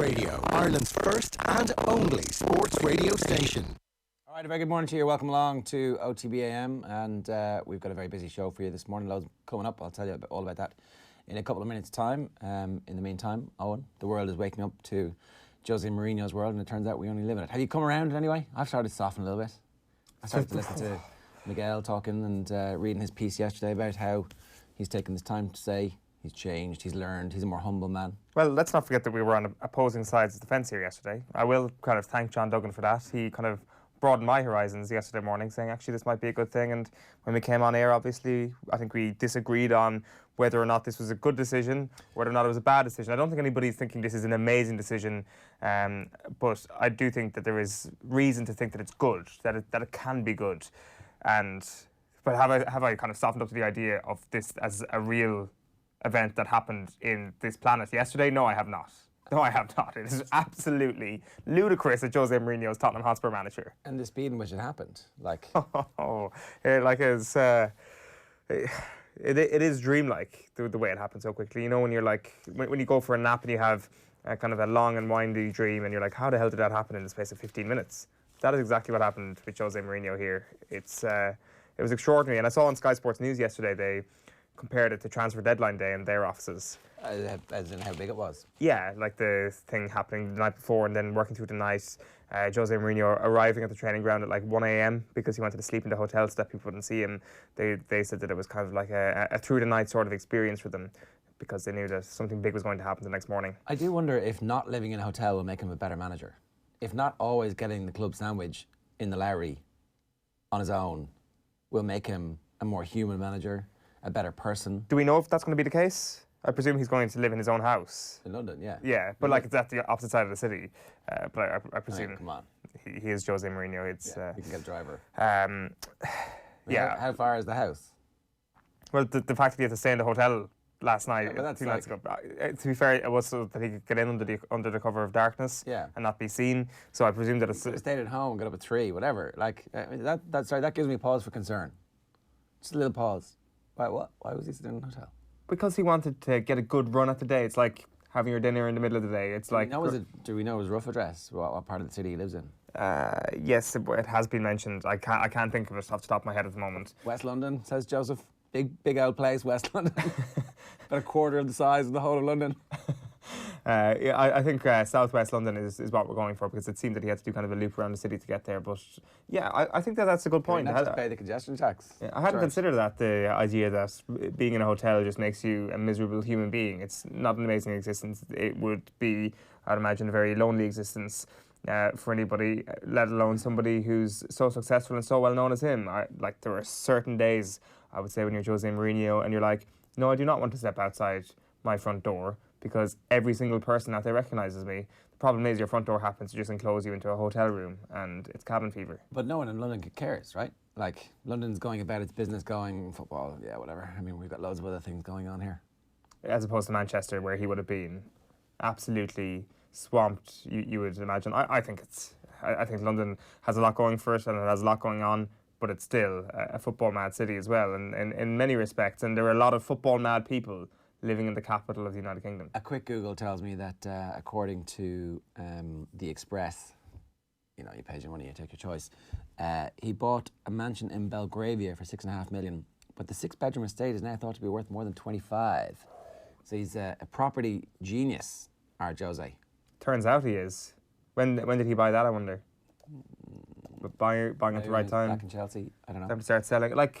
Radio, Ireland's first and only sports radio station. All right, a very good morning to you. Welcome along to OTB AM, and we've got a very busy show for you this morning. Loads coming up. I'll tell you all about that in a couple of minutes' time. In the meantime, Eoin, the world is waking up to Jose Mourinho's world, and it turns out we only live in it. Have you come around anyway? I've started to soften a little bit. I started to listen to Miguel talking and reading his piece yesterday about how he's taken this time to say he's changed, he's learned, he's a more humble man. Well, let's not forget that we were on opposing sides of the fence here yesterday. I will kind of thank John Duggan for that. He kind of broadened my horizons yesterday morning, saying actually this might be a good thing. And when we came on air, obviously, I think we disagreed on whether or not this was a good decision, whether or not it was a bad decision. I don't think anybody's thinking this is an amazing decision, but I do think that there is reason to think that it's good, that it can be good. But have I kind of softened up to the idea of this as a real event that happened in this planet yesterday? No, I have not. No, I have not. It is absolutely ludicrous that Jose Mourinho is Tottenham Hotspur manager. And the speed in which it happened, like... It is dreamlike, the way it happened so quickly. You know, when you're like, when you go for a nap and you have kind of a long and windy dream and you're like, how the hell did that happen in the space of 15 minutes? That is exactly what happened with Jose Mourinho here. It was extraordinary. And I saw on Sky Sports News yesterday, they compared it to transfer deadline day in their offices. As in how big it was? Yeah, like the thing happening the night before and then working through the night. Jose Mourinho arriving at the training ground at like 1 a.m. because he wanted to sleep in the hotel so that people wouldn't see him. They said that it was kind of like a through the night sort of experience for them because they knew that something big was going to happen the next morning. I do wonder if not living in a hotel will make him a better manager. If not always getting the club sandwich in the Lowry on his own will make him a more human manager, a better person. Do we know if that's going to be the case? I presume he's going to live in his own house. In London, yeah. Yeah, but like it's at the opposite side of the city. But I presume... I mean, come on. He is Jose Mourinho. It's, you can get a driver. Yeah. How far is the house? Well, the fact that he had to stay in the hotel last night, but that's 2 nights ago. To be fair, it was so that he could get in under the cover of darkness and not be seen. So I presume that it's... He stayed at home, got up at 3, whatever. Like, that gives me pause for concern. Just a little pause. Why was he sitting in a hotel? Because he wanted to get a good run at the day. It's like having your dinner in the middle of the day. It's like... Do we know his rough address? What part of the city he lives in? Yes, it has been mentioned. I can't think of it off the top of my head at the moment. West London, says Joseph. Big old place, West London. About a quarter of the size of the whole of London. I think southwest London is what we're going for because it seemed that he had to do kind of a loop around the city to get there. But yeah, I think that's a good point. Not just pay the congestion tax. I hadn't considered that, the idea that being in a hotel just makes you a miserable human being. It's not an amazing existence. It would be, I'd imagine, a very lonely existence for anybody, let alone somebody who's so successful and so well known as him. There are certain days, I would say, when you're Jose Mourinho and you're like, no, I do not want to step outside my front door because every single person out there recognises me. The problem is your front door happens to just enclose you into a hotel room and it's cabin fever. But no one in London cares, right? Like, London's going about its business, going football, yeah, whatever. I mean, we've got loads of other things going on here. As opposed to Manchester, where he would have been absolutely swamped, you would imagine. I think London has a lot going for it and it has a lot going on, but it's still a football-mad city as well, and in many respects. And there are a lot of football-mad people living in the capital of the United Kingdom. A quick Google tells me that according to The Express, you pay your money, you take your choice, he bought a mansion in Belgravia for $6.5 million, but the 6-bedroom estate is now thought to be worth more than 25. So he's a property genius, our Jose. Turns out he is. When did he buy that, I wonder? Buying at the right time. Back in Chelsea, I don't know. Time to start selling. Like,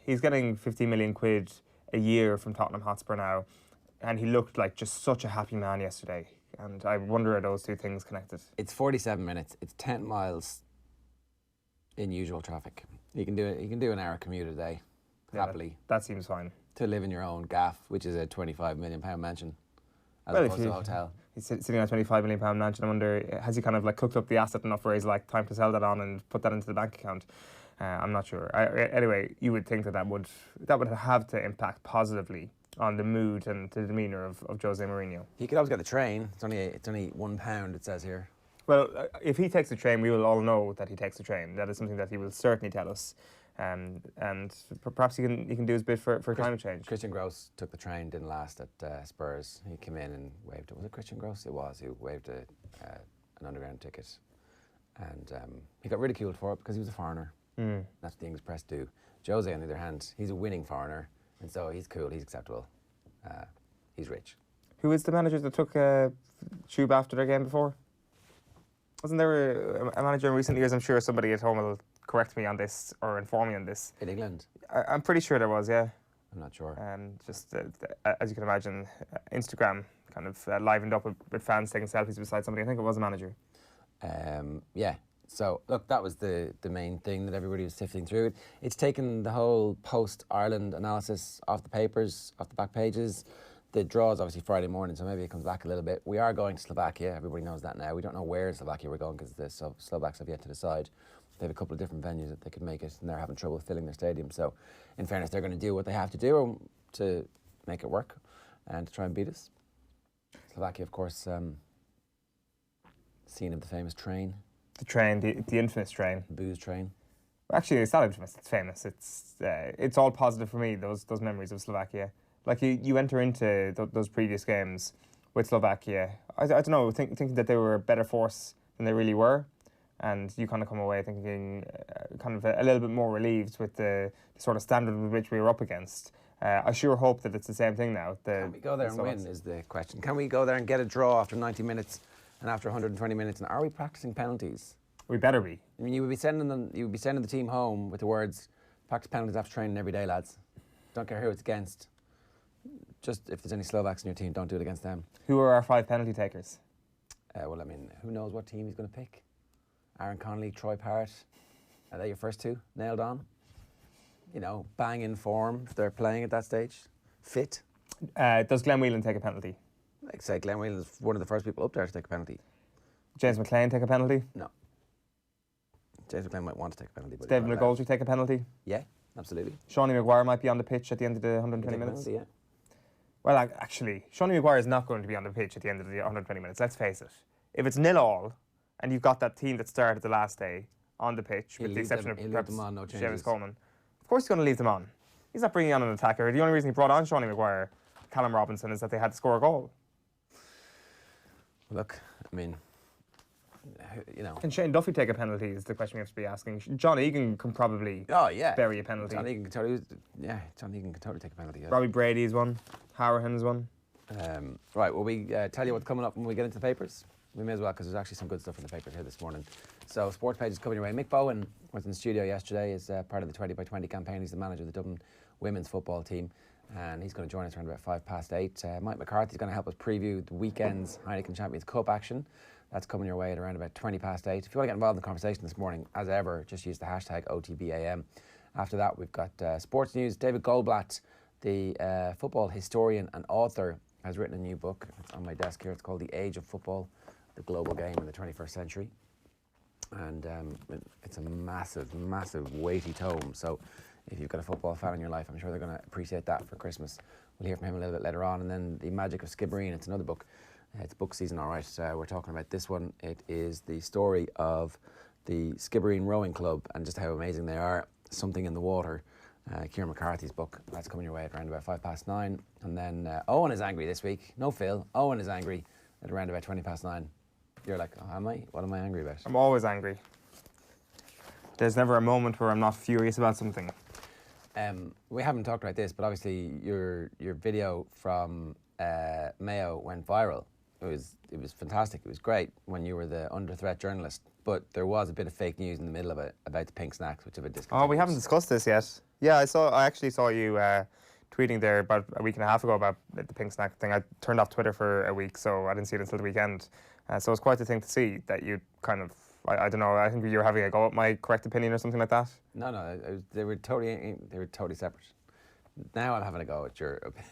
he's getting 50 million quid a year from Tottenham Hotspur now, and he looked like just such a happy man yesterday. And I wonder, are those two things connected? It's 47 minutes. It's 10 miles in usual traffic. You can do an hour commute a day, happily. That seems fine. To live in your own gaff, which is a £25 million mansion, as opposed to a hotel. He's sitting on a £25 million mansion. I wonder, has he kind of like cooked up the asset enough where he's like, time to sell that on and put that into the bank account? I'm not sure. Anyway, you would think that would have to impact positively on the mood and the demeanour of Jose Mourinho. He could always get the train. It's only £1, it says here. Well, if he takes the train, we will all know that he takes the train. That is something that he will certainly tell us. and perhaps he can do his bit for climate change. Christian Gross took the train, didn't last at Spurs. He came in and waved. Was it Christian Gross? It was. He waved an underground ticket, and he got ridiculed for it because he was a foreigner. That's what the English press do. Jose, on the other hand, he's a winning foreigner, and so he's cool. He's acceptable. He's rich. Who is the manager that took Tube after their game before? Wasn't there a manager in recent years? I'm sure somebody at home will correct me on this or inform me on this. In England? I'm pretty sure there was, yeah. I'm not sure. Just as you can imagine, Instagram kind of livened up with fans taking selfies beside somebody. I think it was a manager. Yeah. So, look, that was the main thing that everybody was sifting through. It's taken the whole post-Ireland analysis off the papers, off the back pages. The draw is obviously Friday morning, so maybe it comes back a little bit. We are going to Slovakia. Everybody knows that now. We don't know where in Slovakia we're going because the Slovaks have yet to decide. They have a couple of different venues that they could make it, and they're having trouble filling their stadium. So, in fairness, they're going to do what they have to do to make it work and to try and beat us. Slovakia, of course, scene of the famous train. The train, the infamous train. The booze train. Actually, it's not infamous. It's famous. It's all positive for me. Those memories of Slovakia. Like you enter into those previous games with Slovakia. I don't know, thinking that they were a better force than they really were, and you kind of come away thinking kind of a little bit more relieved with the sort of standard with which we were up against. I sure hope that it's the same thing now. Can we go there and win is the question. Can we go there and get a draw after 90 minutes and after 120 minutes? And are we practicing penalties? We better be. I mean, you would be sending the team home with the words, "Practice penalties after training every day, lads. Don't care who it's against. Just if there's any Slovaks in your team, don't do it against them." Who are our 5 penalty takers? Well, I mean, who knows what team he's going to pick? Aaron Connolly, Troy Parrott. Are they your first 2 nailed on? You know, bang in form if they're playing at that stage. Fit. Does Glenn Whelan take a penalty? Like say, Glenn Whelan is one of the first people up there to take a penalty. James McLean take a penalty? No. James McLean might want to take a penalty. But David McGoldrick take a penalty? Yeah, absolutely. Shawnee Maguire might be on the pitch at the end of the 120 minutes? Penalty, yeah. Well, actually, Shawnee Maguire is not going to be on the pitch at the end of the 120 minutes, let's face it. If it's 0-0 and you've got that team that started the last day on the pitch, with the exception of perhaps Seamus Coleman, of course he's going to leave them on. He's not bringing on an attacker. The only reason he brought on Shawnee Maguire, Callum Robinson, is that they had to score a goal. Look, I mean, you know. Can Shane Duffy take a penalty is the question we have to be asking. John Egan can probably bury a penalty. John Egan can totally take a penalty. Yeah. Robbie Brady's one. Harahan's one. Right, will we tell you what's coming up when we get into the papers? We may as well, because there's actually some good stuff in the papers here this morning. So, Sports Page is coming your way. Mick Bohan was in the studio yesterday as part of the 20 by 20 campaign. He's the manager of the Dublin women's football team, and he's going to join us around about 8:05. Mike McCarthy is going to help us preview the weekend's Heineken Champions Cup action. That's coming your way at around about 8:20. If you want to get involved in the conversation this morning, as ever, just use the hashtag OTBAM. After that, we've got sports news. David Goldblatt, the football historian and author, has written a new book. It's on my desk here. It's called The Age of Football, the Global Game in the 21st Century. And it's a massive, massive, weighty tome. So if you've got a football fan in your life, I'm sure they're going to appreciate that for Christmas. We'll hear from him a little bit later on. And then The Magic of Skibbereen, it's another book. It's book season, all right. We're talking about this one. It is the story of the Skibbereen Rowing Club and just how amazing they are. Something in the Water. Kieran McCarthy's book. That's coming your way at around about 9:05. And then Eoin is angry this week. No Phil. Eoin is angry at around about 9:20. You're like, oh, am I? What am I angry about? I'm always angry. There's never a moment where I'm not furious about something. We haven't talked about this, but obviously your video from Mayo went viral. It was fantastic. It was great when you were the under threat journalist, but there was a bit of fake news in the middle of it about the pink snacks, which have been discontinued. Oh, we haven't discussed this yet. Yeah, I actually saw you tweeting there about a week and a half ago about the pink snack thing. I turned off Twitter for a week, so I didn't see it until the weekend. So it's quite a thing to see that you kind of, I don't know, I think you were having a go at my correct opinion or something like that. No, they were totally separate. Now I'm having a go at your opinion.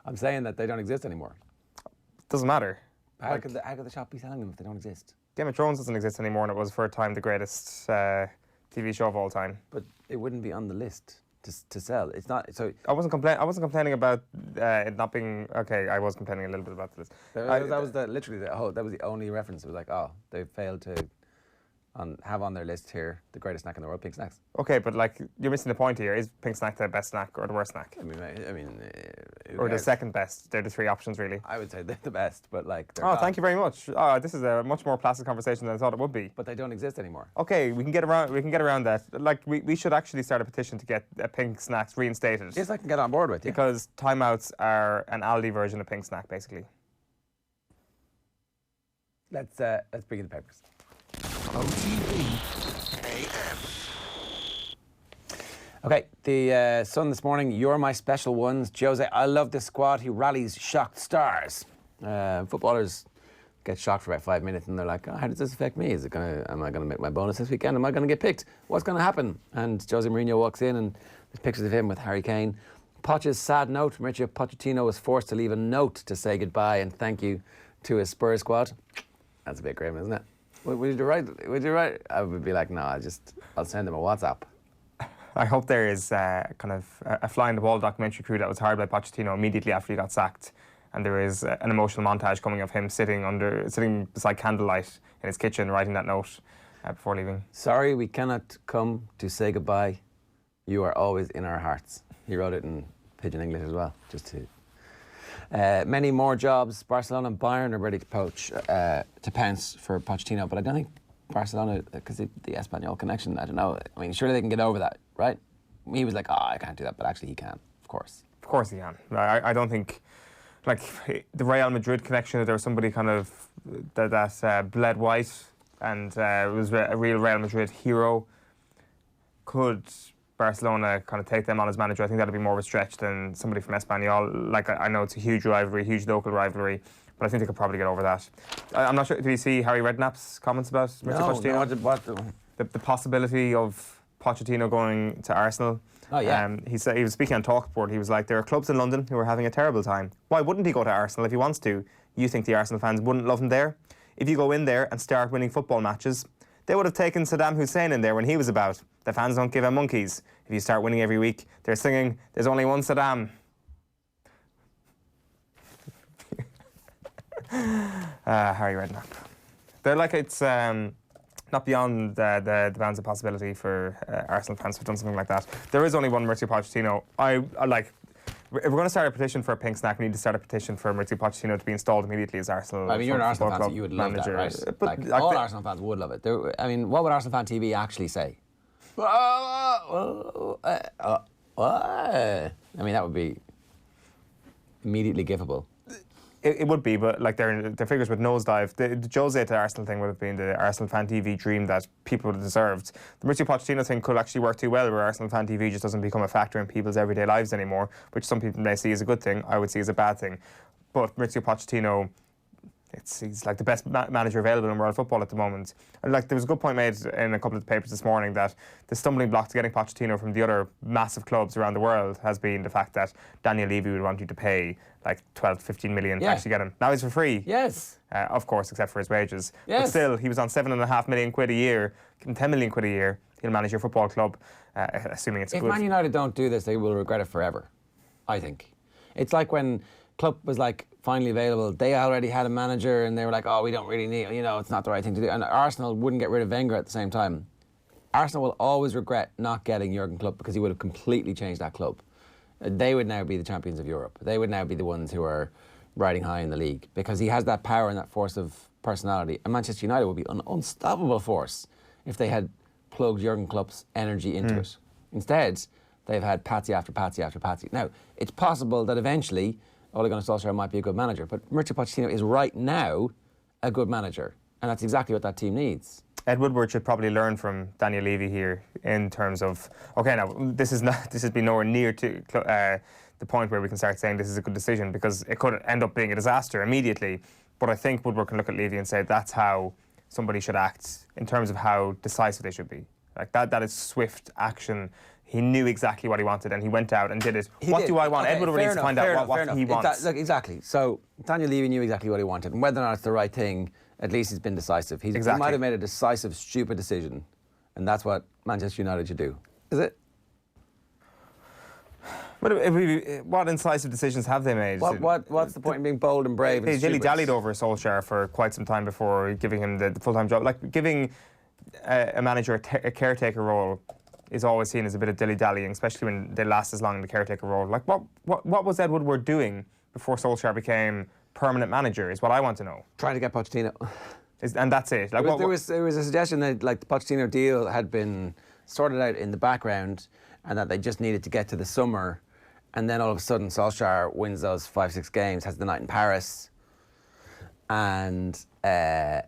I'm saying that they don't exist anymore. Doesn't matter. How could the shop be selling them if they don't exist? Game of Thrones doesn't exist anymore, and it was for a time the greatest TV show of all time. But it wouldn't be on the list to sell. It's not. So I wasn't complaining about it not being okay. I was complaining a little bit about this. That was literally the whole. That was the only reference. It was like, oh, they failed to have on their list here the greatest snack in the world, pink snacks. Okay, but like you're missing the point here. Is pink snack the best snack or the worst snack? Or the second best? They're the three options, really. I would say they're the best, but like. Thank you very much. This is a much more placid conversation than I thought it would be. But they don't exist anymore. Okay, we can get around that. Like we should actually start a petition to get pink snacks reinstated. Yes, I can get on board with you. Because timeouts are an Aldi version of pink snack, basically. Let's bring in the papers. OTB AM. Okay, the Sun this morning, you're my special ones. Jose, I love this squad who rallies shocked stars. Footballers get shocked for about 5 minutes and they're like, how does this affect me? Am I going to make my bonus this weekend? Am I going to get picked? What's going to happen? And Jose Mourinho walks in and there's pictures of him with Harry Kane. Poch's sad note, Mauricio Pochettino was forced to leave a note to say goodbye and thank you to his Spurs squad. That's a bit grim, isn't it? Would you write? I would be like, no, I'll send him a WhatsApp. I hope there is kind of a fly-on-the-wall documentary crew that was hired by Pochettino immediately after he got sacked, and there is an emotional montage coming of him sitting beside candlelight in his kitchen writing that note before leaving. Sorry, we cannot come to say goodbye. You are always in our hearts. He wrote it in pidgin English as well, just to. Many more jobs. Barcelona and Bayern are ready to pounce for Pochettino, but I don't think Barcelona, because the Espanyol connection, I don't know. I mean, surely they can get over that, right? He was like, I can't do that, but actually he can, of course. Of course he can. I don't think, like, the Real Madrid connection, if there was somebody kind of that bled white and was a real Real Madrid hero, could Barcelona kind of take them on as manager? I think that'd be more of a stretch than somebody from Espanyol. Like, I know it's a huge rivalry, huge local rivalry, but I think they could probably get over that. I'm not sure. Did you see Harry Redknapp's comments about Pochettino? No, what? The possibility of Pochettino going to Arsenal. Oh, yeah. He said, he was speaking on Talksport. He was like, there are clubs in London who are having a terrible time. Why wouldn't he go to Arsenal if he wants to? You think the Arsenal fans wouldn't love him there? If you go in there and start winning football matches, they would have taken Saddam Hussein in there when he was about. The fans don't give a monkeys. If you start winning every week, they're singing, there's only one Saddam. Harry Redknapp. They're like, it's not beyond the bounds of possibility for Arsenal fans to have done something like that. There is only one Mauricio Pochettino. I like, if we're going to start a petition for a pink snack, we need to start a petition for Mauricio Pochettino to be installed immediately as Arsenal. I mean, you're an Arsenal fan, so you would love manager. That, right? But like, all Arsenal fans would love it. I mean, what would Arsenal Fan TV actually say? I mean, that would be immediately gifable. It would be, but like their figures would nosedive. The Jose to Arsenal thing would have been the Arsenal Fan TV dream that people would have deserved. The Mauricio Pochettino thing could actually work too well, where Arsenal Fan TV just doesn't become a factor in people's everyday lives anymore, which some people may see as a good thing. I would see as a bad thing. But Mauricio Pochettino, he's like the best manager available in world football at the moment. And like, there was a good point made in a couple of the papers this morning that the stumbling block to getting Pochettino from the other massive clubs around the world has been the fact that Daniel Levy would want you to pay like 12 to 15 million to actually get him. Now he's for free. Yes. Of course, except for his wages. Yes. But still, he was on £7.5 million quid a year. Give him 10 million quid a year. He'll manage your football club, assuming it's if good. If Man United don't do this, they will regret it forever, I think. It's like when Klopp was like finally available, they already had a manager and they were like, we don't really need, it's not the right thing to do. And Arsenal wouldn't get rid of Wenger at the same time. Arsenal will always regret not getting Jurgen Klopp because he would have completely changed that club. They would now be the champions of Europe. They would now be the ones who are riding high in the league because he has that power and that force of personality. And Manchester United would be an unstoppable force if they had plugged Jurgen Klopp's energy into it. Instead, they've had patsy after patsy after patsy. Now, it's possible that eventually Ole Gunnar Solskjaer might be a good manager, but Mauricio Pochettino is right now a good manager, and that's exactly what that team needs. Ed Woodward should probably learn from Daniel Levy here in terms of, okay, now this has been nowhere near to the point where we can start saying this is a good decision, because it could end up being a disaster immediately. But I think Woodward can look at Levy and say that's how somebody should act in terms of how decisive they should be. Like that is swift action. He knew exactly what he wanted and he went out and did it. What do I want? Ed Woodward needs to find out what he wants. Look, exactly. So Daniel Levy knew exactly what he wanted, and whether or not it's the right thing, at least he's been decisive. He might have made a decisive, stupid decision, and that's what Manchester United should do. Is it? What incisive decisions have they made? What's the point in being bold and brave? They dilly-dallied over Solskjaer for quite some time before giving him the full-time job. Like giving a manager a caretaker role is always seen as a bit of dilly-dallying, especially when they last as long in the caretaker role. Like, what was Ed Woodward doing before Solskjaer became permanent manager is what I want to know. Trying to get Pochettino. And that's it. Like, there was a suggestion that like the Pochettino deal had been sorted out in the background and that they just needed to get to the summer, and then all of a sudden Solskjaer wins those 5-6 games, has the night in Paris, and and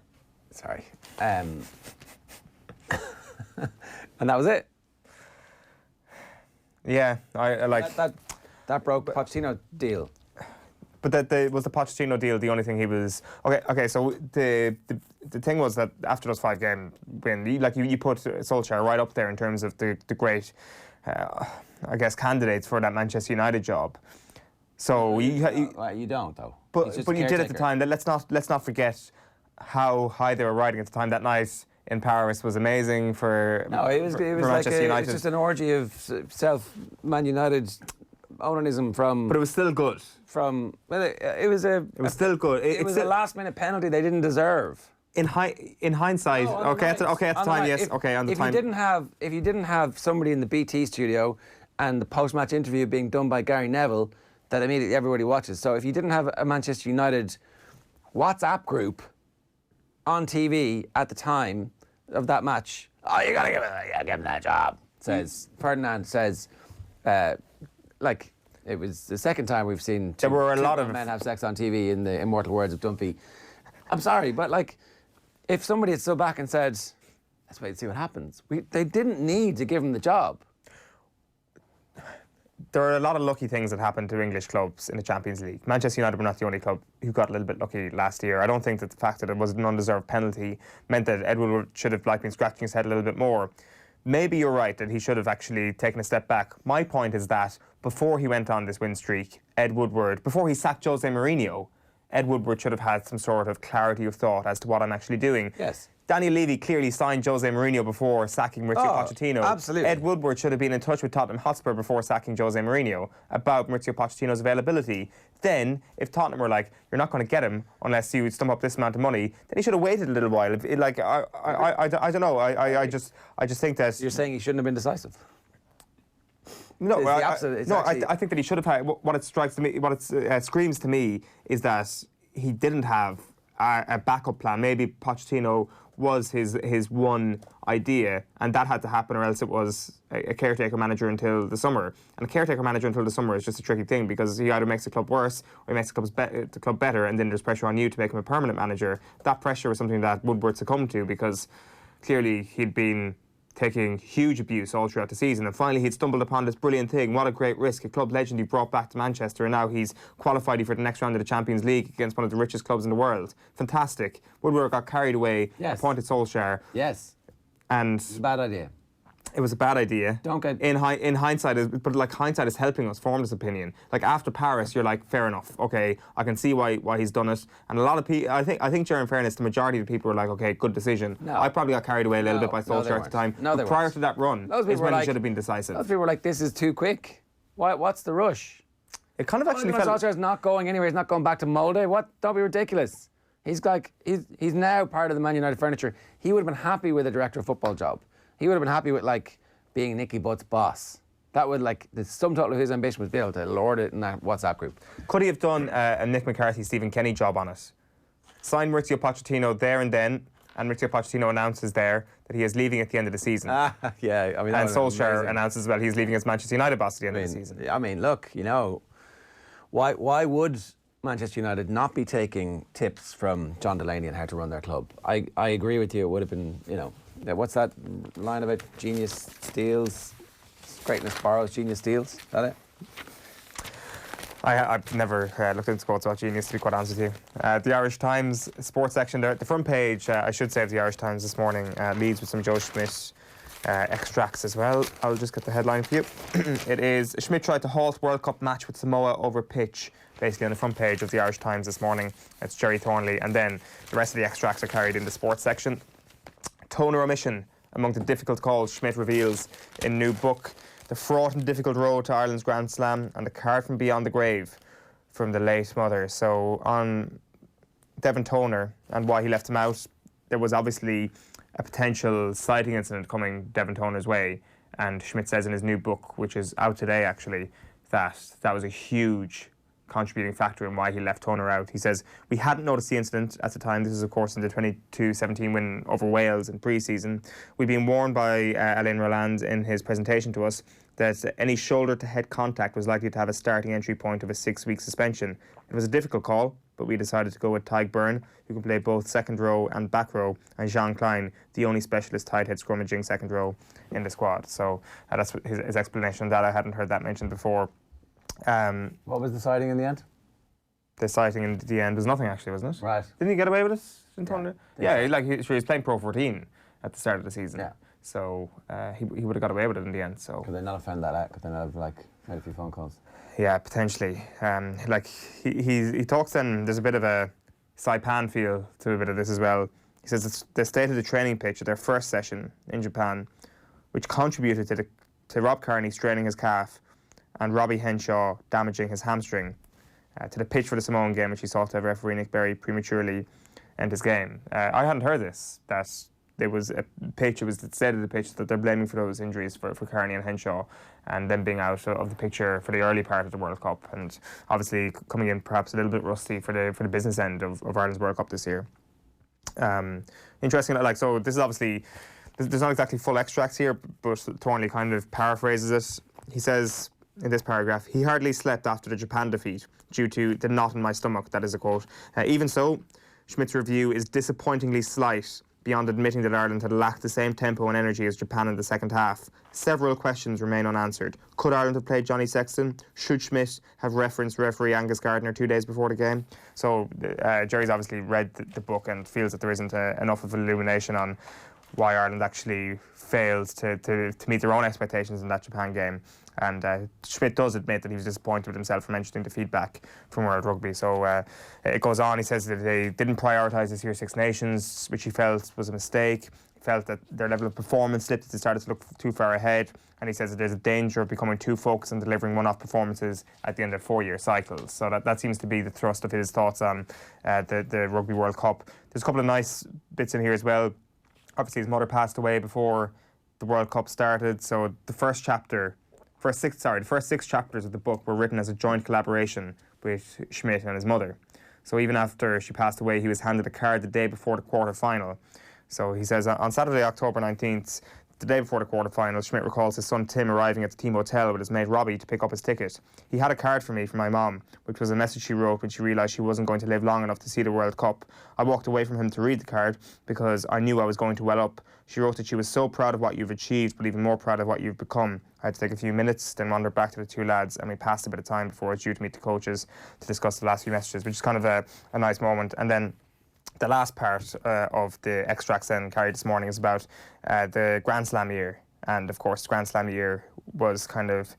that was it. Yeah, I like that broke the Pochettino deal. But that was the Pochettino deal. The only thing he was okay. So the thing was that after those 5 game win, you put Solskjaer right up there in terms of the great, I guess, candidates for that Manchester United job. So you don't though. But you did at the time. Let's not forget how high they were riding at the time. That night in Paris was amazing for it was Manchester United. It was just an orgy of Man United onanism from. But it was still good. It was still good. It was a last-minute penalty they didn't deserve. In hindsight, at the time, yes. Okay, on the time. If you didn't have somebody in the BT studio and the post-match interview being done by Gary Neville that immediately everybody watches. So if you didn't have a Manchester United WhatsApp group on TV at the time of that match, you gotta give him that job. Ferdinand says, it was the second time we've seen two men have sex on TV in the immortal words of Dunphy. I'm sorry, but if somebody had stood back and said, let's wait and see what happens, they didn't need to give him the job. There are a lot of lucky things that happened to English clubs in the Champions League. Manchester United were not the only club who got a little bit lucky last year. I don't think that the fact that it was an undeserved penalty meant that Ed Woodward should have been scratching his head a little bit more. Maybe you're right that he should have actually taken a step back. My point is that before he went on this win streak, before he sacked Jose Mourinho, Ed Woodward should have had some sort of clarity of thought as to what I'm actually doing. Yes. Daniel Levy clearly signed Jose Mourinho before sacking Maurizio Pochettino. Absolutely. Ed Woodward should have been in touch with Tottenham Hotspur before sacking Jose Mourinho about Maurizio Pochettino's availability. Then, if Tottenham were like, you're not going to get him unless you stump up this amount of money, then he should have waited a little while. I don't know. I just think that... You're saying he shouldn't have been decisive? No, I think that he should have had... What it screams to me is that he didn't have a backup plan. Maybe Pochettino was his one idea, and that had to happen, or else it was a caretaker manager until the summer. And a caretaker manager until the summer is just a tricky thing, because he either makes the club worse or he makes the club better, and then there's pressure on you to make him a permanent manager. That pressure was something that Woodward succumbed to, because clearly he'd been taking huge abuse all throughout the season, and finally he'd stumbled upon this brilliant thing. What a great risk. A club legend he brought back to Manchester, and now he's qualified you for the next round of the Champions League against one of the richest clubs in the world. Fantastic. Woodward got carried away, appointed Solskjaer. Yes. And it's a bad idea. It was a bad idea. In hindsight, but hindsight is helping us form this opinion. After Paris, you're like, fair enough. Okay, I can see why he's done it. And a lot of people, I think, in fairness, the majority of the people were like, okay, good decision. No. I probably got carried away a little bit by Solskjaer at the time. But prior to that run, is when he should have been decisive. Those people were like, this is too quick. What's the rush? It kind of actually felt... Solskjaer's not going anywhere. He's not going back to Molde. What? Don't be ridiculous. He's now part of the Man United furniture. He would have been happy with a director of football job. He would have been happy with being Nicky Butt's boss. That would the sum total of his ambition was to be able to lord it in that WhatsApp group. Could he have done a Mick McCarthy, Stephen Kenny job on it? Signed Maurizio Pochettino there and then, and Maurizio Pochettino announces there that he is leaving at the end of the season. And Solskjaer announces as well he's leaving as Manchester United boss at the end of the season. I mean, look, why would Manchester United not be taking tips from John Delaney on how to run their club? I agree with you. It would have been, what's that line about genius steals, greatness borrows, genius steals? Is that it? I've never looked into quotes about genius, to be quite honest with you. The Irish Times sports section there, the front page, I should say, of the Irish Times this morning leads with some Joe Schmidt extracts as well. I'll just get the headline for you. It is, Schmidt tried to halt World Cup match with Samoa over pitch, basically on the front page of the Irish Times this morning. It's Jerry Thornley, and then the rest of the extracts are carried in the sports section. Tone or omission among the difficult calls Schmidt reveals in new book, The Fraught and Difficult Road to Ireland's Grand Slam and the Card from Beyond the Grave from the late mother. So on Devon Toner and why he left him out, there was obviously a potential sighting incident coming Devon Toner's way, and Schmidt says in his new book, which is out today actually, that was a huge contributing factor in why he left Toner out. He says, we hadn't noticed the incident at the time. This is, of course, in the 22-17 win over Wales in pre-season. We'd been warned by Alain Roland in his presentation to us that any shoulder-to-head contact was likely to have a starting entry point of a 6-week suspension. It was a difficult call, but we decided to go with Tyg Byrne, who can play both second row and back row, and Jean Klein, the only specialist tight head scrummaging second row in the squad. So that's his explanation on that. I hadn't heard that mentioned before. What was the sighting in the end? The sighting in the end was nothing, actually, wasn't it? Right. Didn't he get away with it in Thunder? Yeah, he was playing Pro 14 at the start of the season. Yeah. So he would have got away with it in the end. So could they not have found that out? Could they not have made a few phone calls? Yeah, potentially. He talks then. There's a bit of a Saipan feel to a bit of this as well. He says they stayed at the training pitch at their first session in Japan, which contributed to Rob Kearney straining his calf and Robbie Henshaw damaging his hamstring, to the pitch for the Samoan game, which he sought to have referee Nick Berry prematurely end his game. I hadn't heard this, that there was a pitch, it was said of the pitch that they're blaming for those injuries for Kearney and Henshaw, and them being out of the picture for the early part of the World Cup, and obviously coming in perhaps a little bit rusty for the business end of Ireland's World Cup this year. Interesting, so this is obviously, there's not exactly full extracts here, but Thornley kind of paraphrases it. He says, in this paragraph, he hardly slept after the Japan defeat due to the knot in my stomach, that is a quote. Even so, Schmidt's review is disappointingly slight, beyond admitting that Ireland had lacked the same tempo and energy as Japan in the second half. Several questions remain unanswered. Could Ireland have played Johnny Sexton? Should Schmidt have referenced referee Angus Gardner 2 days before the game? So Jerry's obviously read the book and feels that there isn't enough of illumination on why Ireland actually failed to meet their own expectations in that Japan game. And Schmidt does admit that he was disappointed with himself for mentioning the feedback from World Rugby. So it goes on, he says that they didn't prioritise this year's Six Nations, which he felt was a mistake. He felt that their level of performance slipped as they started to look too far ahead. And he says that there's a danger of becoming too focused on delivering one-off performances at the end of 4-year cycles. So that seems to be the thrust of his thoughts on the Rugby World Cup. There's a couple of nice bits in here as well. Obviously, his mother passed away before the World Cup started, so the first six chapters of the book were written as a joint collaboration with Schmidt and his mother. So even after she passed away, he was handed a card the day before the quarter-final. So he says, on Saturday, October 19th, the day before the quarter-final, Schmidt recalls his son Tim arriving at the team hotel with his mate Robbie to pick up his ticket. He had a card for me from my mom, which was a message she wrote when she realised she wasn't going to live long enough to see the World Cup. I walked away from him to read the card because I knew I was going to well up. She wrote that she was so proud of what you've achieved, but even more proud of what you've become. I had to take a few minutes, then wander back to the two lads, and we passed a bit of time before I was due to meet the coaches to discuss the last few messages, which is kind of a nice moment. And then the last part of the extracts then carried this morning is about the Grand Slam year. And of course, Grand Slam year was kind of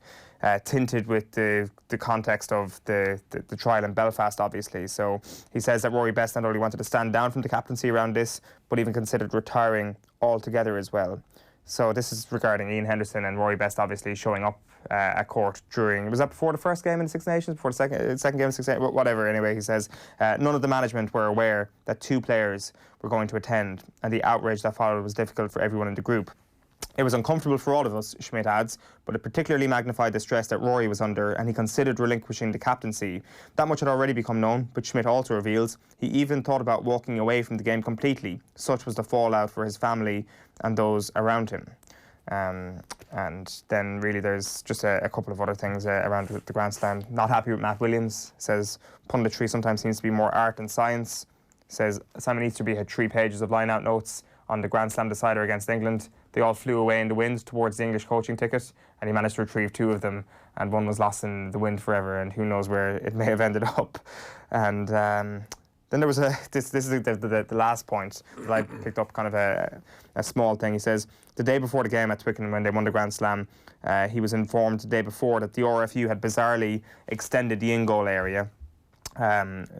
tinted with the context of the trial in Belfast, obviously. So he says that Rory Best not only wanted to stand down from the captaincy around this, but even considered retiring altogether as well. So this is regarding Ian Henderson and Rory Best obviously showing up at court during, was that before the first game in the Six Nations, before the second game in the Six Nations, whatever. Anyway, he says none of the management were aware that 2 players were going to attend, and the outrage that followed was difficult for everyone in the group. It was uncomfortable for all of us, Schmidt adds, but it particularly magnified the stress that Rory was under, and he considered relinquishing the captaincy. That much had already become known, but Schmidt also reveals he even thought about walking away from the game completely. Such was the fallout for his family and those around him. And then really there's just a couple of other things around the Grand Slam. Not happy with Matt Williams, says punditry sometimes seems to be more art than science. Says Simon Easterby had 3 pages of line-out notes on the Grand Slam decider against England. They all flew away in the wind towards the English coaching ticket, and he managed to retrieve 2 of them, and one was lost in the wind forever, and who knows where it may have ended up. And then there was this is the last point that I picked up, kind of a small thing. He says, the day before the game at Twickenham when they won the Grand Slam, he was informed the day before that the RFU had bizarrely extended the in-goal area.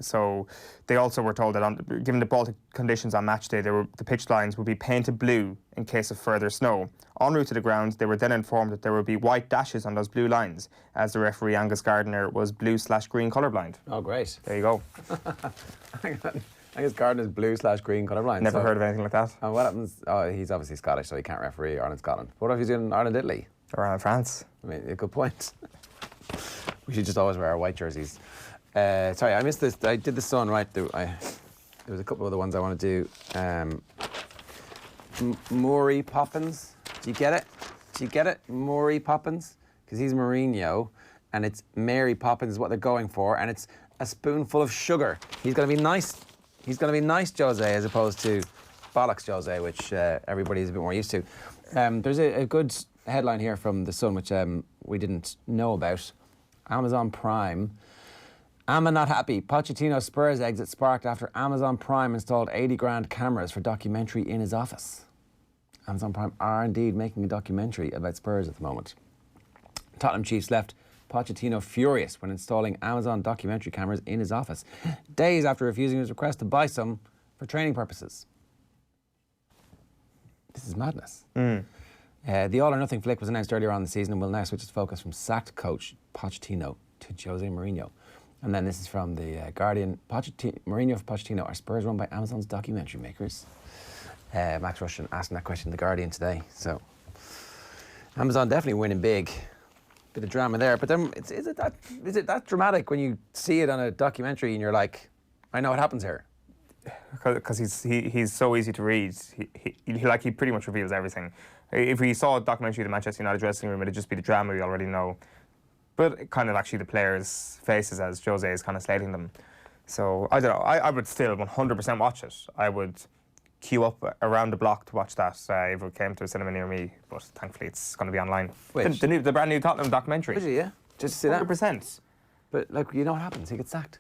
So they also were told that given the Baltic conditions on match day, the pitch lines would be painted blue in case of further snow. En route to the ground, they were then informed that there would be white dashes on those blue lines, as the referee Angus Gardner was blue/green colourblind. Oh, great. There you go. Hang on. I guess Gardner's blue/green colourblind. Never heard of anything like that. And what happens? Oh, he's obviously Scottish, so he can't referee Ireland-Scotland. What if he's in Ireland-Italy? Or France. I mean, a good point. We should just always wear our white jerseys. Sorry, I missed this. I did the Sun, right? There was a couple of other ones I want to do. Maury Poppins. Do you get it? Do you get it? Maury Poppins? Because he's Mourinho, and it's Mary Poppins is what they're going for, and it's a spoonful of sugar. He's going to be nice. He's going to be nice Jose as opposed to bollocks Jose, which everybody is a bit more used to. There's a good headline here from The Sun, which we didn't know about. Amazon Prime. Amma not happy. Pochettino Spurs exit sparked after Amazon Prime installed 80 grand cameras for documentary in his office. Amazon Prime are indeed making a documentary about Spurs at the moment. Tottenham Chiefs left Pochettino furious when installing Amazon documentary cameras in his office, days after refusing his request to buy some for training purposes. This is madness. The all or nothing flick was announced earlier on in the season and will now switch its focus from sacked coach Pochettino to Jose Mourinho. And then this is from the Guardian. Mourinho for Pochettino, are Spurs run by Amazon's documentary makers? Max Rushton asking that question in the Guardian today. So Amazon definitely winning big. Bit of drama there, but then is it that dramatic when you see it on a documentary and you're like, I know what happens here? Because he's so easy to read. He pretty much reveals everything. If we saw a documentary of the Manchester United dressing room, it'd just be the drama we already know. But kind of actually the players' faces as Jose is kind of slating them. So I don't know. I would still 100% watch it. I would queue up around the block to watch that if it came to a cinema near me. But thankfully it's going to be online. The brand new Tottenham documentary. Would you, yeah? Just to see that? 100%. But like, you know what happens? He gets sacked.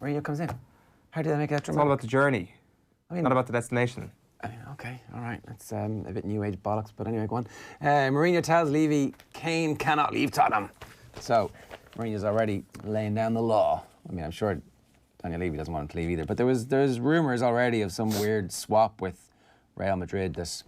Mourinho comes in. How do they make that dramatic? It's all about the journey, not about the destination. I mean, okay, all right. That's a bit new age bollocks, but anyway, go on. Mourinho tells Levy Kane cannot leave Tottenham. So Mourinho's already laying down the law. I mean, I'm sure Daniel Levy doesn't want him to leave either. But there's rumours already of some weird swap with Real Madrid that,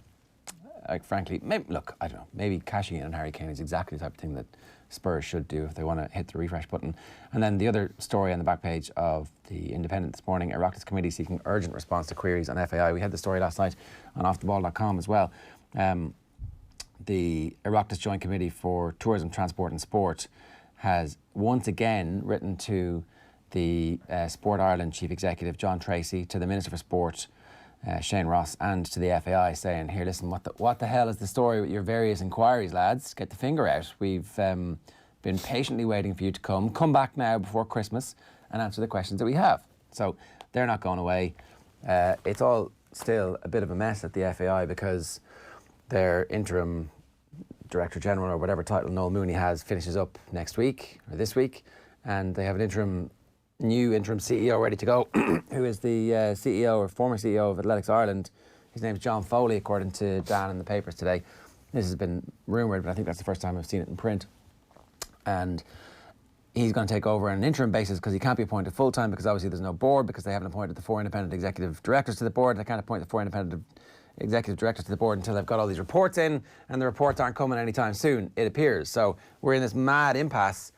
like, frankly, maybe, look, I don't know, maybe cashing in on Harry Kane is exactly the type of thing that Spurs should do if they want to hit the refresh button. And then the other story on the back page of the Independent this morning, Oireachtas committee seeking urgent response to queries on FAI. We had the story last night on offtheball.com as well. The Oireachtas Joint Committee for Tourism, Transport and Sport has once again written to the Sport Ireland Chief Executive, John Tracy, to the Minister for Sport, Shane Ross, and to the FAI saying, here, listen, what the hell is the story with your various inquiries, lads? Get the finger out. We've been patiently waiting for you to come back now before Christmas and answer the questions that we have. So they're not going away. It's all still a bit of a mess at the FAI because their interim Director General, or whatever title Noel Mooney has, finishes up next week or this week, and they have an new interim CEO ready to go, who is the CEO or former CEO of Athletics Ireland. His name's John Foley, according to Dan in the papers today. This has been rumoured, but I think that's the first time I've seen it in print. And he's going to take over on an interim basis because he can't be appointed full-time because obviously there's no board, because they haven't appointed the 4 independent executive directors to the board. They can't appoint the 4 independent executive directors to the board until they've got all these reports in, and the reports aren't coming anytime soon, it appears. So we're in this mad impasse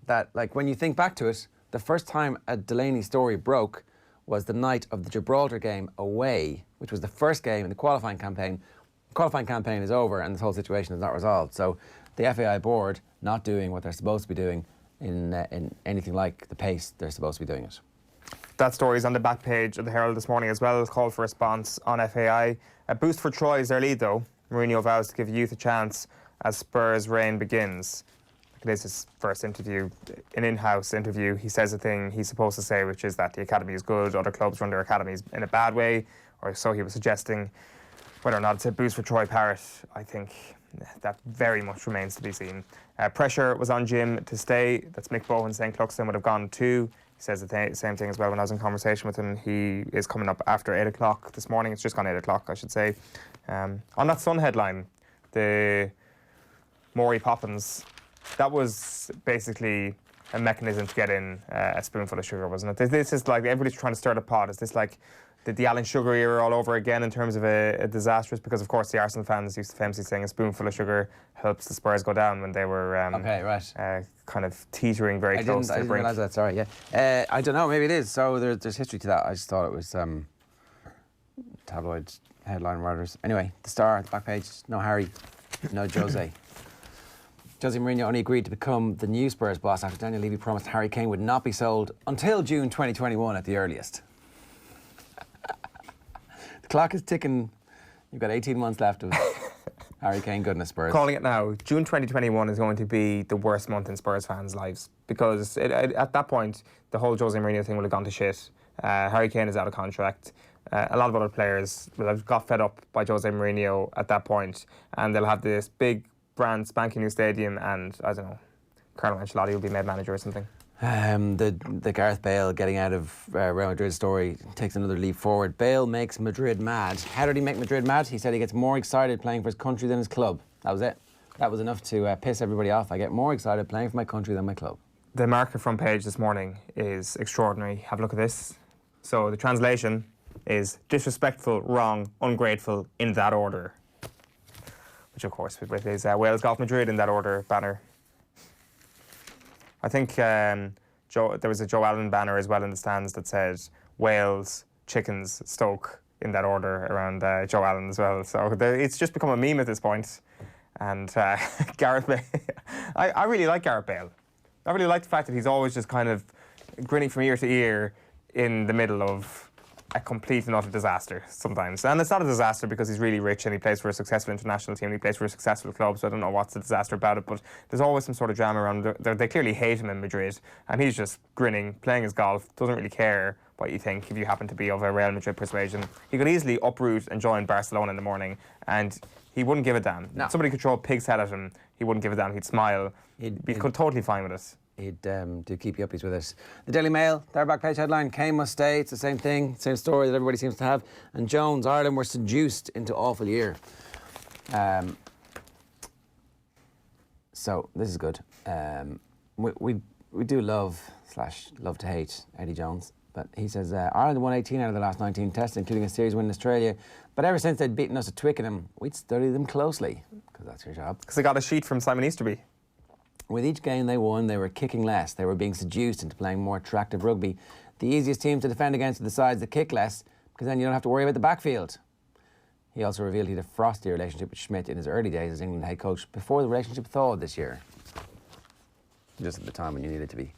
that, like, when you think back to it, the first time a Delaney story broke was the night of the Gibraltar game away, which was the first game in the qualifying campaign. The qualifying campaign is over and this whole situation is not resolved. So the FAI board not doing what they're supposed to be doing in anything like the pace they're supposed to be doing it. That story is on the back page of the Herald this morning as well. A call for response on FAI. A boost for Troy is their lead, though. Mourinho vows to give youth a chance as Spurs' reign begins. It is his first interview, an in-house interview. He says a thing he's supposed to say, which is that the academy is good, other clubs run their academies in a bad way, or so he was suggesting. Whether or not it's a boost for Troy Parrott, I think that very much remains to be seen. Pressure was on Jim to stay. That's Mick Bohan saying Cluxton would have gone too. He says the same thing as well when I was in conversation with him. He is coming up after 8 o'clock this morning. It's just gone 8 o'clock, I should say. On that Sun headline, the Maury Poppins, that was basically a mechanism to get in a spoonful of sugar, wasn't it? This is like, everybody's trying to stir the pot. Is this like the Alan Sugar era all over again in terms of a disastrous, because of course the Arsenal fans used to famously saying a spoonful of sugar helps the Spurs go down when they were kind of teetering very close to the brink. I didn't realise that, sorry, yeah. I don't know, maybe it is. So there's history to that. I just thought it was tabloid headline writers. Anyway, the Star, the back page, no Harry, no Jose. Jose Mourinho only agreed to become the new Spurs boss after Daniel Levy promised Harry Kane would not be sold until June 2021 at the earliest. The clock is ticking. You've got 18 months left of Harry Kane goodness, Spurs. Calling it now, June 2021 is going to be the worst month in Spurs fans' lives, because at that point, the whole Jose Mourinho thing will have gone to shit. Harry Kane is out of contract. A lot of other players will have got fed up by Jose Mourinho at that point, and they'll have this big brand spanking new stadium, and I don't know, Carlo Ancelotti will be made manager or something. The Gareth Bale getting out of Real Madrid story takes another leap forward. Bale makes Madrid mad. How did he make Madrid mad? He said he gets more excited playing for his country than his club. That was it. That was enough to piss everybody off. I get more excited playing for my country than my club. The marker front page this morning is extraordinary. Have a look at this. So the translation is disrespectful, wrong, ungrateful, in that order. Which, of course, with his Wales Golf Madrid in that order banner. I think there was a Joe Allen banner as well in the stands that said Wales, Chickens, Stoke in that order around Joe Allen as well. So it's just become a meme at this point. And Gareth Bale, I really like Gareth Bale. I really like the fact that he's always just kind of grinning from ear to ear in the middle of a complete and utter disaster sometimes. And it's not a disaster because he's really rich and he plays for a successful international team, he plays for a successful club, so I don't know what's the disaster about it, but there's always some sort of drama around it. They clearly hate him in Madrid, and he's just grinning, playing his golf, doesn't really care what you think if you happen to be of a Real Madrid persuasion. He could easily uproot and join Barcelona in the morning, and he wouldn't give a damn. No. Somebody could throw a pig's head at him, he wouldn't give a damn, he'd smile. He'd be totally fine with it. He'd do keep you uppies with us. The Daily Mail, their back page headline, Kane must stay. It's the same thing, same story that everybody seems to have. And Jones, Ireland were seduced into awful year. So this is good. We do love to hate Eddie Jones, but he says Ireland won 18 out of the last 19 tests, including a series win in Australia. But ever since they'd beaten us at Twickenham, we'd study them closely, because that's your job. Because they got a sheet from Simon Easterby. With each game they won, they were kicking less. They were being seduced into playing more attractive rugby. The easiest teams to defend against are the sides that kick less, because then you don't have to worry about the backfield. He also revealed he had a frosty relationship with Schmidt in his early days as England head coach, before the relationship thawed this year. Just at the time when you needed to be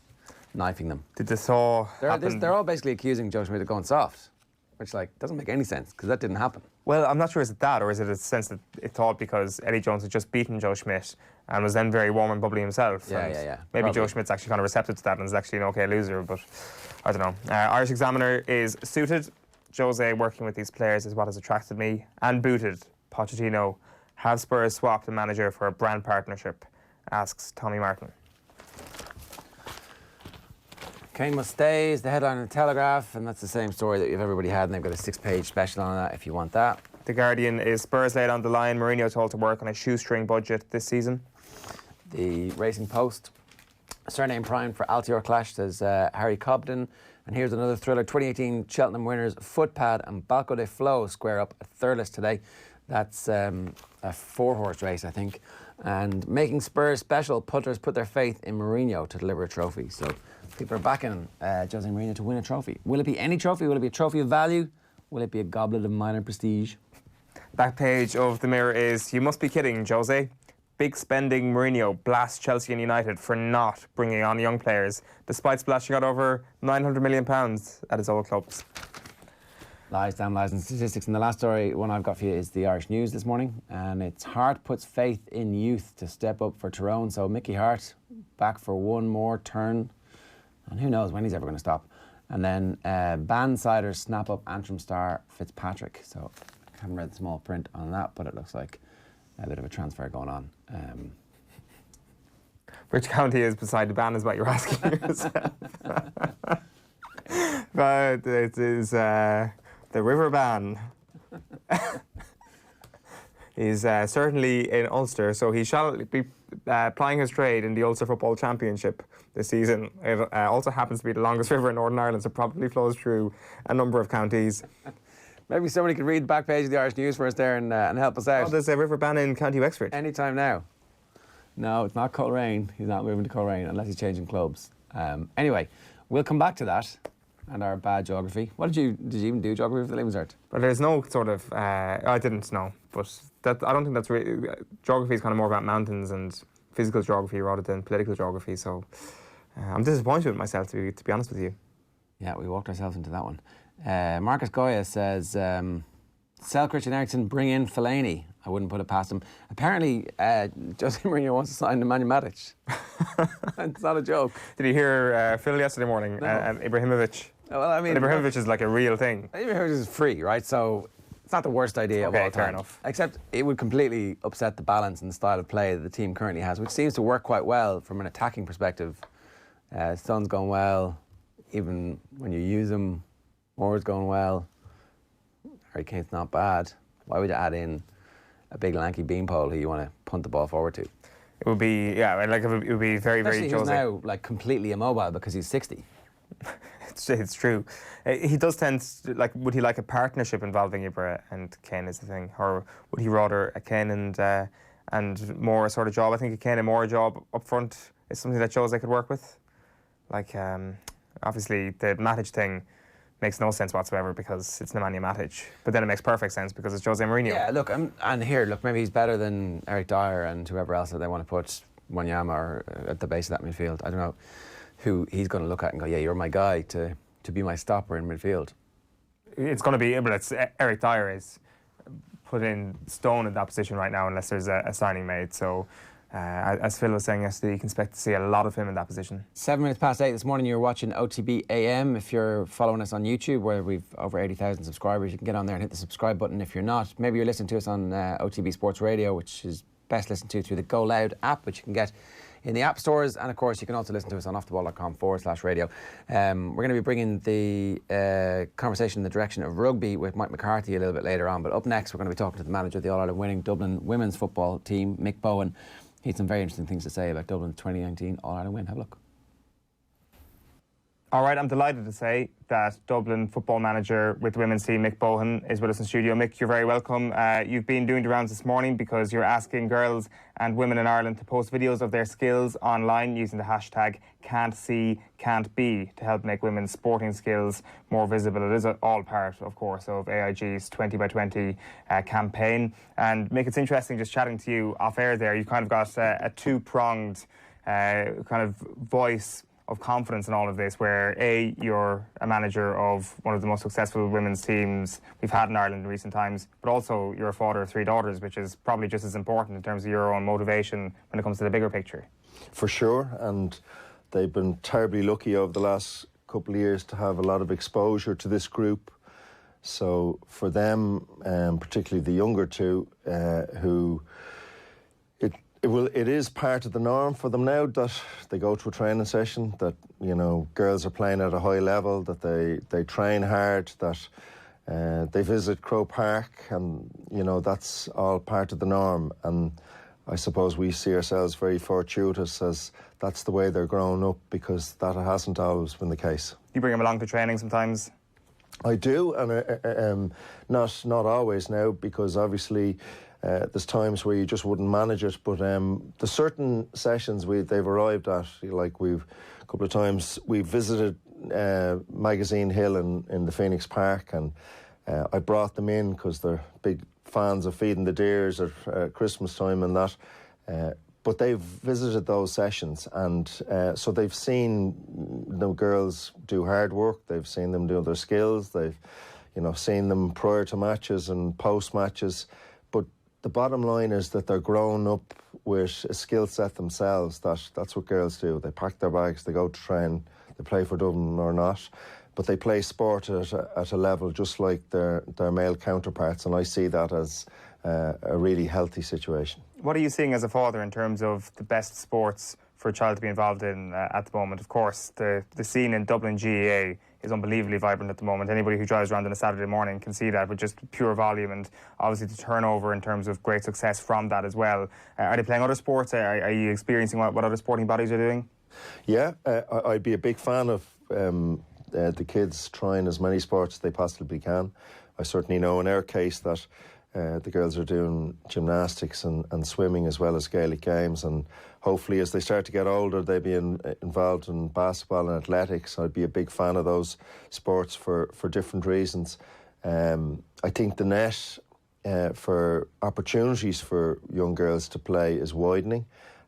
knifing them. Did this all happen? They're all basically accusing Joe Schmidt of going soft, which doesn't make any sense, because that didn't happen. Well, I'm not sure, is it that, or is it a sense that it thought because Eddie Jones had just beaten Joe Schmidt and was then very warm and bubbly himself. Yeah. Maybe Probably. Joe Schmidt's actually kind of receptive to that and is actually an okay loser, but I don't know. Irish Examiner is suited. Jose working with these players is what has attracted me. And booted. Pochettino. Have Spurs swapped a manager for a brand partnership? Asks Tommy Martin. Kane must stay is the headline in the Telegraph, and that's the same story that everybody had, and they've got a 6-page special on that if you want that. The Guardian is Spurs laid on the line. Mourinho told to work on a shoestring budget this season. The Racing Post, surname prime for Altior clash, says Harry Cobden. And here's another thriller. 2018 Cheltenham winners Footpad and Balco de Flo square up at Thurles today. That's a 4-horse race, I think. And making Spurs special, putters put their faith in Mourinho to deliver a trophy. So people are backing Jose Mourinho to win a trophy. Will it be any trophy? Will it be a trophy of value? Will it be a goblet of minor prestige? Back page of the Mirror is, you must be kidding, Jose. Big spending Mourinho blasts Chelsea and United for not bringing on young players, despite splashing out over £900 million at his old clubs. Lies, damn lies and statistics. And the last story, one I've got for you, is the Irish News this morning. And it's Hart puts faith in youth to step up for Tyrone. So Mickey Hart back for one more turn. And who knows when he's ever going to stop. And then Bandsiders snap up Antrim star Fitzpatrick. So I haven't read the small print on that, but it looks like a bit of a transfer going on. Which county is beside the ban is what you're asking yourself. But it is the River Ban. He's certainly in Ulster, so he shall be plying his trade in the Ulster Football Championship this season. It also happens to be the longest river in Northern Ireland, so probably flows through a number of counties. Maybe somebody could read the back page of the Irish News for us there and help us out. Oh, there's a river ban in County Wexford. Anytime now. No, it's not Coleraine. He's not moving to Coleraine unless he's changing clubs. Anyway, we'll come back to that and our bad geography. What did you even do geography for the Leaving Cert? But there's no sort of, I didn't know, but I don't think that's really, geography is kind of more about mountains and physical geography rather than political geography, so I'm disappointed with myself, to be honest with you. Yeah, we walked ourselves into that one. Marcus Goya says, sell Christian Eriksen, bring in Fellaini. I wouldn't put it past him. Apparently, Jose Mourinho wants to sign Nemanja Matic. It's not a joke. Did you hear Phil yesterday morning? No. And Ibrahimovic? Well, I mean, Ibrahimovic is like a real thing. Ibrahimovic is free, right? So it's not the worst idea of all time. Fair enough. Except it would completely upset the balance and the style of play that the team currently has, which seems to work quite well from an attacking perspective. Son's going well, even when you use him. Moore's going well. Harry Kane's not bad. Why would you add in a big lanky beanpole who you want to punt the ball forward to? It would be, yeah, like it would be very, Especially very he's now like completely immobile because he's 60. It's true. He does tend to, like, would he like a partnership involving Ibra and Kane is the thing, or would he rather a Kane and Moore sort of job? I think a Kane and Moore job up front is something that Jose could work with. Like, obviously the Matic thing makes no sense whatsoever because it's Nemanja Matic, but then it makes perfect sense because it's Jose Mourinho. Yeah, look, and here, look, maybe he's better than Eric Dyer and whoever else that they want to put Wanyama or at the base of that midfield. I don't know who he's going to look at and go, yeah, you're my guy to be my stopper in midfield. It's going to be, but it's Eric Dyer is put in stone in that position right now unless there's a signing made. So, as Phil was saying yesterday, you can expect to see a lot of him in that position. 7 minutes past 8 this morning, you're watching OTB AM. If you're following us on YouTube, where we've over 80,000 subscribers, you can get on there and hit the subscribe button. If you're not, maybe you're listening to us on OTB Sports Radio, which is best listened to through the Go Loud app, which you can get in the app stores, and of course you can also listen to us on offtheball.com/radio. We're going to be bringing the conversation in the direction of rugby with Mike McCarthy a little bit later on, but up next we're going to be talking to the manager of the All-Ireland winning Dublin women's football team, Mick Bohan. He had some very interesting things to say about Dublin's 2019 All-Ireland win. Have a look. All right, I'm delighted to say that Dublin football manager with the women's team, Mick Bohan, is with us in studio. Mick, you're very welcome. You've been doing the rounds this morning because you're asking girls and women in Ireland to post videos of their skills online using the hashtag #Can'tSee, to help make women's sporting skills more visible. It is all part, of course, of AIG's 20 by 20 campaign. And Mick, it's interesting just chatting to you off air there. You've kind of got a two-pronged kind of voice of confidence in all of this, where A, you're a manager of one of the most successful women's teams we've had in Ireland in recent times, but also you're a father of 3 daughters, which is probably just as important in terms of your own motivation when it comes to the bigger picture. For sure, and they've been terribly lucky over the last couple of years to have a lot of exposure to this group. So for them, particularly the younger two, who it is part of the norm for them now that they go to a training session, that, you know, girls are playing at a high level, that they train hard, that they visit Croke Park, and, you know, that's all part of the norm. And I suppose we see ourselves very fortuitous as that's the way they're growing up, because that hasn't always been the case. You bring them along to training sometimes? I do, and not always now, because obviously there's times where you just wouldn't manage it, but the certain sessions they've arrived at, like a couple of times we've visited Magazine Hill in the Phoenix Park, and I brought them in because they're big fans of feeding the deers at Christmas time and that, but they've visited those sessions, and so they've seen the girls do hard work, they've seen them do their skills, they've seen them prior to matches and post matches. The bottom line is that they're growing up with a skill set themselves. That's what girls do. They pack their bags, they go to train, they play for Dublin or not, but they play sport at a level just like their male counterparts, and I see that as a really healthy situation. What are you seeing as a father in terms of the best sports for a child to be involved in at the moment? Of course, the scene in Dublin GAA is unbelievably vibrant at the moment. Anybody who drives around on a Saturday morning can see that with just pure volume, and obviously the turnover in terms of great success from that as well. Are they playing other sports? Are you experiencing what other sporting bodies are doing? Yeah, I'd be a big fan of the kids trying as many sports as they possibly can. I certainly know in our case that the girls are doing gymnastics and swimming as well as Gaelic games, and hopefully as they start to get older they'll be involved in basketball and athletics. I'd be a big fan of those sports for different reasons. I think the net for opportunities for young girls to play is widening.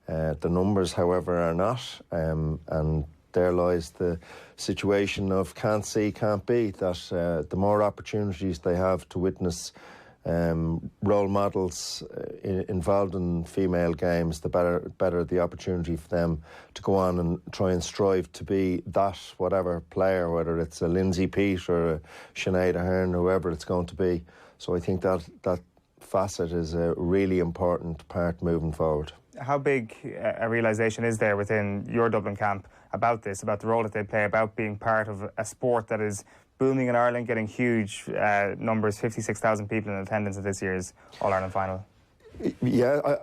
The numbers, however, are not, and there lies the situation of can't see, can't be, that the more opportunities they have to witness role models involved in female games, the better the opportunity for them to go on and try and strive to be that whatever player, whether it's a Lindsay Peat or a Sinead Ahern, whoever it's going to be. So I think that facet is a really important part moving forward. How big a realisation is there within your Dublin camp about this, about the role that they play, about being part of a sport that is booming in Ireland, getting huge numbers, 56,000 people in attendance at this year's All-Ireland final? Yeah,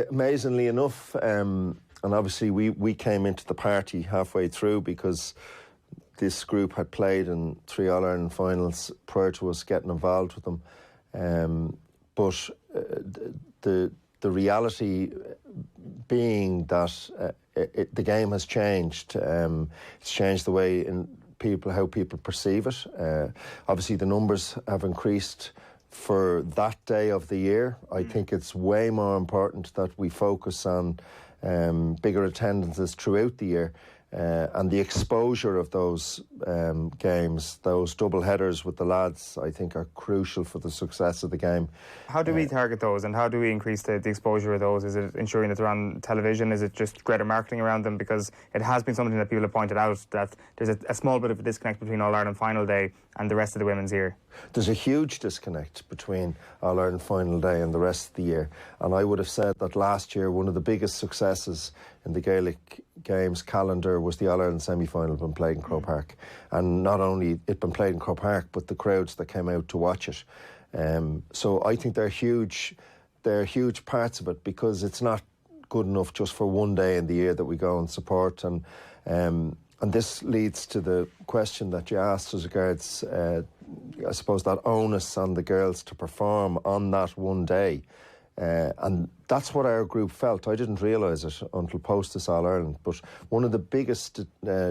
amazingly enough, and obviously we came into the party halfway through because this group had played in 3 All-Ireland finals prior to us getting involved with them. But the reality being that the game has changed. It's changed the way how people perceive it. Obviously, the numbers have increased for that day of the year. I think it's way more important that we focus on bigger attendances throughout the year. And the exposure of those games, those double headers with the lads, I think are crucial for the success of the game. How do we target those, and how do we increase the exposure of those? Is it ensuring that they're on television? Is it just greater marketing around them? Because it has been something that people have pointed out, that there's a small bit of a disconnect between All-Ireland Final Day and the rest of the women's year. There's a huge disconnect between All-Ireland Final Day and the rest of the year. And I would have said that last year one of the biggest successes in the Gaelic Games calendar was the All-Ireland semi-final being played in Croke Park. And not only it been played in Croke Park, but the crowds that came out to watch it. So I think they're huge parts of it, because it's not good enough just for one day in the year that we go and support. And this leads to the question that you asked as regards, I suppose, that onus on the girls to perform on that one day. And that's what our group felt. I didn't realise it until post this All-Ireland, but one of the biggest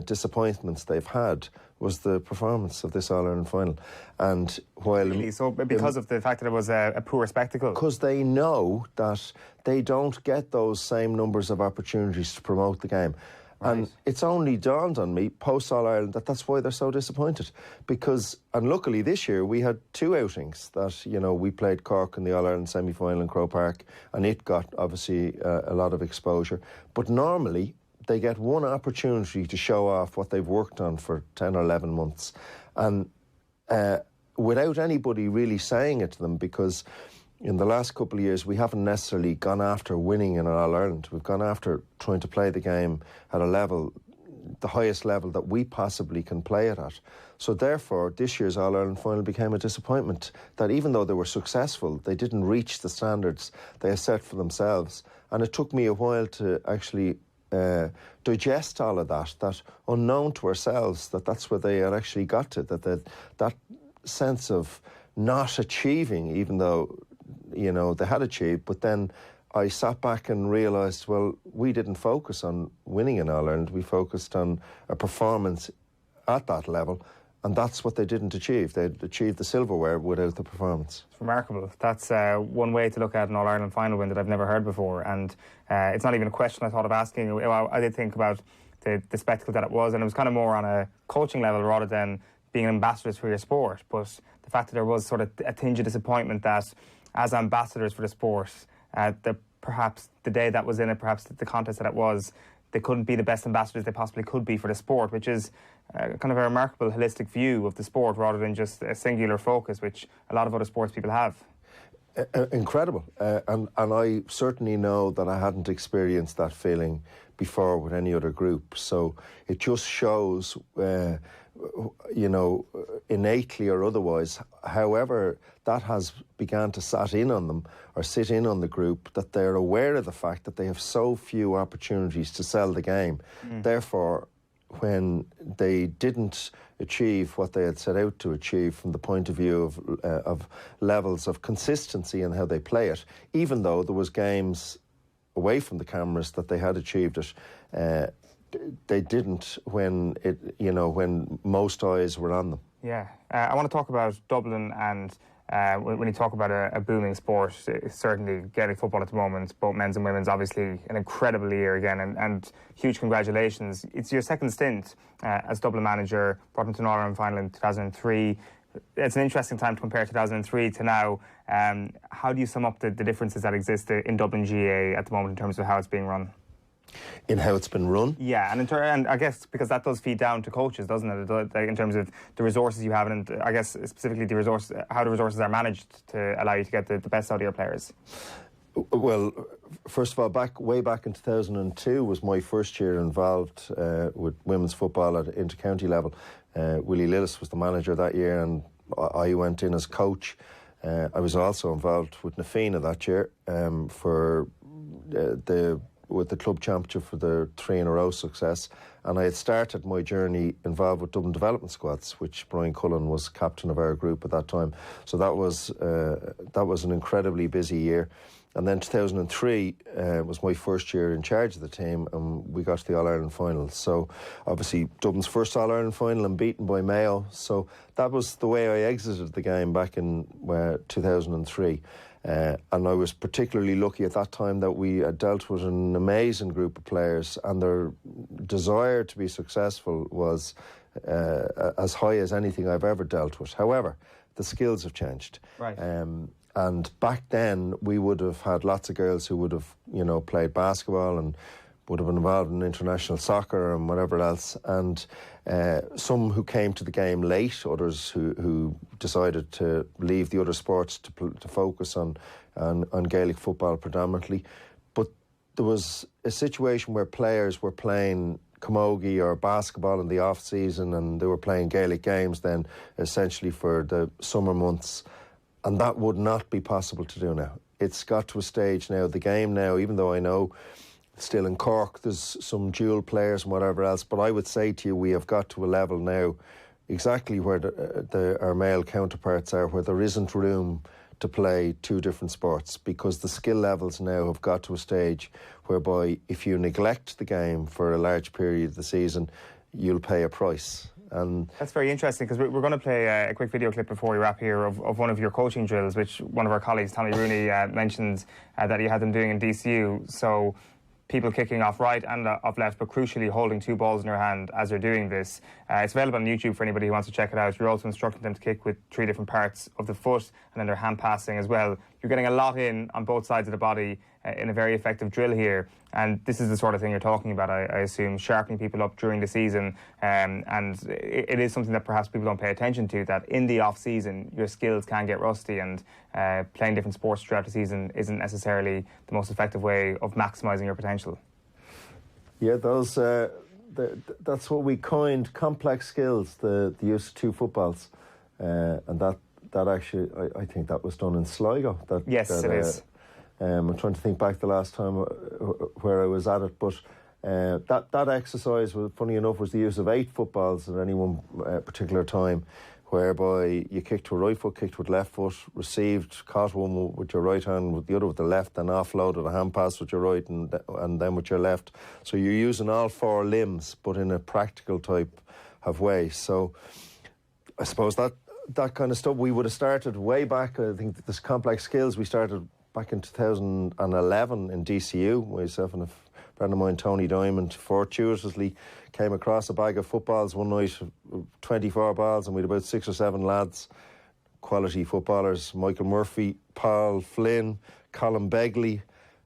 disappointments they've had was the performance of this All-Ireland final. And while... Really? So because of the fact that it was a poor spectacle? Because they know that they don't get those same numbers of opportunities to promote the game. Right. And it's only dawned on me, post All-Ireland, that's why they're so disappointed. Because, and luckily this year, we had 2 outings that, we played Cork in the All-Ireland semi-final in Croke Park, and it got, obviously, a lot of exposure. But normally, they get one opportunity to show off what they've worked on for 10 or 11 months. And without anybody really saying it to them, because in the last couple of years, we haven't necessarily gone after winning in All-Ireland. We've gone after trying to play the game at a level, the highest level that we possibly can play it at. So therefore, this year's All-Ireland final became a disappointment, that even though they were successful, they didn't reach the standards they had set for themselves. And it took me a while to actually digest all of that unknown to ourselves, that's where they had actually got to, that sense of not achieving, even though they had achieved. But then I sat back and realised, well, we didn't focus on winning in Ireland. We focused on a performance at that level, and that's what they didn't achieve. They achieved the silverware without the performance. It's remarkable. That's one way to look at an All-Ireland final win that I've never heard before, and it's not even a question I thought of asking. I did think about the spectacle that it was, and it was kind of more on a coaching level rather than being ambassadors for your sport. But the fact that there was sort of a tinge of disappointment that, as ambassadors for the sport, perhaps the day that was in it, perhaps the contest that it was, they couldn't be the best ambassadors they possibly could be for the sport, which is kind of a remarkable holistic view of the sport rather than just a singular focus, which a lot of other sports people have. Incredible. And I certainly know that I hadn't experienced that feeling before with any other group. So it just shows, innately or otherwise, however that has begun to sit in on the group, that they're aware of the fact that they have so few opportunities to sell the game. Therefore, when they didn't achieve what they had set out to achieve from the point of view of levels of consistency in how they play it, even though there was games away from the cameras that they had achieved it, they didn't when most eyes were on them. Yeah, I want to talk about Dublin, and when you talk about a booming sport, certainly Gaelic football at the moment, both men's and women's, obviously an incredible year again, and huge congratulations. It's your second stint as Dublin manager, brought into an All-Ireland final in 2003. It's an interesting time to compare 2003 to now. How do you sum up the differences that exist in Dublin GAA at the moment in terms of how it's being run? In how it's been run? Yeah, and I guess because that does feed down to coaches, doesn't it? In terms of the resources you have, and I guess specifically how the resources are managed to allow you to get the best out of your players. Well, first of all, way back in 2002 was my first year involved with women's football at inter-county level. Willie Lillis was the manager that year, and I went in as coach. I was also involved with Nafina that year with the club championship for the 3-in-a-row success, and I had started my journey involved with Dublin development squads, which Brian Cullen was captain of our group at that time. So that was an incredibly busy year. And then 2003 was my first year in charge of the team, and we got to the All-Ireland final. So obviously Dublin's first All-Ireland final and beaten by Mayo. So that was the way I exited the game back in 2003. And I was particularly lucky at that time that we had dealt with an amazing group of players, and their desire to be successful was as high as anything I've ever dealt with. However, the skills have changed. Right. And back then, we would have had lots of girls who would have, played basketball and would have been involved in international soccer and whatever else. And some who came to the game late, others who decided to leave the other sports to focus on Gaelic football predominantly. But there was a situation where players were playing camogie or basketball in the off-season, and they were playing Gaelic games then essentially for the summer months. And that would not be possible to do now. It's got to a stage now, the game now, even though I know still in Cork there's some dual players and whatever else, but I would say to you we have got to a level now exactly where our male counterparts are, where there isn't room to play two different sports, because the skill levels now have got to a stage whereby if you neglect the game for a large period of the season, you'll pay a price. And that's very interesting, because we're going to play a quick video clip before we wrap here of one of your coaching drills, which one of our colleagues, Tommy Rooney, mentioned that you had them doing in DCU. So people kicking off right and off left, but crucially holding two balls in their hand as they're doing this. It's available on YouTube for anybody who wants to check it out. You're also instructing them to kick with three different parts of the foot, and then they're hand passing as well. You're getting a lot in on both sides of the body in a very effective drill here. And this is the sort of thing you're talking about, I assume, sharpening people up during the season. And it is something that perhaps people don't pay attention to, that in the off-season, your skills can get rusty, and playing different sports throughout the season isn't necessarily the most effective way of maximising your potential. Yeah, those that's what we coined complex skills, the use of two footballs. And that actually, I think that was done in Sligo. Yes, it is. I'm trying to think back the last time where I was at it, but that exercise, funny enough, was the use of 8 footballs at any one particular time, whereby you kicked to a right foot, kicked with left foot, received, caught one with your right hand, with the other with the left, then offloaded a hand pass with your right and then with your left. So you're using all 4 limbs, but in a practical type of way. So I suppose that kind of stuff we would have started way back. I think this complex skills we started back in 2011 in DCU. Myself and a friend of mine, Tony Diamond, fortuitously came across a bag of footballs one night, 24 balls, and we had about 6 or 7 lads, quality footballers: Michael Murphy, Paul Flynn, Colin Begley,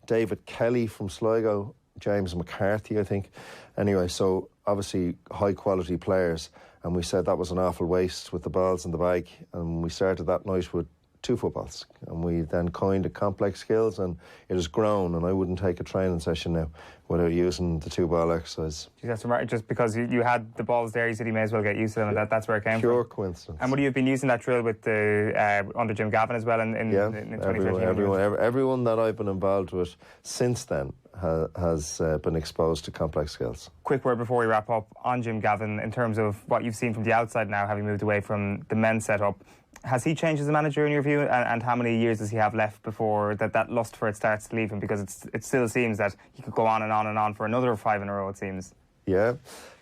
David Kelly from Sligo, James McCarthy, I think. Anyway, so obviously high quality players, and we said that was an awful waste with the balls in the bag, and we started that night with 2 footballs, and we then coined it complex skills, and it has grown, and I wouldn't take a training session now without using the 2-ball exercise. That's right, just because you had the balls there, you said you may as well get used to them, and that's where it came from. Pure coincidence. And would you have been using that drill with the under Jim Gavin as well in 2013? Everyone that I've been involved with since then has been exposed to complex skills. Quick word before we wrap up on Jim Gavin, in terms of what you've seen from the outside now, having moved away from the men's setup. Has he changed as a manager in your view, and how many years does he have left before that lust for it starts to leave him? Because it still seems that he could go on and on and on for another 5 in a row, it seems. Yeah.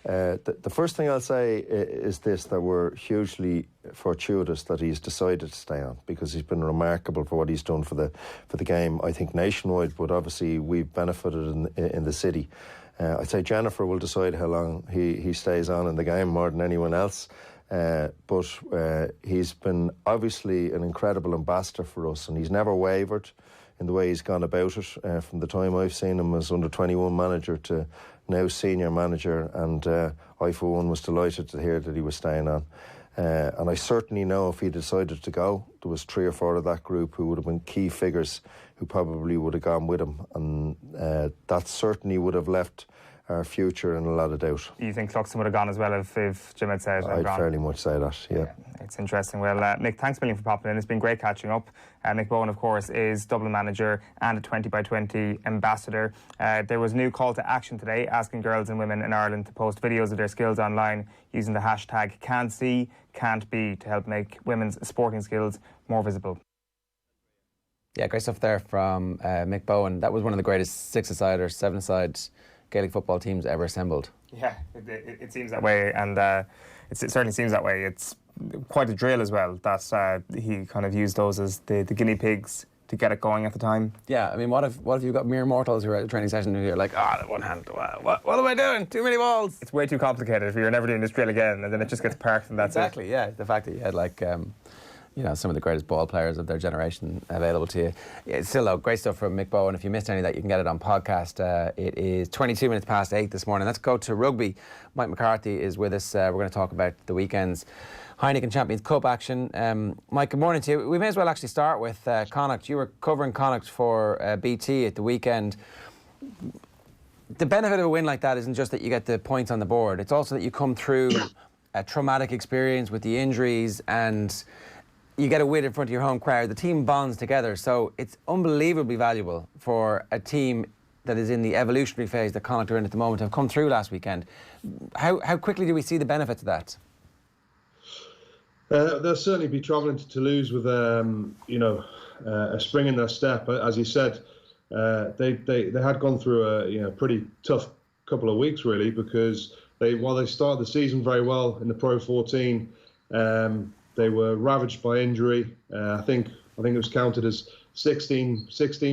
The first thing I'll say is this, that we're hugely fortuitous that he's decided to stay on, because he's been remarkable for what he's done for the game, I think nationwide, but obviously we've benefited in the city. I'd say Jennifer will decide how long he stays on in the game more than anyone else. But he's been obviously an incredible ambassador for us, and he's never wavered in the way he's gone about it, from the time I've seen him as under-21 manager to now senior manager, and I for one was delighted to hear that he was staying on. And I certainly know if he decided to go, there was 3 or 4 of that group who would have been key figures who probably would have gone with him, and that certainly would have left our future in a lot of doubt. You think Cluxton would have gone as well if Jim had said I'd gone? fairly much say that, yeah. It's interesting. Well, Mick, thanks a million for popping in. It's been great catching up. Mick Bohan, of course, is Dublin manager and a 20x20 ambassador. There was a new call to action today asking girls and women in Ireland to post videos of their skills online using the hashtag Can't See, Can't Be to help make women's sporting skills more visible. Yeah, great stuff there from Mick Bohan. That was one of the greatest 6-a-side or 7-a-side Gaelic football teams ever assembled. Yeah, it seems that way, and it certainly seems that way. It's quite a drill as well, that he kind of used those as the guinea pigs to get it going at the time. Yeah, I mean, what if you've got mere mortals who are at a training session and you're like, the one hand, what am I doing? Too many balls. It's way too complicated if you're never doing this drill again, and then it just gets parked and that's exactly, yeah. The fact that you had some of the greatest ball players of their generation available to you. Yeah, it's still great stuff from Mick Bohan. If you missed any of that, you can get it on podcast. It is 22 minutes past 8 this morning. Let's go to rugby. Mike McCarthy is with us. We're going to talk about the weekend's Heineken Champions Cup action. Mike, good morning to you. We may as well actually start with Connacht. You were covering Connacht for BT at the weekend. The benefit of a win like that isn't just that you get the points on the board. It's also that you come through a traumatic experience with the injuries, and you get a win in front of your home crowd. The team bonds together, so it's unbelievably valuable for a team that is in the evolutionary phase that Connacht are in at the moment to have come through last weekend. How quickly do we see the benefits of that? They'll certainly be travelling to Toulouse with a spring in their step. As you said, they had gone through a pretty tough couple of weeks really, because while they started the season very well in the Pro 14. They were ravaged by injury. I think it was counted as 16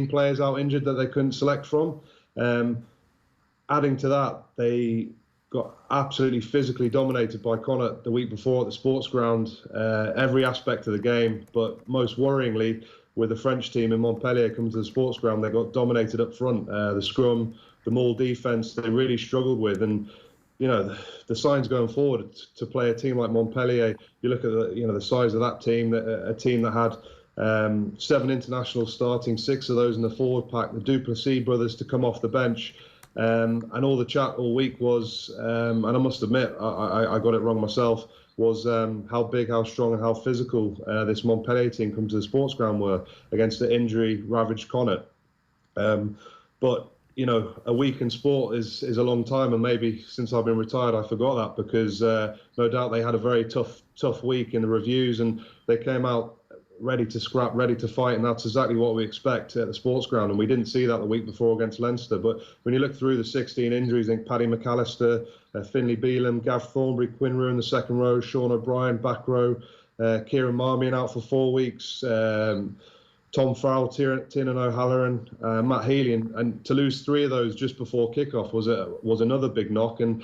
players out injured that they couldn't select from. Adding to that, they got absolutely physically dominated by Connacht the week before at the sports ground, every aspect of the game. But most worryingly, with the French team in Montpellier coming to the sports ground, they got dominated up front. The scrum, the maul defence, they really struggled with. And the signs going forward to play a team like Montpellier, you look at the size of that team, a team that had 7 internationals starting, 6 of those in the forward pack, the Duplessis brothers to come off the bench, and all the chat all week was, and I must admit, I got it wrong myself, was how big, how strong and how physical this Montpellier team come to the sports ground were against the injury-ravaged Connacht. But a week in sport is a long time, and maybe since I've been retired, I forgot that, because no doubt they had a very tough week in the reviews, and they came out ready to scrap, ready to fight, and that's exactly what we expect at the sports ground. And we didn't see that the week before against Leinster. But when you look through the 16 injuries, I think Paddy McAllister, Finlay Bealham, Gav Thornbury, Quinn Rue in the second row, Sean O'Brien back row, Kieran Marmion out for 4 weeks. Tom Farrell, Tiernan O'Halloran, Matt Healy, and to lose 3 of those just before kickoff was another big knock. And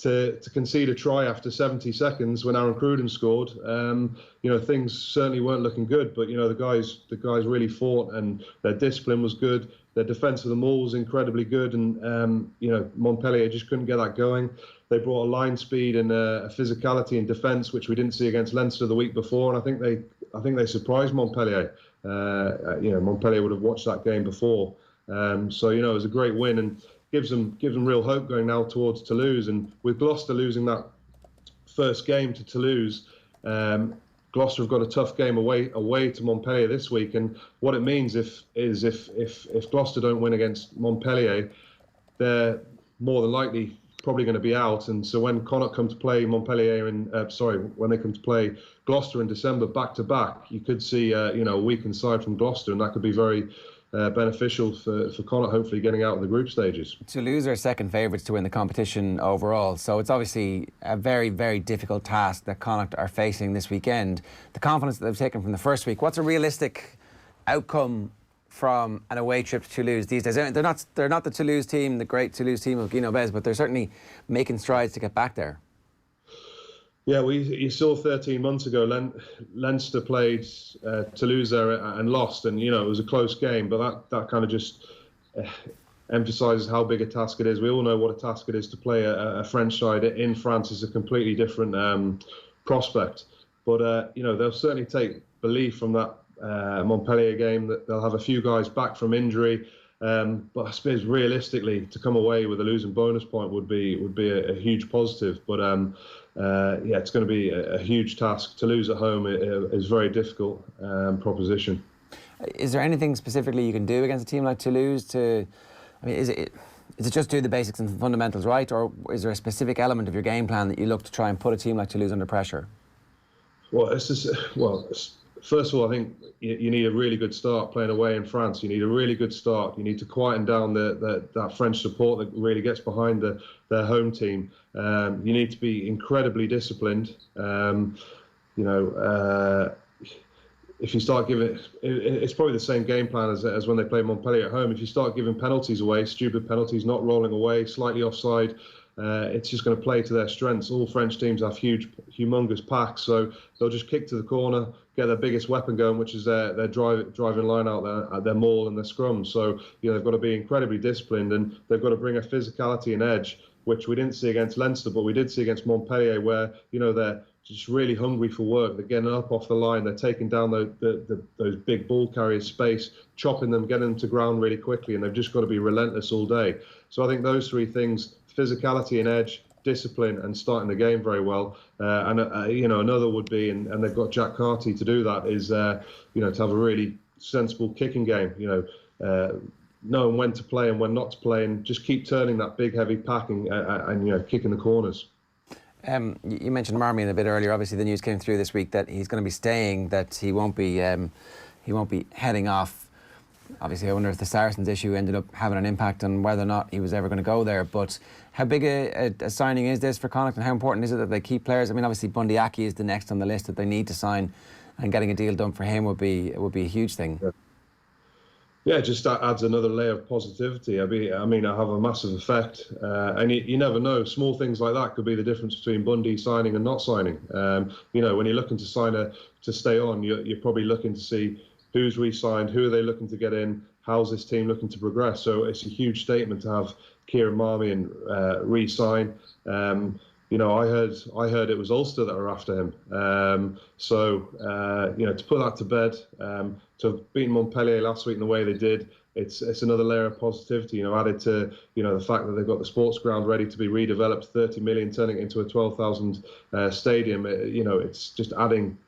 to concede a try after 70 seconds when Aaron Cruden scored, things certainly weren't looking good. But the guys really fought, and their discipline was good. Their defence of the maul was incredibly good, and Montpellier just couldn't get that going. They brought a line speed and a physicality in defence, which we didn't see against Leinster the week before, and I think they surprised Montpellier. Montpellier would have watched that game before, so it was a great win and gives them real hope going now towards Toulouse. And with Gloucester losing that first game to Toulouse, Gloucester have got a tough game away to Montpellier this week. And what it means if Gloucester don't win against Montpellier, they're more than likely probably going to be out. And so when Connacht come to play when they come to play Gloucester in December back to back, you could see a weakened side from Gloucester, and that could be very beneficial for Connacht, hopefully getting out in the group stages. Toulouse are second favourites to win the competition overall, so it's obviously a very, very difficult task that Connacht are facing this weekend. The confidence that they've taken from the first week, what's a realistic outcome from an away trip to Toulouse these days? They're not the Toulouse team, the great Toulouse team of Guino Bez, but they're certainly making strides to get back there. Yeah, you saw 13 months ago, Leinster played Toulouse there and lost, and it was a close game. But that kind of just emphasises how big a task it is. We all know what a task it is to play a French side in France. Is a completely different prospect. But they'll certainly take belief from that Montpellier game that they'll have a few guys back from injury. But I suppose realistically, to come away with a losing bonus point would be a huge positive. But it's going to be a huge task. To lose at home is a very difficult proposition. Is there anything specifically you can do against a team like Toulouse? Is it just do the basics and fundamentals right, or is there a specific element of your game plan that you look to try and put a team like Toulouse under pressure? First of all, I think you need a really good start playing away in France. You need a really good start. You need to quieten down that French support that really gets behind their home team. You need to be incredibly disciplined. If you start giving, it's probably the same game plan as when they play Montpellier at home. If you start giving penalties away, stupid penalties, not rolling away, slightly offside, it's just going to play to their strengths. All French teams have humongous packs, so they'll just kick to the corner, get their biggest weapon going, which is their driving line out there at their maul and their scrum. So they've got to be incredibly disciplined, and they've got to bring a physicality and edge, which we didn't see against Leinster, but we did see against Montpellier, where they're just really hungry for work. They're getting up off the line. They're taking down those big ball carriers' space, chopping them, getting them to ground really quickly, and they've just got to be relentless all day. So I think those three things: physicality and edge, discipline, and starting the game very well. Another would be, and they've got Jack Carty to do that, is to have a really sensible kicking game. Knowing when to play and when not to play, and just keep turning that big heavy pack and kicking the corners. You mentioned Marmion a bit earlier. Obviously, the news came through this week that he's going to be staying, that he won't be heading off. Obviously, I wonder if the Saracens issue ended up having an impact on whether or not he was ever going to go there. But how big a signing is this for Connacht, and how important is it that they keep players? I mean, obviously, Bundy Aki is the next on the list that they need to sign, and getting a deal done for him would be a huge thing. Yeah, just adds another layer of positivity. I mean, I have a massive effect, and you never know. Small things like that could be the difference between Bundy signing and not signing. When you're looking to sign to stay on, you're probably looking to see who's re-signed, who are they looking to get in, how's this team looking to progress. So it's a huge statement to have Kieran Marmion re-sign. I heard it was Ulster that were after him. To put that to bed, to have beaten Montpellier last week in the way they did, it's another layer of positivity. Added to the fact that they've got the sports ground ready to be redeveloped, 30 million, turning it into a 12,000 stadium. It's just adding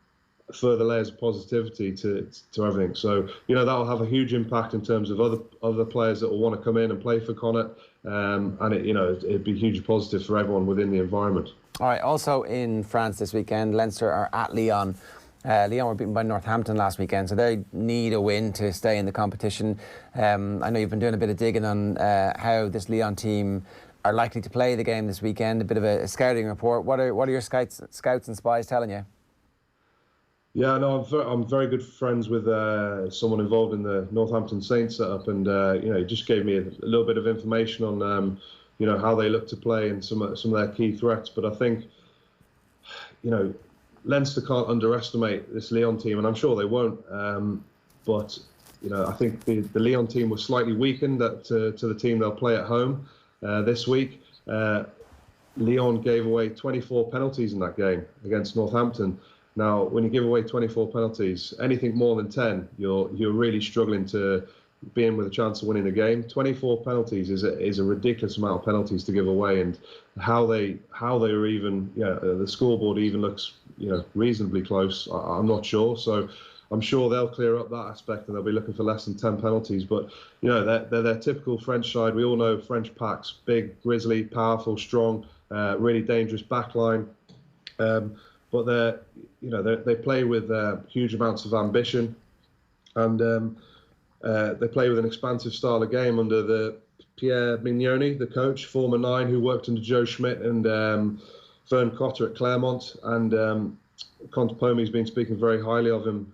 further layers of positivity to everything. So that'll have a huge impact in terms of other players that will want to come in and play for Connacht. And it'd be hugely positive for everyone within the environment. All right, also in France this weekend, Leinster are at Lyon. Lyon were beaten by Northampton last weekend, so they need a win to stay in the competition. I know you've been doing a bit of digging on how this Lyon team are likely to play the game this weekend, a bit of a scouting report. What are your scouts and spies telling you? Yeah, no, I'm very good friends with someone involved in the Northampton Saints setup, and he just gave me a little bit of information on how they look to play and some of their key threats. But I think, Leinster can't underestimate this Lyon team, and I'm sure they won't. But I think the Lyon team was slightly weakened to the team they'll play at home this week. Lyon gave away 24 penalties in that game against Northampton. Now, when you give away 24 penalties, anything more than 10, you're really struggling to be in with a chance of winning the game. 24 penalties is a ridiculous amount of penalties to give away, and how they are even, the scoreboard even looks, reasonably close. I'm not sure, so I'm sure they'll clear up that aspect and they'll be looking for less than 10 penalties. But they're their typical French side. We all know French packs: big, grisly, powerful, strong, really dangerous backline. But they play with huge amounts of ambition, and they play with an expansive style of game under the Pierre Mignoni, the coach, former 9, who worked under Joe Schmidt and Vern Cotter at Claremont. And Contepomi's been speaking very highly of him.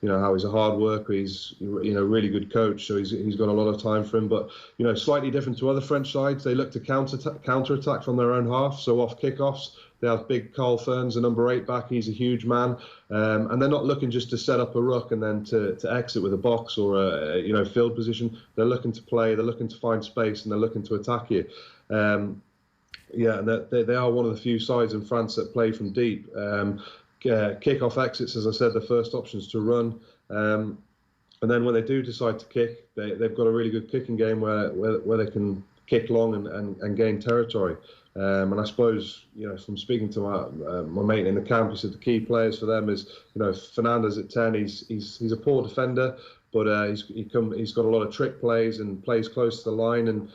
How he's a hard worker, he's really good coach, so he's got a lot of time for him. But slightly different to other French sides, they look to counter attack from their own half. So off kickoffs, they have big Carl Ferns, the number 8 back. He's a huge man, and they're not looking just to set up a ruck and then to exit with a box or a field position. They're looking to play, they're looking to find space, and they're looking to attack you. And they are one of the few sides in France that play from deep. Kick-off exits, as I said, the first option is to run. And then when they do decide to kick, they've got a really good kicking game where they can kick long and gain territory. And I suppose, from speaking to my mate in the camp, he said the key players for them is, Fernandez at 10. He's a poor defender, but he's got a lot of trick plays and plays close to the line. And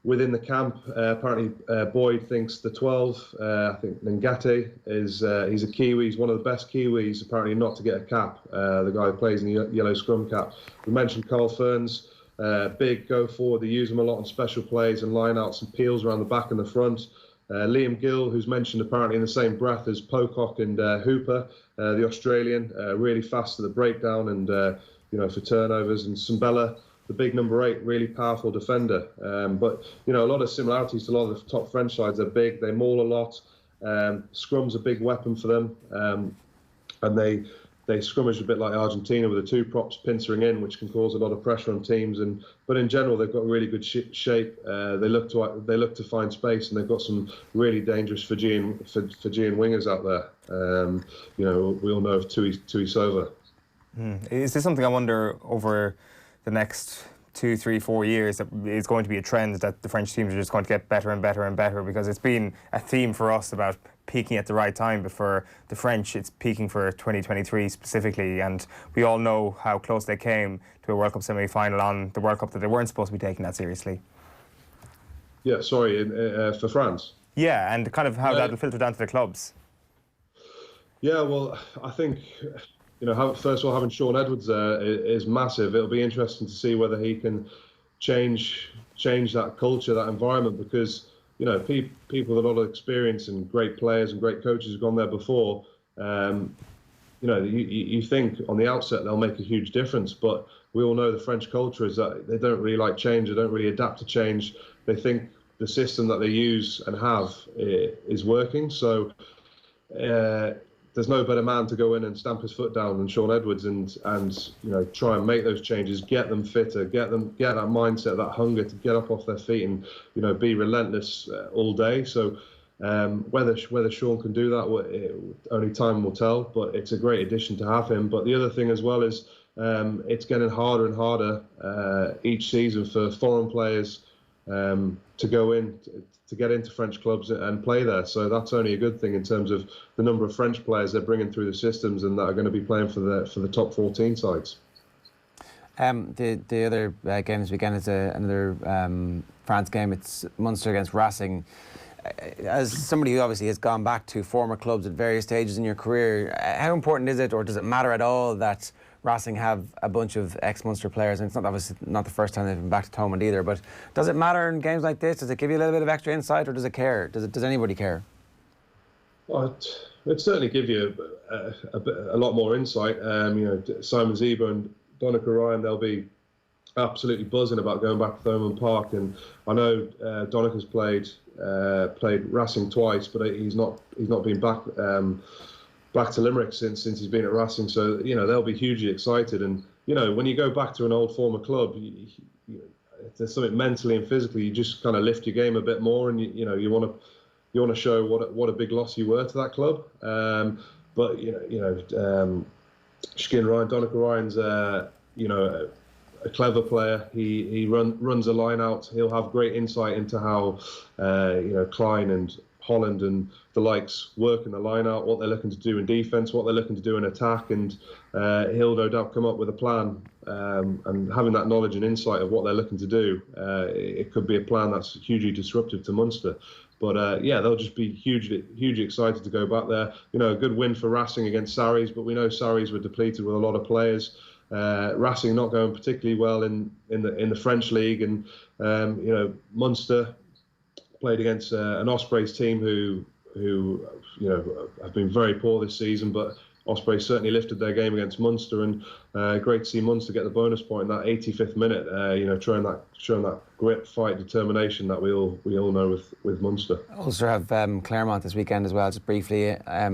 within the camp, apparently Boyd thinks the 12. I think Ngate he's a Kiwi. He's one of the best Kiwis, apparently, not to get a cap. The guy who plays in the yellow scrum cap. We mentioned Carl Ferns. Big, go forward. They use him a lot on special plays and line-outs and peels around the back and the front. Liam Gill, who's mentioned apparently in the same breath as Pocock and Hooper, the Australian, really fast at the breakdown and for turnovers. And Simbella, the big number 8, really powerful defender. But a lot of similarities to a lot of the top French sides. They're big, they maul a lot. Scrum's a big weapon for them, and they scrummage a bit like Argentina with the 2 props pincering in, which can cause a lot of pressure on teams. But in general, they've got really good shape. They look to find space, and they've got some really dangerous Fijian wingers out there. We all know of Tui Sova. Is this something I wonder over the next 2, 3, 4 years that is going to be a trend that the French teams are just going to get better and better and better? Because it's been a theme for us about peaking at the right time, but for the French it's peaking for 2023 specifically, and we all know how close they came to a World Cup semi-final on the World Cup that they weren't supposed to be taking that seriously. Yeah, sorry, for France? Yeah, and kind of how that will filter down to the clubs. Yeah, well, I think first of all, having Sean Edwards there is massive. It'll be interesting to see whether he can change that culture, that environment, because people with a lot of experience and great players and great coaches have gone there before. You think on the outset they'll make a huge difference, but we all know the French culture is that they don't really like change. They don't really adapt to change. They think the system that they use and have is working. So there's no better man to go in and stamp his foot down than Sean Edwards and try and make those changes, get them fitter, get that mindset, that hunger to get up off their feet and be relentless all day. So whether Sean can do that, only time will tell. But it's a great addition to have him. But the other thing as well is it's getting harder and harder each season for foreign players to go in. To get into French clubs and play there. So that's only a good thing in terms of the number of French players they're bringing through the systems and that are going to be playing for the top 14 sides. The other game this weekend is another France game. It's Munster against Racing. As somebody who obviously has gone back to former clubs at various stages in your career, how important is it, or does it matter at all, that Racing have a bunch of ex-Munster players? And it's obviously not the first time they've been back to Thomond either, but does it matter in games like this? Does it give you a little bit of extra insight, or does it care? Does anybody care? Well, it'd certainly give you a lot more insight. Simon Zeba and Donica Ryan, they'll be absolutely buzzing about going back to Thomond Park. And I know Donica's played Racing twice, but he's not been back to Limerick since he's been at Racing. So they'll be hugely excited. And when you go back to an old former club, there's something mentally and physically, you just kind of lift your game a bit more, and you want to show what a big loss you were to that club. But Donica Ryan's a clever player. He runs a line out. He'll have great insight into how Klein and Holland and the likes work in the line out, what they're looking to do in defence, what they're looking to do in attack, and he'll no doubt come up with a plan. And having that knowledge and insight of what they're looking to do, it could be a plan that's hugely disruptive to Munster. But they'll just be hugely excited to go back there. A good win for Racing against Sarries, but we know Sarries were depleted with a lot of players. Racing not going particularly well in the French league, and Munster played against an Ospreys team who have been very poor this season, but Ospreys certainly lifted their game against Munster, and great to see Munster get the bonus point in that 85th minute. Showing that grit, fight, determination that we all know with Munster. Ulster have Claremont this weekend as well. Just briefly, a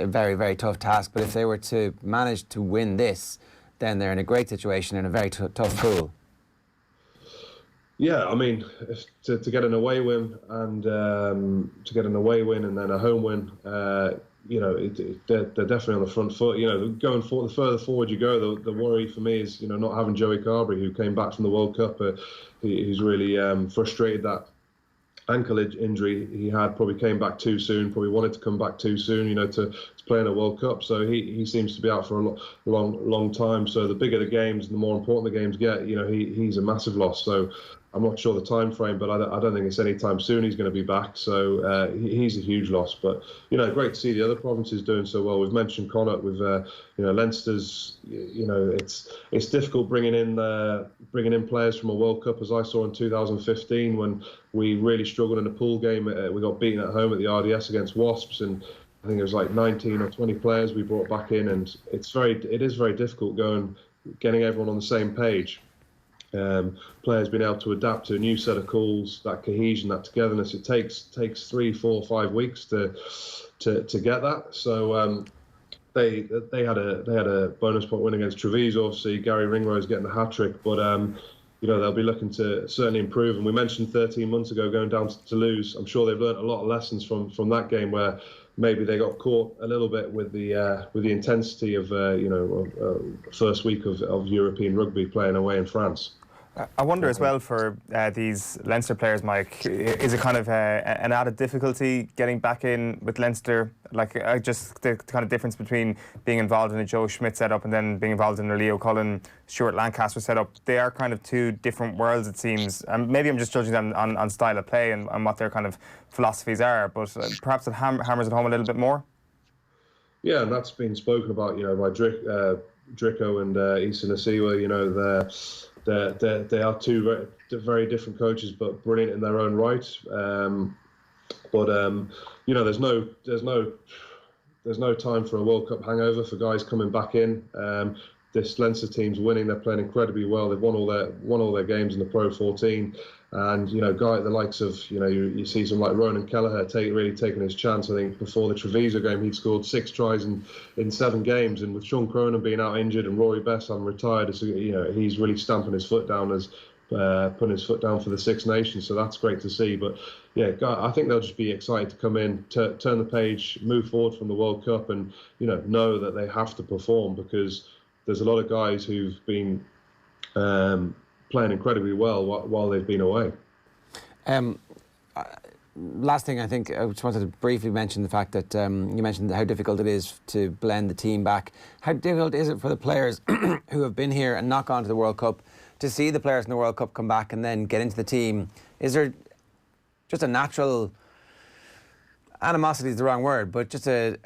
very, very tough task. But if they were to manage to win this, then they're in a great situation in a very tough pool. Yeah, I mean, to get an away win and then a home win, they're definitely on the front foot. Going forward, the further forward you go, the worry for me is not having Joey Carberry, who came back from the World Cup. He's really frustrated that ankle injury he had. Probably came back too soon. Probably wanted to come back too soon. To play in a World Cup. So he seems to be out for a long time. So the bigger the games, and the more important the games get, he's a massive loss. So I'm not sure the time frame, but I don't think it's any time soon he's going to be back. So he's a huge loss. But great to see the other provinces doing so well. We've mentioned Connacht with Leinster's. It's difficult bringing in players from a World Cup, as I saw in 2015 when we really struggled in a pool game. We got beaten at home at the RDS against Wasps, and I think it was like 19 or 20 players we brought back in, and it is very difficult getting everyone on the same page. Players being able to adapt to a new set of calls, that cohesion, that togetherness. It takes 3, 4, 5 weeks to get that. So they had a bonus point win against Treviso. Obviously, Gary Ringrose getting the hat trick, but they'll be looking to certainly improve. And we mentioned 13 months ago going down to Toulouse. I'm sure they've learned a lot of lessons from that game where maybe they got caught a little bit with the intensity of first week of European rugby playing away in France. I wonder as well for these Leinster players, Mike, is it kind of an added difficulty getting back in with Leinster? Like just the kind of difference between being involved in a Joe Schmidt setup and then being involved in a Leo Cullen, Stuart Lancaster setup. They are kind of two different worlds, it seems. Maybe I'm just judging them on style of play and what their kind of philosophies are, but perhaps it hammers it home a little bit more. Yeah, and that's been spoken about, by Dricko and Easton Asiwa. They are two very different coaches, but brilliant in their own right. There's no time for a World Cup hangover for guys coming back in. This Leinster team's winning. They're playing incredibly well. They've won all their games in the Pro 14. And guy the likes of you see some like Ronan Kelleher really taking his chance. I think before the Treviso game he'd scored 6 tries in 7 games, and with Sean Cronin being out injured and Rory Best having retired, he's really stamping his foot down as putting his foot down for the Six Nations. So that's great to see. But I think they'll just be excited to come in, turn the page, move forward from the World Cup, and know that they have to perform, because there's a lot of guys who've been playing incredibly well while they've been away. Last thing, I think I just wanted to briefly mention the fact that you mentioned how difficult it is to blend the team back. How difficult is it for the players who have been here and not gone to the World Cup to see the players in the World Cup come back and then get into the team? Is there just a natural, animosity is the wrong word, but just a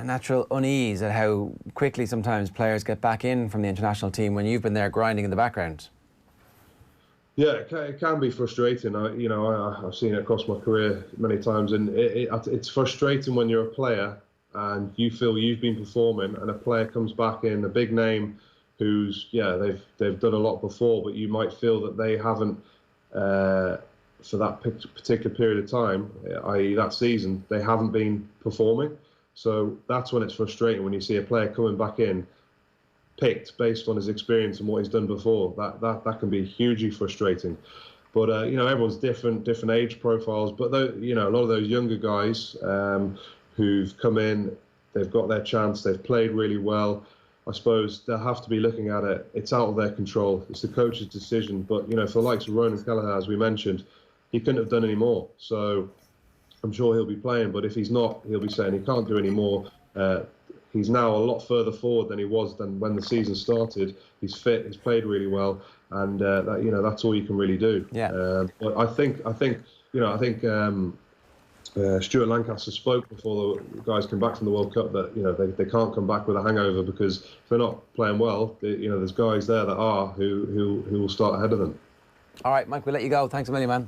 natural unease at how quickly sometimes players get back in from the international team when you've been there grinding in the background? Yeah, it can be frustrating. I've seen it across my career many times, and it's frustrating when you're a player and you feel you've been performing, and a player comes back in, a big name, who's they've done a lot before, but you might feel that they haven't for that particular period of time, i.e. that season, they haven't been performing. So that's when it's frustrating when you see a player coming back in, picked based on his experience and what he's done before. That can be hugely frustrating. But everyone's different age profiles. But a lot of those younger guys who've come in, they've got their chance. They've played really well. I suppose they'll have to be looking at it. It's out of their control. It's the coach's decision. But for the likes of Ronan Kelleher, as we mentioned, he couldn't have done any more. So I'm sure he'll be playing. But if he's not, he'll be saying he can't do any more. He's now a lot further forward than he was than when the season started. He's fit. He's played really well, and that's all you can really do. Yeah. But I think Stuart Lancaster spoke before the guys come back from the World Cup that they can't come back with a hangover, because if they're not playing well, there's guys there that are who will start ahead of them. All right, Mike, we'll let you go. Thanks a million, man.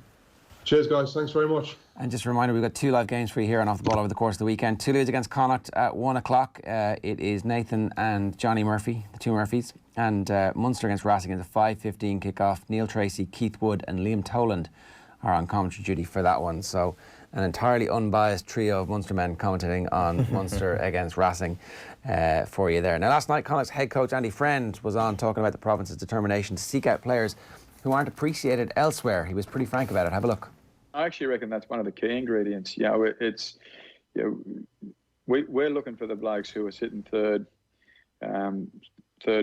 Cheers, guys. Thanks very much. And just a reminder, we've got 2 live games for you here on Off the Ball over the course of the weekend. Toulouse against Connacht at 1 o'clock. It is Nathan and Johnny Murphy, the 2 Murphys. And Munster against Racing is a 5:15 kickoff. Neil Tracy, Keith Wood and Liam Toland are on commentary duty for that one. So an entirely unbiased trio of Munster men commentating on Munster against Racing for you there. Now, last night, Connacht's head coach Andy Friend was on talking about the province's determination to seek out players who aren't appreciated elsewhere. He was pretty frank about it. Have a look. I actually reckon that's one of the key ingredients. We're looking for the blokes who are sitting third,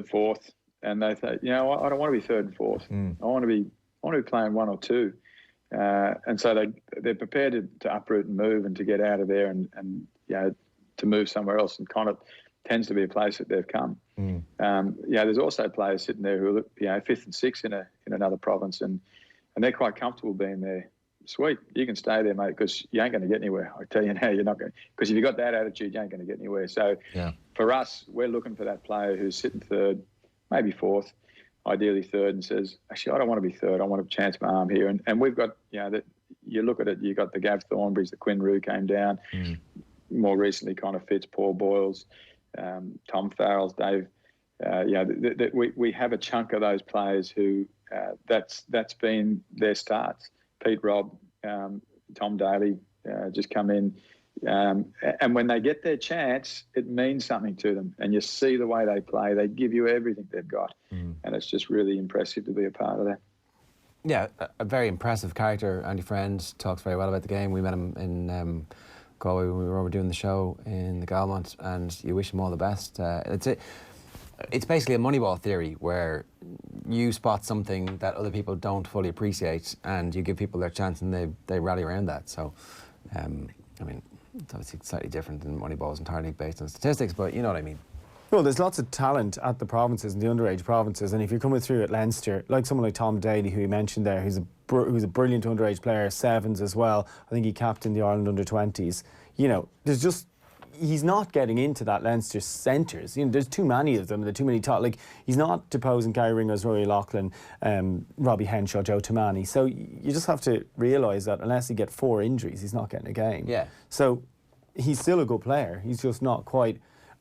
fourth, and they say, I don't want to be third and fourth. I want to be playing 1 or 2, and so they're prepared to uproot and move and to get out of there and to move somewhere else. And Connacht tends to be a place that they've come. There's also players sitting there who are 5th and 6th in another province, and they're quite comfortable being there. Sweet, you can stay there, mate, because you ain't going to get anywhere. I tell you now, you're not going to. Because if you've got that attitude, you ain't going to get anywhere. So for us, we're looking for that player who's sitting third, maybe fourth, ideally third, and says, actually, I don't want to be third. I want to chance my arm here. And we've got, that you look at it, you've got the Gav Thornberrys, the Quinn Rue came down. More recently, kind of fits Paul Boyles, Tom Farrell's, Dave. We have a chunk of those players who that's been their starts. Pete Robb, Tom Daly just come in. And when they get their chance, it means something to them. And you see the way they play. They give you everything they've got. And it's just really impressive to be a part of that. Yeah, a very impressive character. Andy Friend talks very well about the game. We met him in Galway when we were over doing the show in the Galmont, and you wish him all the best. It's basically a Moneyball theory where you spot something that other people don't fully appreciate and you give people their chance and they rally around that. So, it's obviously slightly different than Moneyball is entirely based on statistics, but you know what I mean. Well, there's lots of talent at the provinces and the underage provinces, and if you're coming through at Leinster, like someone like Tom Daly, who you mentioned there, who's a brilliant underage player, 7s as well. I think he captained the Ireland under-20s. He's not getting into that Leinster centres. There's too many of them. There are too many he's not deposing Gary Ringrose, Rory Loughlin, Robbie Henshaw, Joe Tamani. So you just have to realise that unless he gets 4 injuries, he's not getting a game. Yeah. So he's still a good player. He's just not quite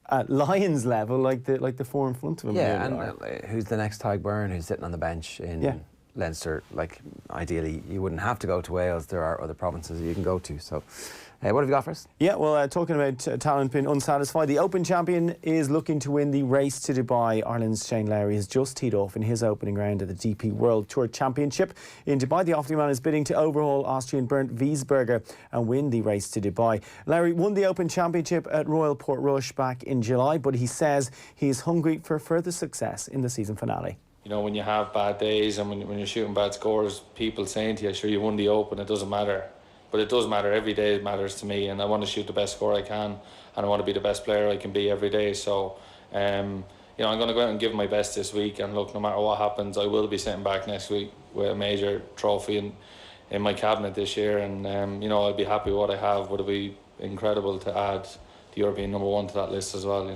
at Lions level like the 4 in front of him. Yeah, really and who's the next Tyg Byrne who's sitting on the bench in Leinster? Ideally, you wouldn't have to go to Wales. There are other provinces that you can go to. So. What have you got for us? Yeah, well, talking about talent being unsatisfied, the Open champion is looking to win the race to Dubai. Ireland's Shane Lowry has just teed off in his opening round of the DP World Tour Championship in Dubai. The Offaly man is bidding to overhaul Austrian Bernd Wiesberger and win the race to Dubai. Lowry won the Open Championship at Royal Portrush back in July, but he says he is hungry for further success in the season finale. When you have bad days and when you're shooting bad scores, people saying to you, sure, you won the Open, it doesn't matter. But it does matter. Every day it matters to me, and I want to shoot the best score I can, and I want to be the best player I can be every day. So, I'm going to go out and give my best this week, and look, no matter what happens, I will be sitting back next week with a major trophy in my cabinet this year, and I'll be happy with what I have. But it'll be incredible to add the European #1 to that list as well.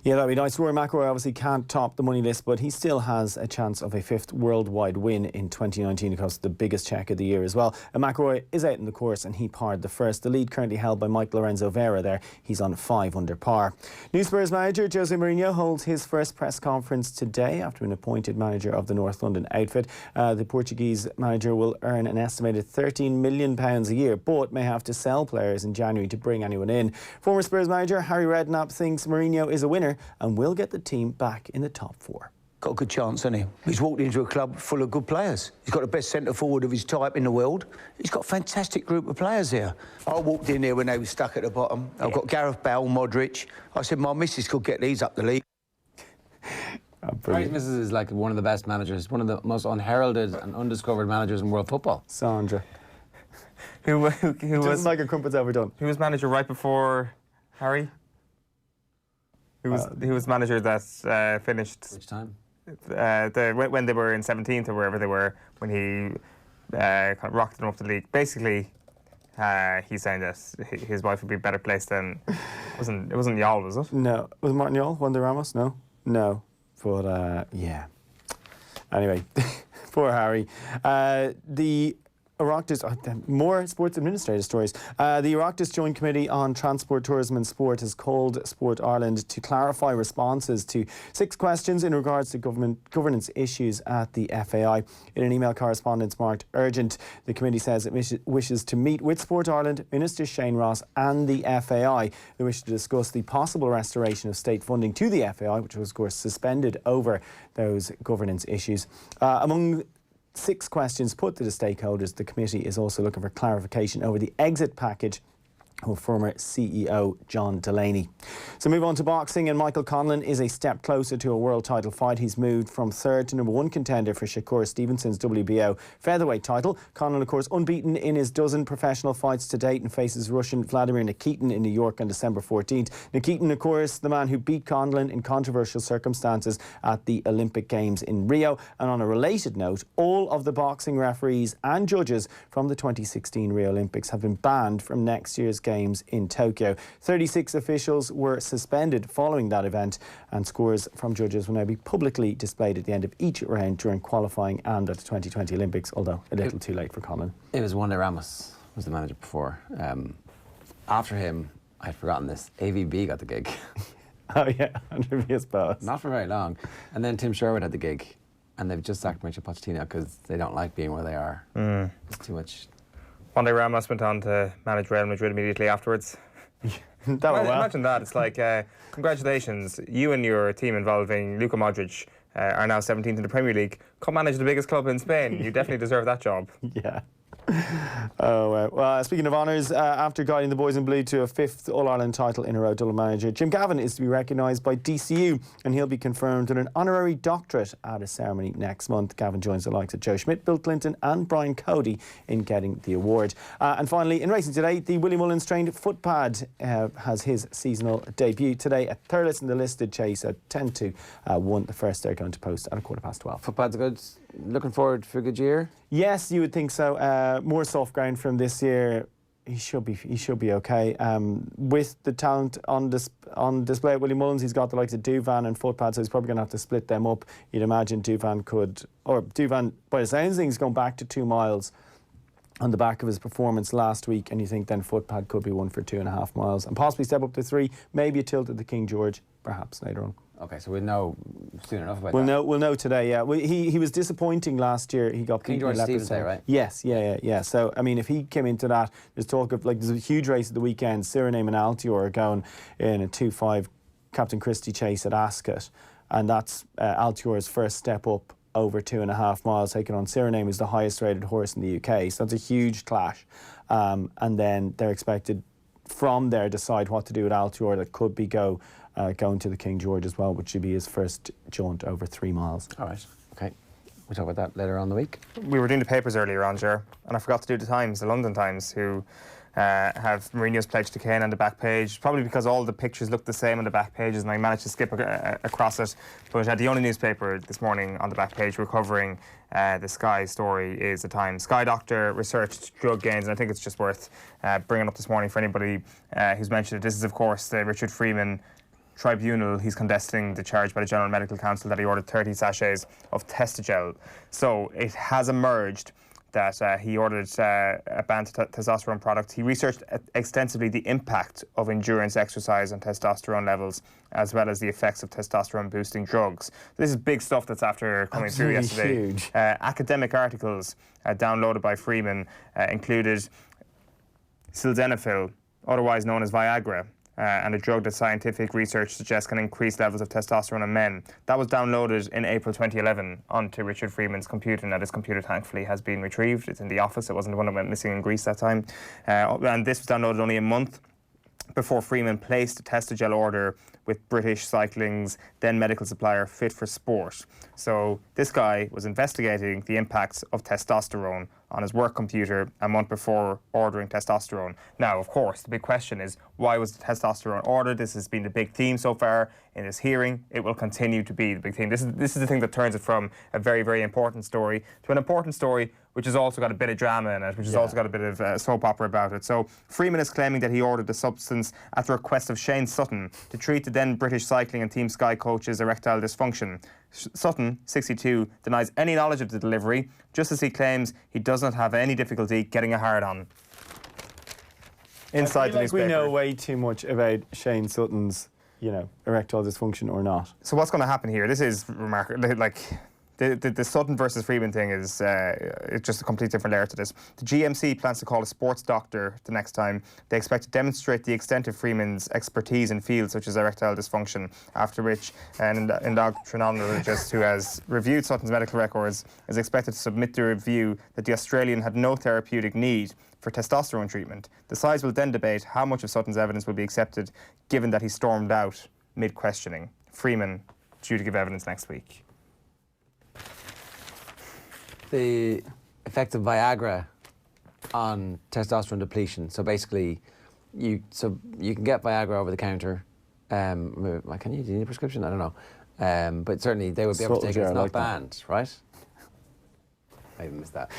Yeah, that'd be nice. Rory McIlroy obviously can't top the money list, but he still has a chance of a 5th worldwide win in 2019, across the biggest check of the year as well. And McIlroy is out in the course and he parred the first. The lead currently held by Mike Lorenzo Vera there. He's on 5 under par. New Spurs manager Jose Mourinho holds his first press conference today after being appointed manager of the North London outfit. The Portuguese manager will earn an estimated £13 million a year, but may have to sell players in January to bring anyone in. Former Spurs manager Harry Redknapp thinks Mourinho is a winner and will get the team back in the top 4. Got a good chance, hasn't he? He's walked into a club full of good players. He's got the best centre forward of his type in the world. He's got a fantastic group of players here. I walked in here when they were stuck at the bottom. I've got Gareth Bale, Modric. I said my missus could get these up the league. Harry's missus is like one of the best managers, one of the most unheralded and undiscovered managers in world football. Sandra. Who was like a crumpet's ever done. Who was manager right before Harry? Who was manager that finished? Which time? When they were in 17th or wherever they were, when he kind of rocked them up the league. Basically, he's saying that his wife would be a better placed than it wasn't Yall, was it? No, was it Martin Yall? Juan de Ramos? No. But yeah. Anyway, poor Harry. The Oireachtas, more sports administrator stories. The Oireachtas Joint Committee on Transport, Tourism and Sport has called Sport Ireland to clarify responses to 6 questions in regards to governance issues at the FAI. In an email correspondence marked urgent, the committee says it wishes to meet with Sport Ireland, Minister Shane Ross and the FAI. They wish to discuss the possible restoration of state funding to the FAI, which was of course suspended over those governance issues. Among 6 questions put to the stakeholders, the committee is also looking for clarification over the exit package of former CEO John Delaney. So move on to boxing, and Michael Conlan is a step closer to a world title fight. He's moved from 3rd to number 1 contender for Shakur Stevenson's WBO featherweight title. Conlan, of course, unbeaten in his dozen professional fights to date and faces Russian Vladimir Nikitin in New York on December 14th. Nikitin, of course, the man who beat Conlan in controversial circumstances at the Olympic Games in Rio. And on a related note, all of the boxing referees and judges from the 2016 Rio Olympics have been banned from next year's Games in Tokyo. 36 officials were suspended following that event, and scores from judges will now be publicly displayed at the end of each round during qualifying and at the 2020 Olympics, although a little too late for Conlan. It was Juan de Ramos was the manager before. After him, I'd forgotten this, AVB got the gig. Oh yeah, under Villas-Boas. Not for very long. And then Tim Sherwood had the gig, and they've just sacked Mauricio Pochettino because they don't like being where they are. It's too much. Juan de Ramos went on to manage Real Madrid immediately afterwards. Imagine that. It's like, congratulations, you and your team involving Luka Modric are now 17th in the Premier League. Come manage the biggest club in Spain. You definitely deserve that job. Yeah. Oh, well, speaking of honours, after guiding the boys in blue to a 5th All-Ireland title in a row, Dublin manager Jim Gavin is to be recognised by DCU, and he'll be confirmed with an honorary doctorate at a ceremony next month. Gavin joins the likes of Joe Schmidt, Bill Clinton and Brian Cody in getting the award. And finally, in racing today, the Willie Mullins trained footpad has his seasonal debut today at Thurles in the listed chase at 10 to 1. The first they're going to post at 12:15. Footpad's good. Looking forward for a good year? Yes, you would think so. More soft ground from this year. He should be okay. With the talent on display at Willie Mullins, he's got the likes of Duvan and Footpad, so he's probably going to have to split them up. You'd imagine Duvan, by the sounds of things, going back to 2 miles on the back of his performance last week, and you think then Footpad could be one for 2.5 miles and possibly step up to 3, maybe a tilt at the King George, perhaps later on. Okay, so we'll know soon enough about that. We'll know today, yeah. He was disappointing last year. He got King George Stevens Day, right? Yes, yeah. So, I mean, if he came into that, there's talk of, there's a huge race at the weekend. Suriname and Altior are going in a 2-5 Captain Christie chase at Ascot, and that's Altior's first step up over 2.5 miles, taking on Suriname, is the highest rated horse in the UK. So that's a huge clash. And then they're expected from there decide what to do with Altior. That could be going to the King George as well, which should be his first jaunt over 3 miles. All right, okay. We'll talk about that later on in the week. We were doing the papers earlier on, Ger, and I forgot to do the Times, the London Times, who have Mourinho's pledge to Kane on the back page, probably because all the pictures look the same on the back pages and I managed to skip across it. But the only newspaper this morning on the back page recovering the Sky story is the Times. Sky doctor researched drug gains, and I think it's just worth bringing up this morning for anybody who's mentioned it. This is, of course, the Richard Freeman tribunal, he's contesting the charge by the General Medical Council that he ordered 30 sachets of Testigel. So it has emerged that he ordered a ban to testosterone products. He researched extensively the impact of endurance exercise on testosterone levels, as well as the effects of testosterone-boosting drugs. This is big stuff that's after coming through yesterday. Huge. Academic articles downloaded by Freeman included sildenafil, otherwise known as Viagra, and a drug that scientific research suggests can increase levels of testosterone in men. That was downloaded in April 2011 onto Richard Freeman's computer. Now, this computer, thankfully, has been retrieved. It's in the office. It wasn't the one that went missing in Greece that time. And this was downloaded only a month before Freeman placed a Testigel order with British Cycling's then medical supplier Fit for Sport. So this guy was investigating the impacts of testosterone on his work computer a month before ordering testosterone. Now, of course, the big question is, why was the testosterone ordered? This has been the big theme so far in this hearing. It will continue to be the big theme. This is the thing that turns it from a very, very important story to an important story which has also got a bit of drama in it, which has also got a bit of soap opera about it. So Freeman is claiming that he ordered the substance at the request of Shane Sutton to treat the then British cycling and Team Sky coach's erectile dysfunction. Sutton, 62, denies any knowledge of the delivery, just as he claims he does not have any difficulty getting a hard-on. Inside the newspaper. We know way too much about Shane Sutton's, erectile dysfunction or not. So what's going to happen here? This is remarkable. Like, the Sutton versus Freeman thing is it's just a completely different layer to this. The GMC plans to call a sports doctor the next time. They expect to demonstrate the extent of Freeman's expertise in fields such as erectile dysfunction, after which an endocrinologist who has reviewed Sutton's medical records is expected to submit the review that the Australian had no therapeutic need for testosterone treatment. The sides will then debate how much of Sutton's evidence will be accepted, given that he stormed out mid-questioning. Freeman due to give evidence next week. The effect of Viagra on testosterone depletion. So basically, you can get Viagra over the counter. Can you? Do you need a prescription? I don't know. But certainly they would be able to take it. It's not banned, right? I even missed that.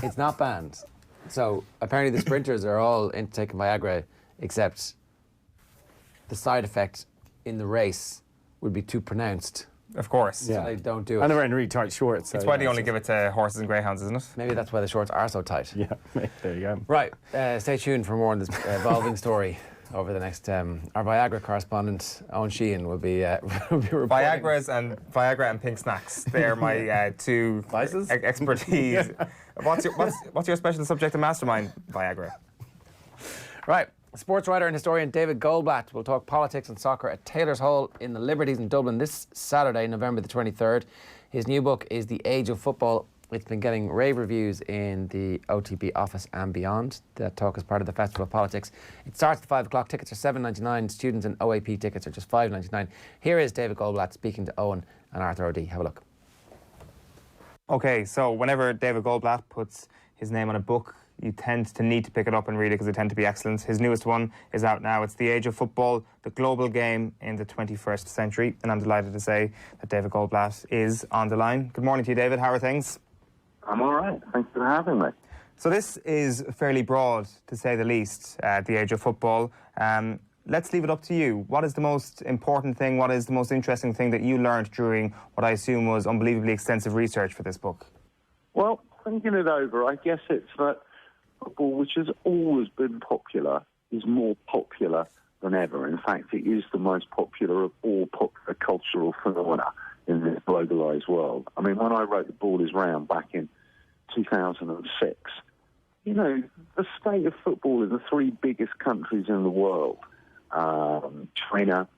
It's not banned. So apparently the sprinters are all into taking Viagra, except the side effect in the race would be too pronounced. Of course. Yeah. So they don't do it. And they're wearing really tight shorts. So it's why they only give it to horses and greyhounds, isn't it? Maybe that's why the shorts are so tight. Yeah, there you go. Right. Stay tuned for more on this evolving story over the next... our Viagra correspondent, Eoin Sheahan, will be reporting. Viagra and pink snacks. They're my two vices? Expertise. What's your special subject of mastermind, Viagra? Right. Sports writer and historian David Goldblatt will talk politics and soccer at Taylor's Hall in the Liberties in Dublin this Saturday, November the 23rd. His new book is The Age of Football. It's been getting rave reviews in the OTB office and beyond. That talk is part of the Festival of Politics. It starts at 5 o'clock. Tickets are $7.99. Students and OAP tickets are just $5.99. Here is David Goldblatt speaking to Eoin and Arthur O'D. Have a look. Okay, so whenever David Goldblatt puts his name on a book, you tend to need to pick it up and read it because they tend to be excellent. His newest one is out now. It's The Age of Football, the global game in the 21st century. And I'm delighted to say that David Goldblatt is on the line. Good morning to you, David. How are things? I'm all right. Thanks for having me. So this is fairly broad, to say the least, The Age of Football. Let's leave it up to you. What is the most important thing, what is the most interesting thing that you learned during what I assume was unbelievably extensive research for this book? Well, thinking it over, I guess it's that football, which has always been popular, is more popular than ever. In fact, it is the most popular of all popular cultural phenomena in this globalised world. I mean, when I wrote The Ball Is Round back in 2006, the state of football in the three biggest countries in the world, China,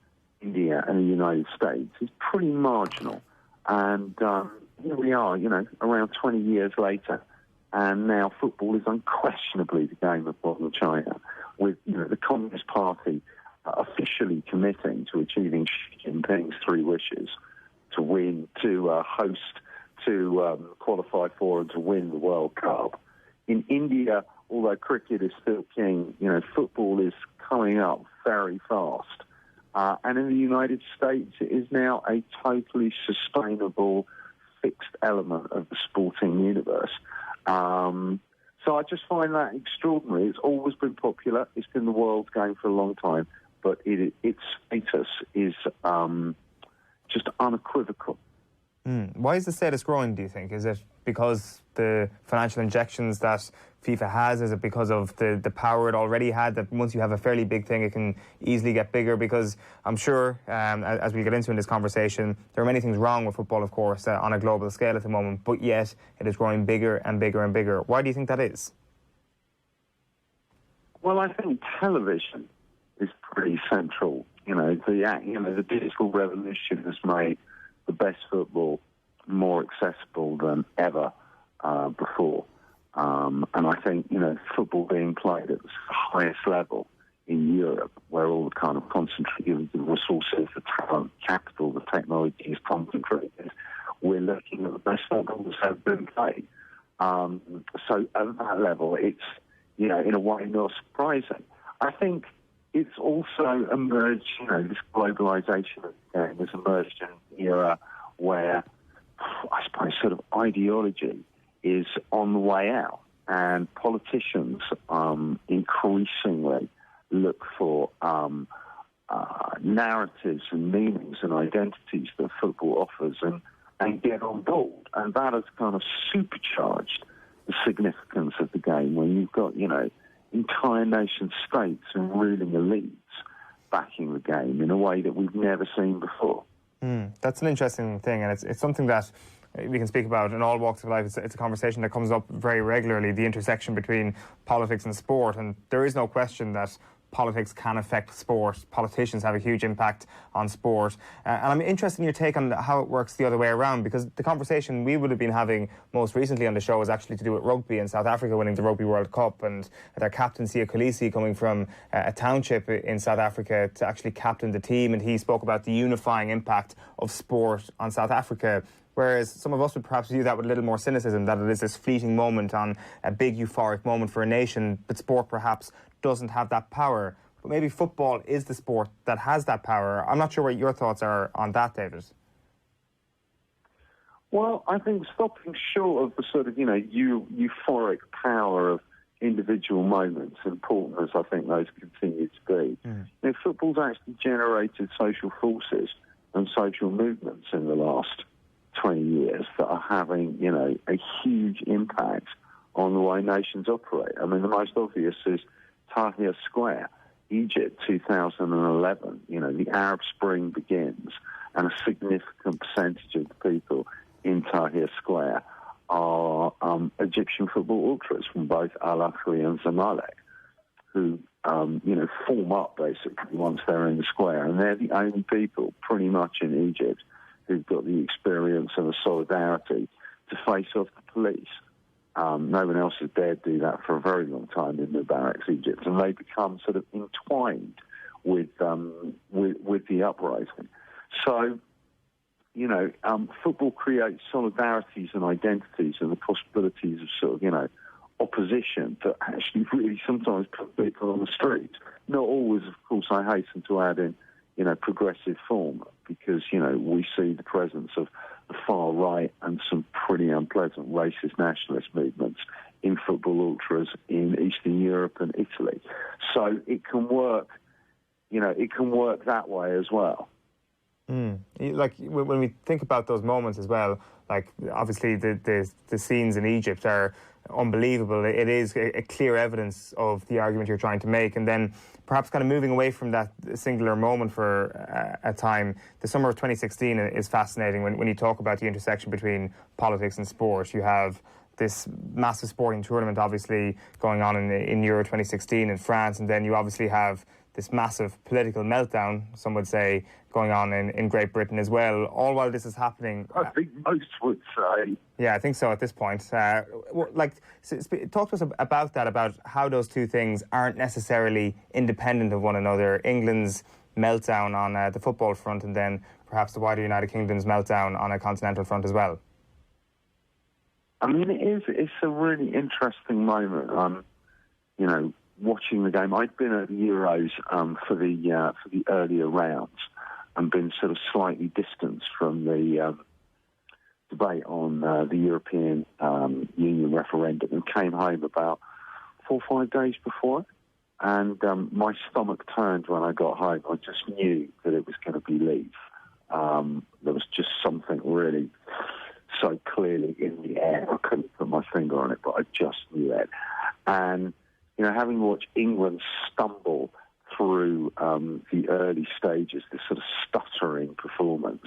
India and the United States, is pretty marginal. And here we are, around 20 years later, and now football is unquestionably the game of modern China, with the Communist Party officially committing to achieving Xi Jinping's three wishes: to win, to host, to qualify for and to win the World Cup. In India, although cricket is still king, football is coming up very fast. And in the United States, it is now a totally sustainable, fixed element of the sporting universe. So I just find that extraordinary. It's always been popular. It's been the world's game for a long time. but its status is just unequivocal. Why is the status growing, do you think? Is it because the financial injections that FIFA has? Is it because of the power it already had, that once you have a fairly big thing, it can easily get bigger? Because I'm sure, as we get into in this conversation, there are many things wrong with football, of course, on a global scale at the moment, but yet it is growing bigger and bigger and bigger. Why do you think that is? Well, I think television is pretty central. The digital revolution has made the best football more accessible than ever before. And I think, football being played at the highest level in Europe, where all the kind of concentrated resources, the talent, capital, the technology is concentrated, we're looking at the best football that's ever been played. So at that level, it's, in a way, not surprising. I think it's also emerged, this globalisation of the game has emerged in an era where, I suppose, sort of ideology is on the way out, and politicians increasingly look for narratives and meanings and identities that football offers and get on board. And that has kind of supercharged the significance of the game when you've got, entire nation states and ruling elites backing the game in a way that we've never seen before. That's an interesting thing, and it's something that we can speak about in all walks of life. It's a conversation that comes up very regularly, the intersection between politics and sport, and there is no question that politics can affect sport. Politicians have a huge impact on sport. And I'm interested in your take on how it works the other way around, because the conversation we would have been having most recently on the show is actually to do with rugby and South Africa winning the Rugby World Cup, and their captain, Siya Kolisi, coming from a township in South Africa to actually captain the team. And he spoke about the unifying impact of sport on South Africa. Whereas some of us would perhaps view that with a little more cynicism, that it is this fleeting moment on a big euphoric moment for a nation, but sport perhaps doesn't have that power. But maybe football is the sport that has that power. I'm not sure what your thoughts are on that, David. Well, I think stopping short of the sort of, euphoric power of individual moments, important as I think those continue to be, football's actually generated social forces and social movements in the last 20 years that are having, a huge impact on the way nations operate. I mean, the most obvious is Tahrir Square, Egypt, 2011. The Arab Spring begins, and a significant percentage of the people in Tahrir Square are Egyptian football ultras from both Al Ahly and Zamalek, who, form up basically once they're in the square. And they're the only people pretty much in Egypt who've got the experience and the solidarity to face off the police. No one else has dared do that for a very long time in Mubarak's Egypt, and they become sort of entwined with the uprising. So, football creates solidarities and identities and the possibilities of sort of, opposition that actually really sometimes put people on the street. Not always, of course, I hasten to add in, progressive form, because, we see the presence of the far right and some pretty unpleasant racist nationalist movements in football ultras in Eastern Europe and Italy. So it can work, it can work that way as well. Like, when we think about those moments as well, like, obviously the scenes in Egypt are unbelievable. It is a clear evidence of the argument you're trying to make. And then perhaps kind of moving away from that singular moment for a time, the summer of 2016 is fascinating when you talk about the intersection between politics and sport. You have this massive sporting tournament obviously going on in Euro 2016 in France, and then you obviously have this massive political meltdown, some would say, going on in Great Britain as well, all while this is happening. I think most would say. Yeah, I think so at this point. Talk to us about that, about how those two things aren't necessarily independent of one another. England's meltdown on the football front, and then perhaps the wider United Kingdom's meltdown on a continental front as well. I mean, it's a really interesting moment. Watching the game, I'd been at the Euros for the earlier rounds and been sort of slightly distanced from the debate on the European Union referendum, and came home about 4 or 5 days before it. And my stomach turned when I got home. I just knew that it was going to be Leave. There was just something really so clearly in the air. I couldn't put my finger on it, but I just knew it. And, you know, having watched England stumble through the early stages, this sort of stuttering performance,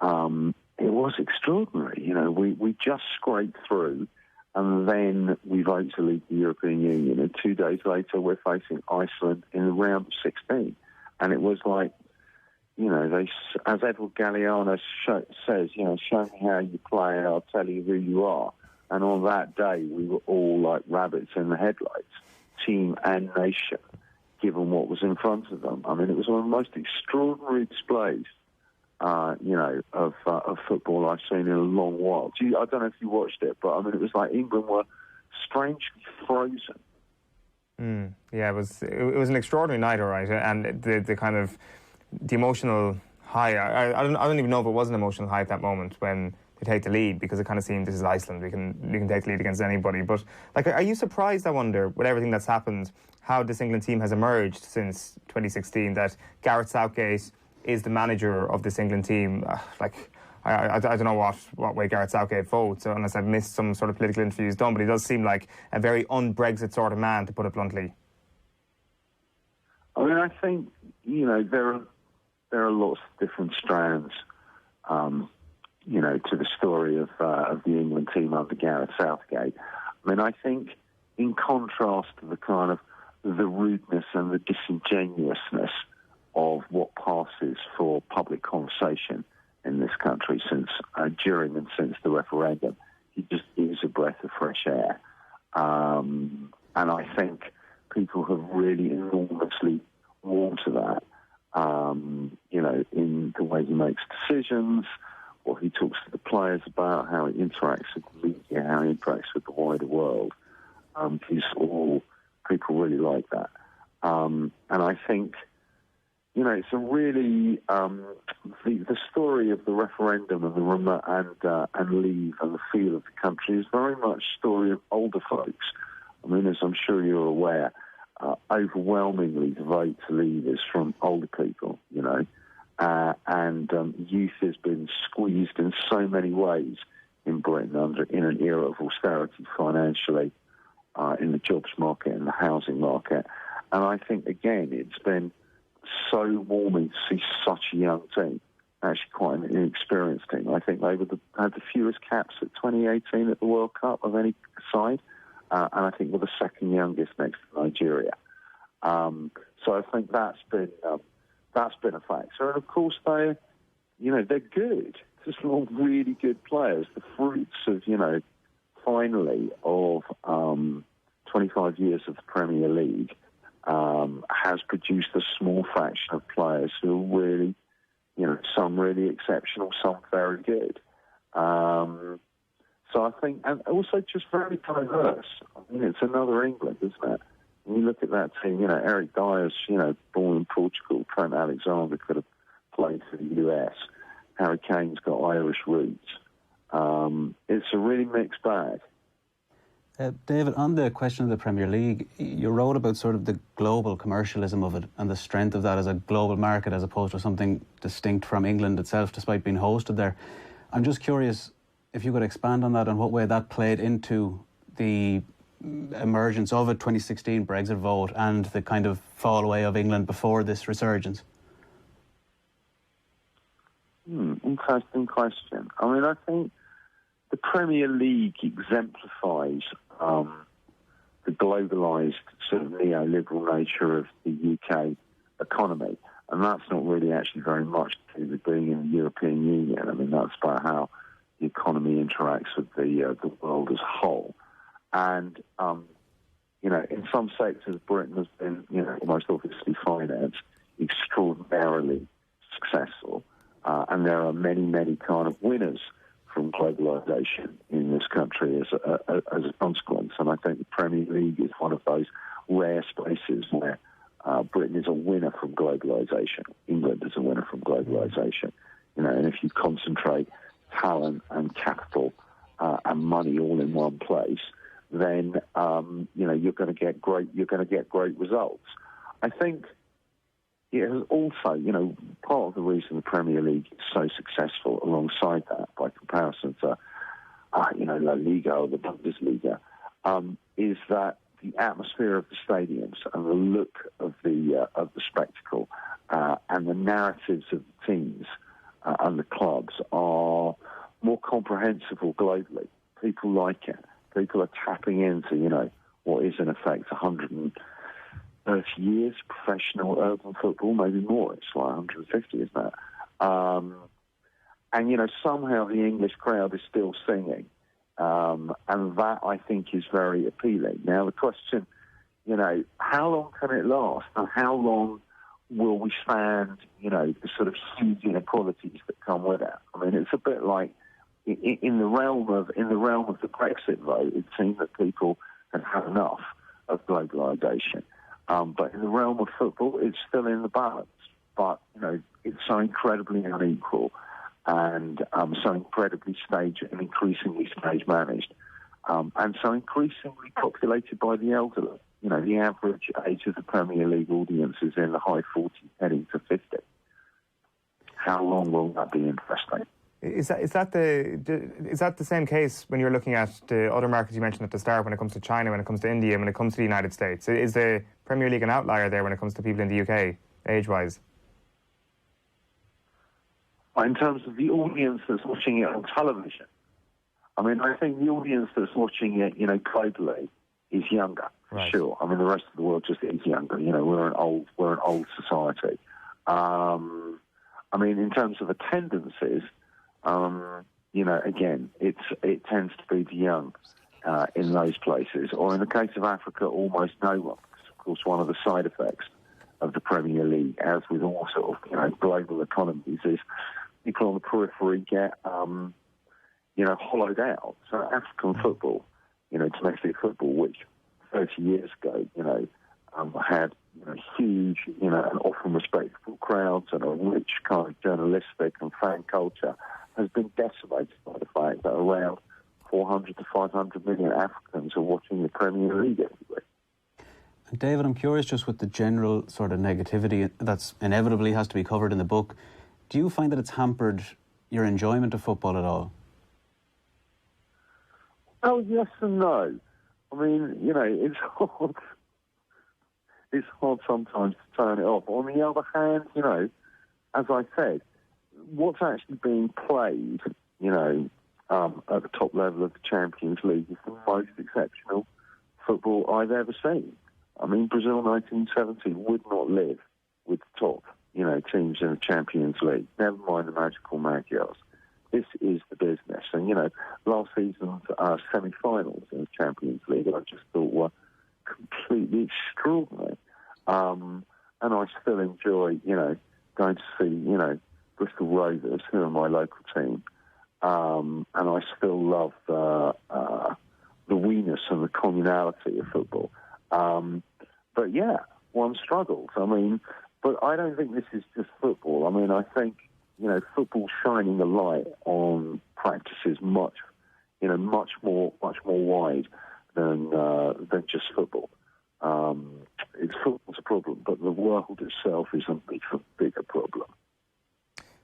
it was extraordinary. You know, we just scraped through, and then we vote to leave the European Union, and 2 days later we're facing Iceland in the round of 16. And it was like, you know, as Edward Galliano says, you know, show me how you play and I'll tell you who you are. And on that day, we were all like rabbits in the headlights, team and nation, given what was in front of them. I mean, it was one of the most extraordinary displays, you know, of football I've seen in a long while. I don't know if you watched it, but I mean, it was like England were strangely frozen. Yeah, it was an extraordinary night, all right, and the kind of the emotional high. I don't even know if it was an emotional high at that moment when they take the lead, because it kind of seemed, this is Iceland, we can take the lead against anybody. But like, are you surprised, I wonder, with everything that's happened, how this England team has emerged since 2016? That Gareth Southgate is the manager of this England team. I don't know what way Gareth Southgate votes, unless I've missed some sort of political interviews done, but he does seem like a very un-Brexit sort of man, to put it bluntly. I mean, I think, you know, there are lots of different strands, you know, to the story of the England team under Gareth Southgate. I mean, I think in contrast to the kind of the rudeness and the disingenuousness of what passes for public conversation in this country since during and since the referendum, he just gives a breath of fresh air. And I think people have really enormously warmed to that, you know, in the way he makes decisions, what he talks to the players about, how he interacts with the media, how he interacts with the wider world. People really like that. And I think, you know, it's a really the story of the referendum and and Leave and the feel of the country is very much a story of older folks. I mean, as I'm sure you're aware, overwhelmingly the vote to Leave is from older people, you know, and youth has been squeezed in so many ways in Britain in an era of austerity financially, in the jobs market and the housing market. And I think, again, it's been so warming to see such a young team, actually quite an inexperienced team. I think they would have had the fewest caps at 2018 at the World Cup of any side, and I think we're the second youngest next to Nigeria. So I think that's been a factor. And of course they're good. There's a lot of really good players. The fruits of, you know, finally of 25 years of the Premier League has produced a small fraction of players who are really, you know, some really exceptional, some very good. So I think, and also just very diverse. I mean, it's another England, isn't it? When you look at that team, you know, Eric Dyer's, you know, born in Portugal. Trent Alexander could have played for the US. Harry Kane's got Irish roots. It's a really mixed bag. David, on the question of the Premier League, you wrote about sort of the global commercialism of it and the strength of that as a global market as opposed to something distinct from England itself, despite being hosted there. I'm just curious if you could expand on that and what way that played into the emergence of a 2016 Brexit vote and the kind of fall away of England before this resurgence. Interesting question. I mean, I think the Premier League exemplifies the globalised sort of neoliberal nature of the UK economy, and that's not really actually very much to do with being in the European Union. I mean, that's about how the economy interacts with the world as a whole. And, you know, in some sectors, Britain has been, you know, most obviously financed, extraordinarily successful. And there are many, many kind of winners from globalisation in this country as a consequence. And I think the Premier League is one of those rare spaces where Britain is a winner from globalisation. England is a winner from globalisation. You know, and if you concentrate talent and capital and money all in one place, then you're going to get great results. I think it has also, part of the reason the Premier League is so successful alongside that, by comparison to, La Liga or the Bundesliga, is that the atmosphere of the stadiums and the look of the spectacle and the narratives of the teams and the clubs are more comprehensible globally. People like it. People are tapping into, what is in effect 130 years professional urban football, maybe more. It's like 150, isn't it? And somehow the English crowd is still singing. And that, I think, is very appealing. Now, the question, how long can it last? And how long will we stand, the sort of huge inequalities that come with it? I mean, it's a bit like in the realm of the Brexit vote, it seemed that people had had enough of globalisation. But in the realm of football, it's still in the balance. But, it's so incredibly unequal and so incredibly increasingly stage-managed, and so increasingly populated by the elderly. The average age of the Premier League audience is in the high 40s, heading to 50. How long will that be interesting? Is that the same case when you're looking at the other markets you mentioned at the start, when it comes to China, when it comes to India, when it comes to the United States? Is the Premier League an outlier there when it comes to people in the UK, age-wise? In terms of the audience that's watching it on television, I mean, I think the audience that's watching it, globally, is younger, for sure. I mean, the rest of the world just is younger. We're an old society. I mean, in terms of attendances, again, it tends to be the young in those places, or in the case of Africa, almost no one. Because, of course, one of the side effects of the Premier League, as with all sort of global economies, is people on the periphery get hollowed out. So African football, domestic football, which 30 years ago, had huge, and often respectable crowds and a rich kind of journalistic and fan culture, has been decimated by the fact that around 400 to 500 million Africans are watching the Premier League every week. David, I'm curious just with the general sort of negativity that's inevitably has to be covered in the book, do you find that it's hampered your enjoyment of football at all? Oh, yes and no. I mean, it's hard. It's hard sometimes to turn it off. On the other hand, as I said, what's actually being played, at the top level of the Champions League is the most exceptional football I've ever seen. I mean, Brazil 1970 would not live with the top, teams in the Champions League. Never mind the magical Magyars. This is the business. And, last season's semi-finals in the Champions League, I just thought were completely extraordinary. And I still enjoy, going to see, Bristol Rovers, who are my local team. And I still love the weeness and the communality of football. But yeah, one struggles. I mean, but I don't think this is just football. I mean, I think, football shining a light on practices much more wide than just football. Football's a problem, but the world itself is a bigger problem.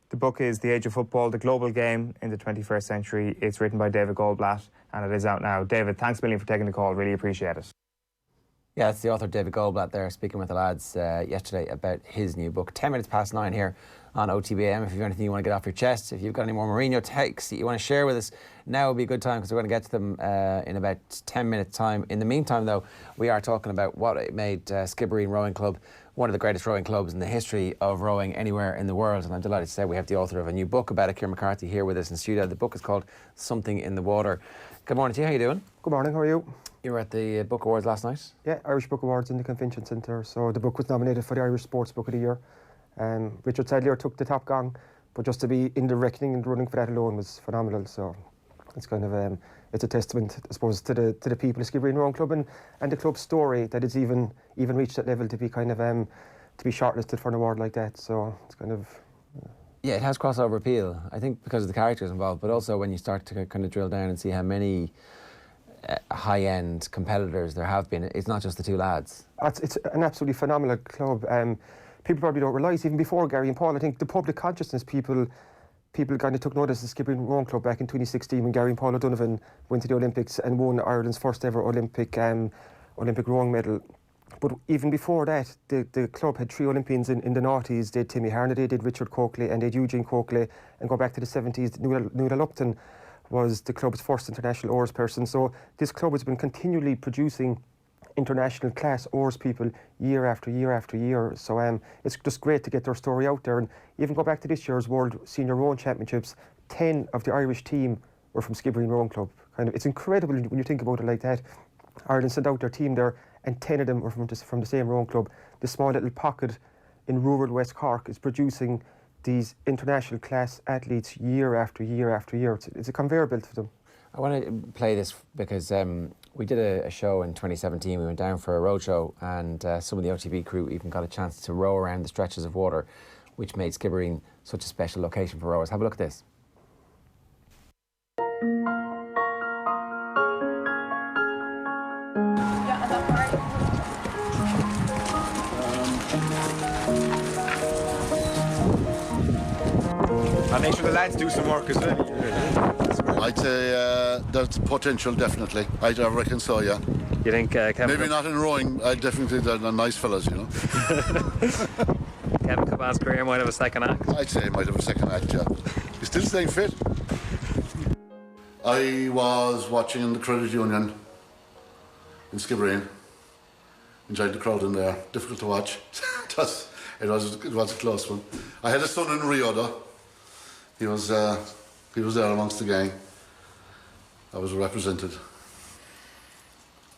The book is The Age of Football, The Global Game in the 21st Century. It's written by David Goldblatt, and it is out now. David, thanks a million for taking the call. Really appreciate it. Yeah, it's the author David Goldblatt there speaking with the lads yesterday about his new book. 10 minutes past 9 here on OTBAM. If you've anything you want to get off your chest, if you've got any more Mourinho takes that you want to share with us, now would be a good time because we're going to get to them in about 10 minutes time. In the meantime, though, we are talking about what it made Skibbereen Rowing Club one of the greatest rowing clubs in the history of rowing anywhere in the world. And I'm delighted to say we have the author of a new book about it, Kieran McCarthy, here with us in studio. The book is called Something in the Water. Good morning to you. How are you doing? Good morning. How are you? You were at the Book Awards last night? Yeah, Irish Book Awards in the Convention Centre. So the book was nominated for the Irish Sports Book of the Year. Richard Sadlier took the top gong, but just to be in the reckoning and running for that alone was phenomenal. So it's kind of it's a testament, I suppose, to the people of Skibbereen Rowing Club and the club's story that it's even reached that level to be kind of to be shortlisted for an award like that. So it's kind of yeah, it has crossover appeal. I think because of the characters involved, but also when you start to kind of drill down and see how many high-end competitors there have been. It's not just the two lads. It's an absolutely phenomenal club. People probably don't realise, even before Gary and Paul, I think the public consciousness, people kind of took notice of the Skibbereen Rowing Club back in 2016 when Gary and Paul O'Donovan went to the Olympics and won Ireland's first ever Olympic rowing medal. But even before that, the club had 3 Olympians in the noughties. They had Timmy Harnedy, they had Richard Coakley, and they had Eugene Coakley. And go back to the 70s, Nuala Lupton was the club's first international oars person. So this club has been continually producing international class oars people year after year after year. So it's just great to get their story out there. And even go back to this year's World Senior Rowing Championships, 10 of the Irish team were from Skibbereen Rowing Club. It's incredible when you think about it like that. Ireland sent out their team there, and 10 of them were from the same rowing club. The small little pocket in rural West Cork is producing these international class athletes year after year after year. It's a conveyor belt for them. I want to play this because we did a show in 2017. We went down for a road show, and some of the OTB crew even got a chance to row around the stretches of water, which made Skibbereen such a special location for rowers. Have a look at this. I'll make sure the lads do some work as well. I'd say there's potential, definitely. I reckon so, yeah. You think Kevin... Maybe not in rowing, I definitely they're nice fellas, you know. Kevin Caban's career might have a second act? I'd say he might have a second act, yeah. He's still staying fit. I was watching the credit union in Skibbereen. Enjoyed the crowd in there. Difficult to watch. It was a close one. I had a son in Rio, though. He was there amongst the gang. I was represented.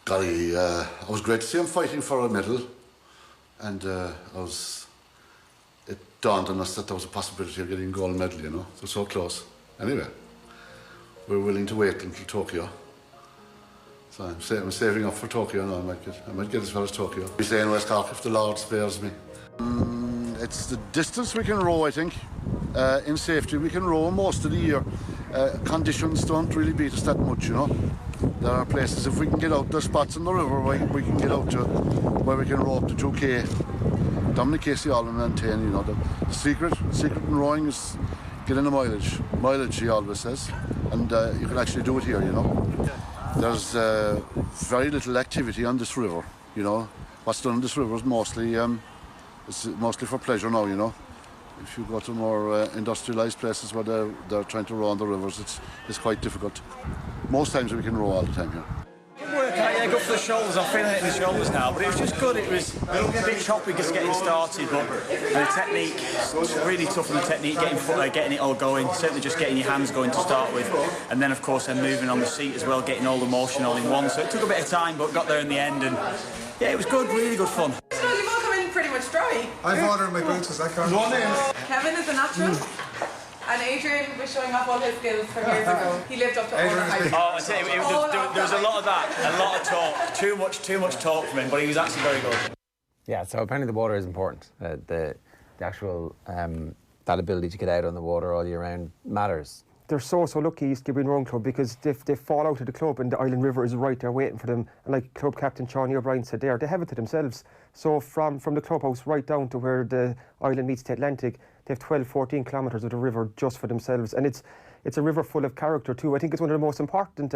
Golly, it was great to see him fighting for a medal, and it dawned on us that there was a possibility of getting a gold medal, you know. So so close. Anyway, we're willing to wait until Tokyo. So I'm saving up for Tokyo now. I might get as far as Tokyo. We stay in West Cork if the Lord spares me. It's the distance we can row, I think. In safety, we can row most of the year. Conditions don't really beat us that much, you know. There are places, if we can get out, there's spots in the river where we can get out to, where we can row up to 2K. Dominic Casey all maintain, you know. The secret in rowing is getting the mileage. Mileage, he always says. And you can actually do it here, you know. There's very little activity on this river, you know. What's done on this river is mostly for pleasure now, you know. If you go to more industrialised places where they're trying to row on the rivers, it's quite difficult. Most times we can row all the time here. Yeah, go for the shoulders. I'm feeling it in the shoulders now, but it was just good. It was a bit choppy just getting started, but the technique, it's really tough on the technique, getting it all going, certainly just getting your hands going to start with, and then of course then moving on the seat as well, getting all the motion all in one. So it took a bit of time, but got there in the end, and yeah, it was good, really good fun. So you've all come in pretty much dry. I've ordered my boots, is that correct? Kevin is a natural. And Adrian was showing off all his skills from years ago. He lived up to all the hype. Oh, I tell you, there was a lot of that, a lot of talk, too much talk from him, but he was actually very good. Yeah, so apparently the water is important. The actual that ability to get out on the water all year round matters. They're so lucky, Skibbereen Rowing Club, because they fall out of the club and the Island River is right there waiting for them. And like club captain Sean O'Brien said there, they have it to themselves. So from the clubhouse right down to where the island meets the Atlantic, they have 12-14 kilometres of the river just for themselves. And it's a river full of character too. I think it's one of the most important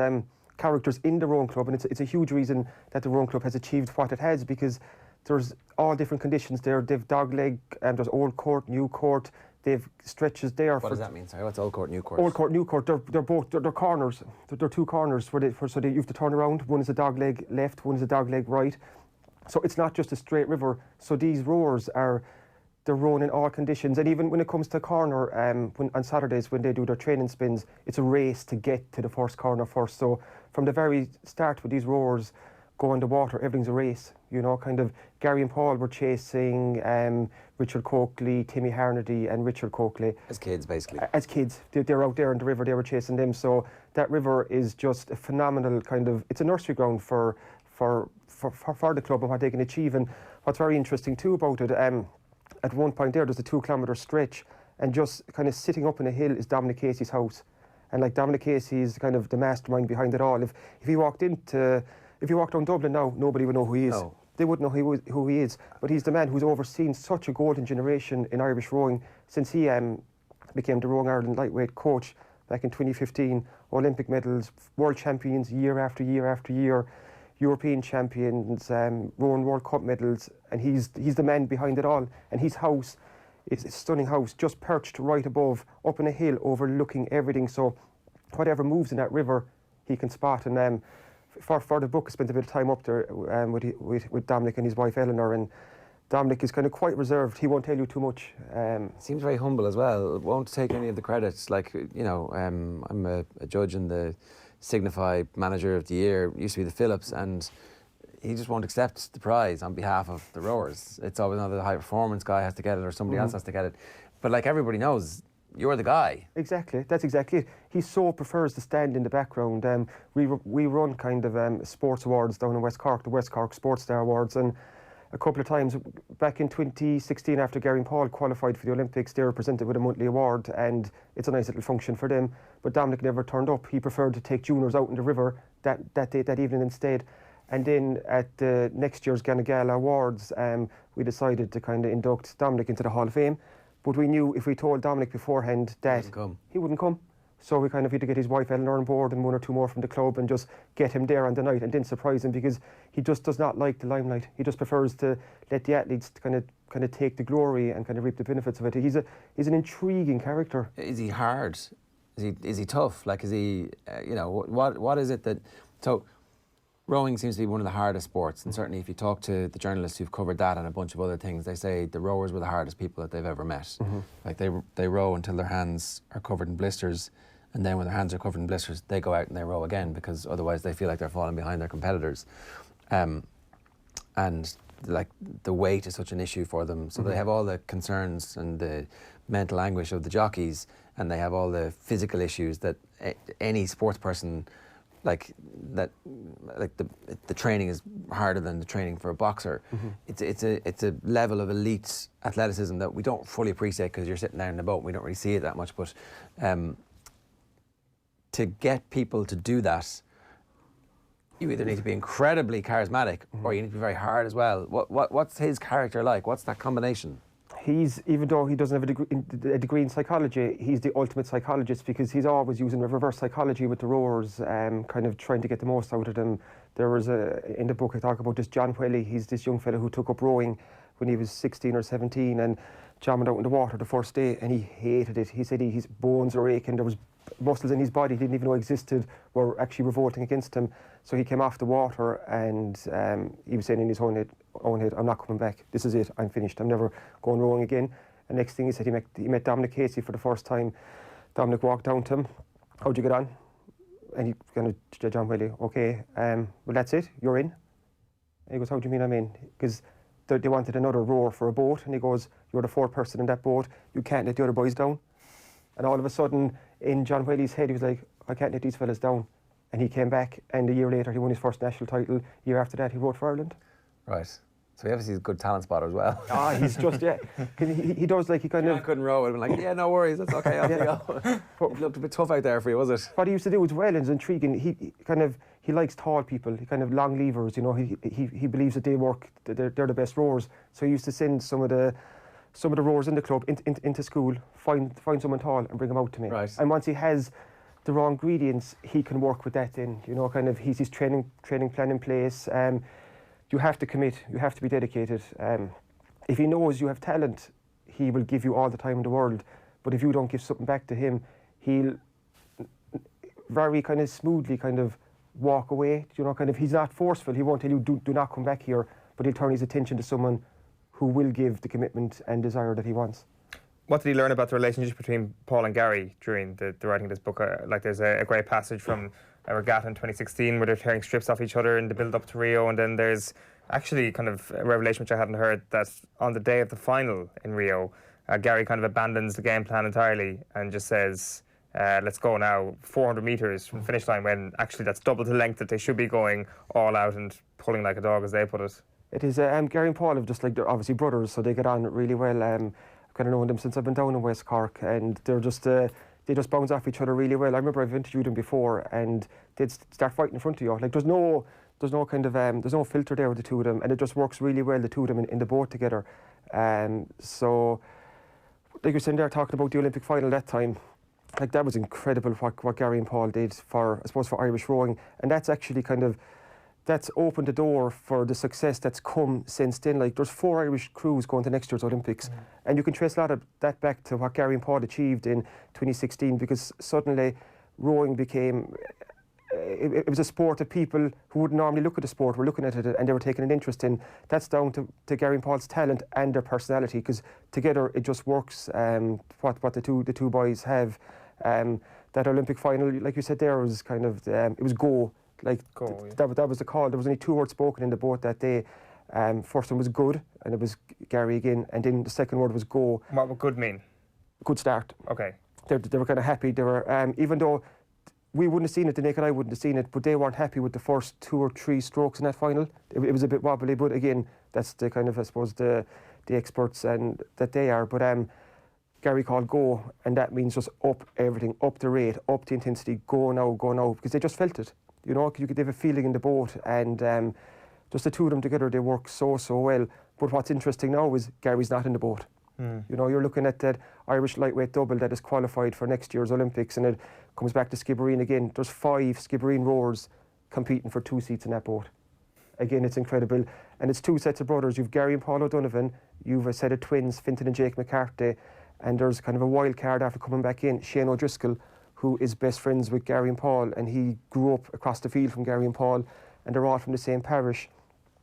characters in the rowing club, and it's a huge reason that the rowing club has achieved what it has, because there's all different conditions there. They've dogleg, there's old court, new court. They've stretches there. What does that mean? Sorry, what's Old Court, New Court? Old Court, New Court. They're corners. They're two corners so you have to turn around. One is a dog leg left, one is a dog leg right. So it's not just a straight river. So these rowers they're rowing in all conditions. And even when it comes to corner, on Saturdays when they do their training spins, it's a race to get to the first corner first. So from the very start with these rowers go on the water, everything's a race. You know, kind of Gary and Paul were chasing Richard Coakley, Timmy Harnedy and Richard Coakley. As kids, basically. As kids. They're out there in the river, they were chasing them. So that river is just a phenomenal kind of, it's a nursery ground for the club and what they can achieve. And what's very interesting too about it, at one point there's a 2 kilometre stretch, and just kind of sitting up in a hill is Dominic Casey's house. And like Dominic Casey is kind of the mastermind behind it all. If he walked down Dublin now, nobody would know who he is. No. They wouldn't know who he is. But he's the man who's overseen such a golden generation in Irish rowing since he became the Rowing Ireland lightweight coach back in 2015. Olympic medals, world champions year after year after year, European champions, rowing World Cup medals, and he's the man behind it all. And his house, it's a stunning house, just perched right above, up in a hill, overlooking everything. So whatever moves in that river, he can spot. And for the book, I spent a bit of time up there with Dominic and his wife Eleanor, and Dominic is kind of quite reserved. He won't tell you too much. Seems very humble as well. Won't take any of the credits. Like, you know, I'm a judge in the Signify Manager of the Year. It used to be the Phillips, and he just won't accept the prize on behalf of the rowers. It's always another high performance guy has to get it, or somebody else has to get it. But like everybody knows, you're the guy. Exactly, that's exactly it. He so prefers to stand in the background. We run kind of sports awards down in West Cork, the West Cork Sports Star Awards, and a couple of times back in 2016, after Gary and Paul qualified for the Olympics, they were presented with a monthly award, and it's a nice little function for them. But Dominic never turned up. He preferred to take juniors out in the river that evening instead. And then at the next year's Gala Awards, we decided to kind of induct Dominic into the Hall of Fame. But we knew if we told Dominic beforehand that he wouldn't come. So we kind of had to get his wife Eleanor on board and one or two more from the club and just get him there on the night, and then surprise him, because he just does not like the limelight. He just prefers to let the athletes kind of take the glory and kind of reap the benefits of it. He's an intriguing character. Is he hard? Is he tough? Like, is he? You know, what is it that? So, rowing seems to be one of the hardest sports, and certainly if you talk to the journalists who've covered that and a bunch of other things, they say the rowers were the hardest people that they've ever met. Like they row until their hands are covered in blisters. And then when their hands are covered in blisters, they go out and they row again, because otherwise they feel like they're falling behind their competitors. And like the weight is such an issue for them. So they have all the concerns and the mental anguish of the jockeys, and they have all the physical issues that any sports person, the training is harder than the training for a boxer. It's a level of elite athleticism that we don't fully appreciate because you're sitting down in the boat and we don't really see it that much. But to get people to do that, you either need to be incredibly charismatic or you need to be very hard as well. What's his character like? What's that combination? Even though he doesn't have a degree in psychology, he's the ultimate psychologist, because he's always using reverse psychology with the rowers, kind of trying to get the most out of them. There was in the book I talk about this John Whelly. He's this young fellow who took up rowing when he was 16 or 17 and jumped out in the water the first day, and he hated it. He said his bones were aching. There was muscles in his body he didn't even know existed were actually revolting against him. So he came off the water, and he was saying in his own head, I'm not coming back. This is it. I'm finished. I'm never going rowing again. And next thing he said, he met Dominic Casey for the first time. Dominic walked down to him. How'd you get on? And he kind of, John Whelly, okay, well, that's it. You're in. And he goes, how do you mean I'm in? Because they wanted another rower for a boat, and he goes, you're the fourth person in that boat. You can't let the other boys down. And all of a sudden, in John Whelly's head, he was like, I can't let these fellas down. And he came back, and a year later, he won his first national title. A year after that, he rowed for Ireland. Right. So he obviously is a good talent spotter as well. He's just, yeah. He does, like, he kind of... I couldn't row. I'd been like, yeah, no worries, that's okay, off you go. It looked a bit tough out there for you, was it? What he used to do as well is intriguing. He likes tall people, kind of long levers, you know. He believes that they're the best rowers. So he used to send some of the rowers in the club into school, find someone tall and bring them out to me. Right. And once he has the raw ingredients, he can work with that then, you know, kind of he's his training plan in place. You have to commit, you have to be dedicated. If he knows you have talent, he will give you all the time in the world. But if you don't give something back to him, he'll very kind of smoothly kind of walk away. You know, kind of, he's not forceful. He won't tell you, do not come back here, but he'll turn his attention to someone who will give the commitment and desire that he wants. What did he learn about the relationship between Paul and Gary during the writing of this book? There's a great passage from a regatta in 2016 where they're tearing strips off each other in the build-up to Rio, and then there's actually kind of a revelation which I hadn't heard, that on the day of the final in Rio, Gary kind of abandons the game plan entirely and just says, let's go now 400 metres from the finish line, when actually that's double the length that they should be going all out and pulling like a dog, as they put it. It is, Gary and Paul have just, like, they're obviously brothers, so they get on really well. I've kind of known them since I've been down in West Cork, and they're just, they just bounce off each other really well. I remember I've interviewed them before, and they'd start fighting in front of you. Like there's no kind of there's no filter there with the two of them, and it just works really well, the two of them in the boat together. So, like you're saying there, talking about the Olympic final that time, like that was incredible what Gary and Paul did for Irish rowing, and that's actually that's opened the door for the success that's come since then. Like there's 4 Irish crews going to next year's Olympics, and you can trace a lot of that back to what Gary and Paul achieved in 2016, because suddenly rowing became it was a sport that people who wouldn't normally look at the sport were looking at it, and they were taking an interest in. That's down to Gary and Paul's talent and their personality, because together it just works. What the two boys have. That Olympic final, like you said there, was kind of it was go. Like that was the call. There was only 2 words spoken in the boat that day. First one was good, and it was Gary again, and then the second word was go. What would good mean? Good start. Okay. They were kind of happy. They were even though we wouldn't have seen it, the naked eye wouldn't have seen it, but they weren't happy with the first 2 or 3 strokes in that final. It was a bit wobbly, but again, that's the kind of, I suppose, the experts and that they are. But Gary called go, and that means just up everything, up the rate, up the intensity, go now, because they just felt it. You know, you could have a feeling in the boat, and just the two of them together, they work so well. But what's interesting now is Gary's not in the boat. You know, you're looking at that Irish lightweight double that is qualified for next year's Olympics, and it comes back to Skibbereen again. There's 5 Skibbereen rowers competing for 2 seats in that boat. Again, it's incredible. And it's 2 sets of brothers. You've Gary and Paul O'Donovan, you've a set of twins, Fintan and Jake McCarthy, and there's kind of a wild card after coming back in, Sheahan O'Driscoll, who is best friends with Gary and Paul, and he grew up across the field from Gary and Paul, and they're all from the same parish.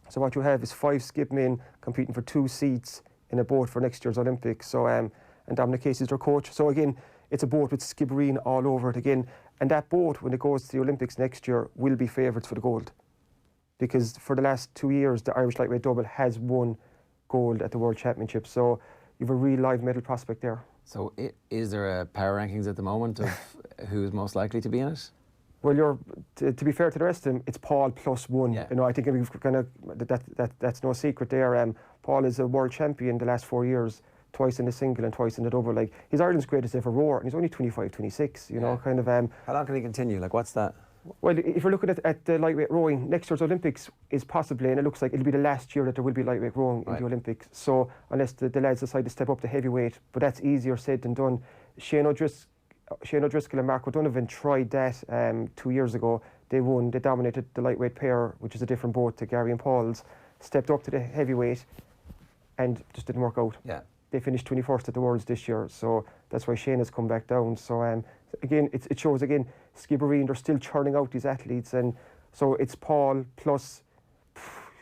So what you have is 5 skip men competing for 2 seats in a boat for next year's Olympics. So and Dominic Casey's their coach. So again, it's a boat with Skibbereen all over it again. And that boat, when it goes to the Olympics next year, will be favourites for the gold. Because for the last 2 years, the Irish lightweight double has won gold at the World Championship. So you have a real live medal prospect there. So is there a power rankings at the moment of who's most likely to be in it? Well, to be fair to the rest of them, it's Paul +1. Yeah. You know, I think we've kind of that's no secret there. Paul is a world champion the last 4 years, twice in the single and twice in the double. Like he's Ireland's greatest ever rower, and he's only 25, 26. You know, kind of. How long can he continue? Like, what's that? Well, if you're looking at the lightweight rowing, next year's Olympics is possibly, and it looks like it'll be the last year that there will be lightweight rowing in the Olympics. So unless the lads decide to step up to heavyweight, but that's easier said than done. Sheahan O'Driscoll and Mark O'Donovan tried that 2 years ago. They won. They dominated the lightweight pair, which is a different boat to Gary and Paul's. Stepped up to the heavyweight, and just didn't work out. Yeah. They finished 21st at the Worlds this year, so that's why Sheahan has come back down. So again, it shows again, Skibbereen, they're still churning out these athletes, and so it's Paul plus,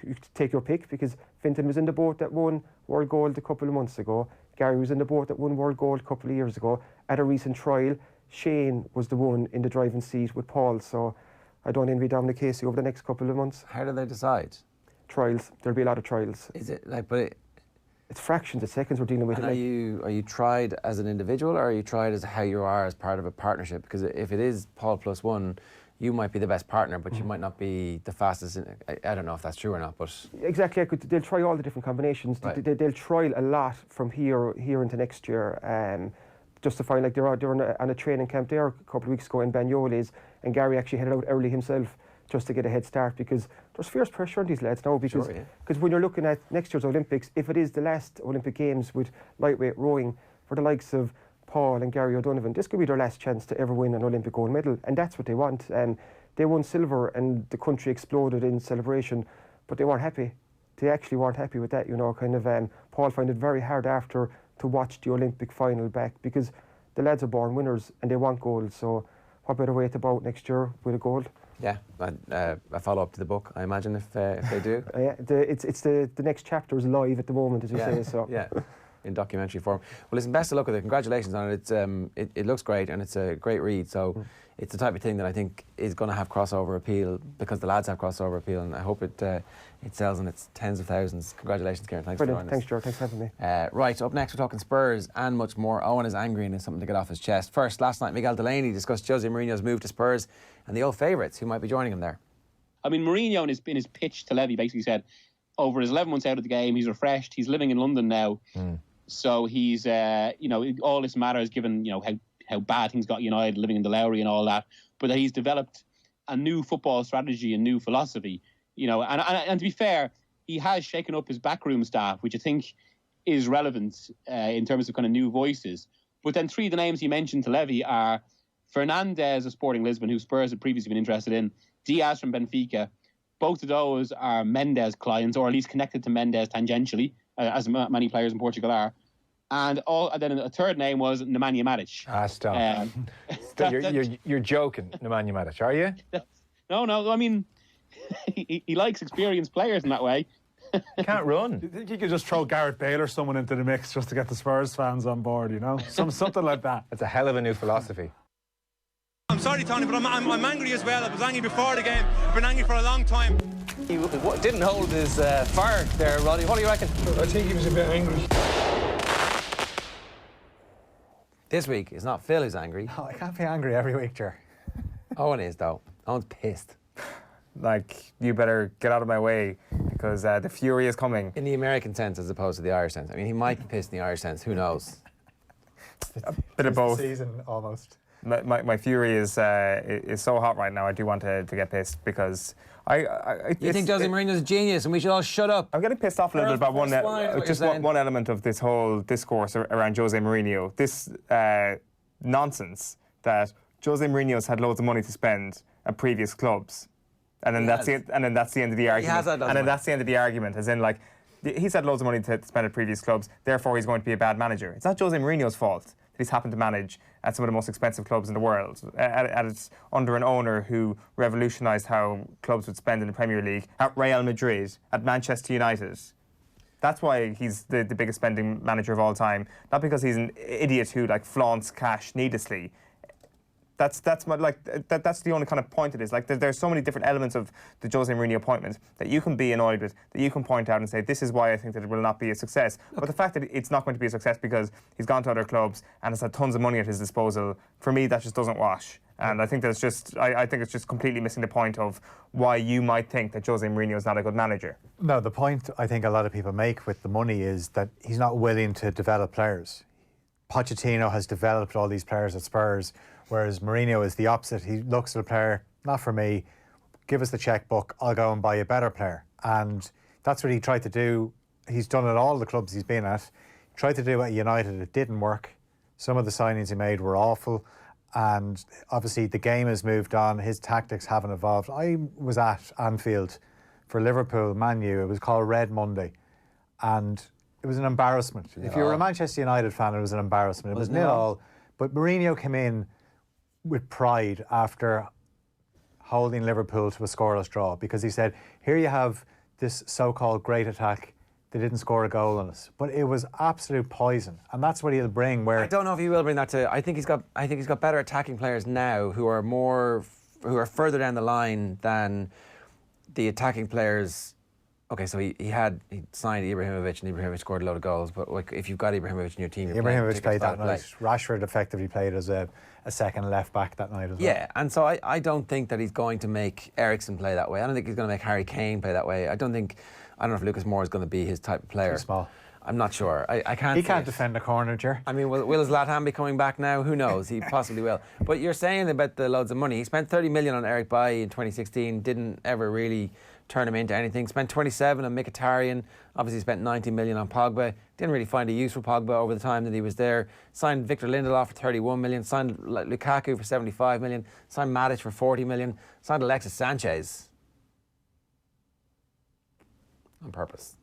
you take your pick, because Fintan was in the boat that won World Gold a couple of months ago. Gary was in the boat that won World Gold a couple of years ago. At a recent trial, Sheahan was the one in the driving seat with Paul, so I don't envy Dominic Casey over the next couple of months. How do they decide? Trials. There'll be a lot of trials. Is it like, but it's fractions of seconds we're dealing with. And are you tried as an individual, or are you tried as how you are as part of a partnership? Because if it is Paul +1, you might be the best partner, but you might not be the fastest. I don't know if that's true or not, but exactly. They'll try all the different combinations. Right. They'll trial a lot from here into next year. Just to find, like they're on a training camp there a couple of weeks ago in Banyoles, and Gary actually headed out early himself just to get a head start, because there's fierce pressure on these lads now, because when you're looking at next year's Olympics, if it is the last Olympic Games with lightweight rowing for the likes of Paul and Gary O'Donovan, this could be their last chance to ever win an Olympic gold medal, and that's what they want. They won silver and the country exploded in celebration, but they weren't happy. They actually weren't happy with that, you know, kind of. Paul found it very hard after to watch the Olympic final back, because the lads are born winners and they want gold, so what better way to bout next year with a gold? Yeah, a follow-up to the book, I imagine, if they do. Yeah, it's the next chapter is live at the moment, as you say. So yeah, in documentary form. Well, listen, best of luck with it. Congratulations on it. It looks great, and it's a great read. So it's the type of thing that I think is going to have crossover appeal, because the lads have crossover appeal, and I hope it sells in its tens of thousands. Congratulations, Kieran. Thanks for joining us. Thanks, George. Thanks for having me. Right, up next we're talking Spurs and much more. Eoin is angry and has something to get off his chest. First, last night Miguel Delaney discussed Jose Mourinho's move to Spurs and the old favourites who might be joining him there. I mean, Mourinho in his pitch to Levy basically said, over his 11 months out of the game, he's refreshed. He's living in London now, so he's all this matters given how how bad things got at United, living in the Lowry and all that, but that he's developed a new football strategy and new philosophy. And to be fair, he has shaken up his backroom staff, which I think is relevant in terms of kind of new voices. But then 3 of the names he mentioned to Levy are Fernandez of Sporting Lisbon, who Spurs had previously been interested in, Diaz from Benfica. Both of those are Mendes clients, or at least connected to Mendes tangentially, as many players in Portugal are. And then a third name was Nemanja Matic. Stop. You're joking, Nemanja Matic, are you? No. I mean, he likes experienced players in that way. Can't run. Do you think you could just throw Gareth Bale or someone into the mix just to get the Spurs fans on board, something like that? That's a hell of a new philosophy. I'm sorry, Tony, but I'm angry as well. I was angry before the game. I've been angry for a long time. He didn't hold his fire there, Roddy. What do you reckon? I think he was a bit angry. This week, it's not Phil who's angry. Oh, I can't be angry every week, Ger. Owen is, though. Owen's pissed. Like, you better get out of my way because the fury is coming. In the American sense as opposed to the Irish sense. I mean, he might be pissed in the Irish sense. Who knows? A bit of both. Season, almost. My fury is so hot right now. I do want to get pissed because you think Jose Mourinho's a genius and we should all shut up? I'm getting pissed off a little bit about one element of this whole discourse around Jose Mourinho. This nonsense that Jose Mourinho's had loads of money to spend at previous clubs, and then that's the end of the argument. That's the end of the argument, as in like he's had loads of money to spend at previous clubs, therefore he's going to be a bad manager. It's not Jose Mourinho's fault that he's happened to manage at some of the most expensive clubs in the world, under an owner who revolutionised how clubs would spend in the Premier League, at Real Madrid, at Manchester United. That's why he's the biggest spending manager of all time, not because he's an idiot who flaunts cash needlessly. That's the only kind of point it is. Like there's so many different elements of the Jose Mourinho appointment that you can be annoyed with, that you can point out and say, this is why I think that it will not be a success. But the fact that it's not going to be a success because he's gone to other clubs and has had tons of money at his disposal, for me that just doesn't wash. And I think that's I think it's just completely missing the point of why you might think that Jose Mourinho is not a good manager. No, the point I think a lot of people make with the money is that he's not willing to develop players. Pochettino has developed all these players at Spurs, whereas Mourinho is the opposite. He looks at a player, not for me, give us the checkbook, I'll go and buy a better player. And that's what he tried to do. He's done it at all the clubs he's been at. He tried to do it at United, it didn't work. Some of the signings he made were awful. And obviously the game has moved on, his tactics haven't evolved. I was at Anfield for Liverpool, Man U, it was called Red Monday. And it was an embarrassment. If you were a Manchester United fan, it was an embarrassment. It was 0-0. But Mourinho came in with pride after holding Liverpool to a scoreless draw, because he said, here you have this so-called great attack. They didn't score a goal on us, but it was absolute poison, and that's what he'll bring. Where I don't know if he will bring that to. I think he's got better attacking players now who are further down the line than the attacking players. Okay, so he signed Ibrahimovic, and Ibrahimovic scored a load of goals. But if you've got Ibrahimovic in your team, Ibrahimovic played that night. Rashford effectively played as a second left back that night as well. Yeah, and so I don't think that he's going to make Eriksen play that way. I don't think he's going to make Harry Kane play that way. I don't know if Lucas Moore is going to be his type of player. Too small. I'm not sure. I can't. He can't defend a corner, Ger. I mean, will Zlatan be coming back now? Who knows? He possibly will. But you're saying about the loads of money. He spent 30 million on Eric Bailly in 2016. Didn't ever really turn him into anything. Spent 27 on Mkhitaryan. Obviously spent 90 million on Pogba. Didn't really find a use for Pogba over the time that he was there. Signed Victor Lindelof for 31 million. Signed Lukaku for 75 million. Signed Matic for 40 million. Signed Alexis Sanchez. On purpose.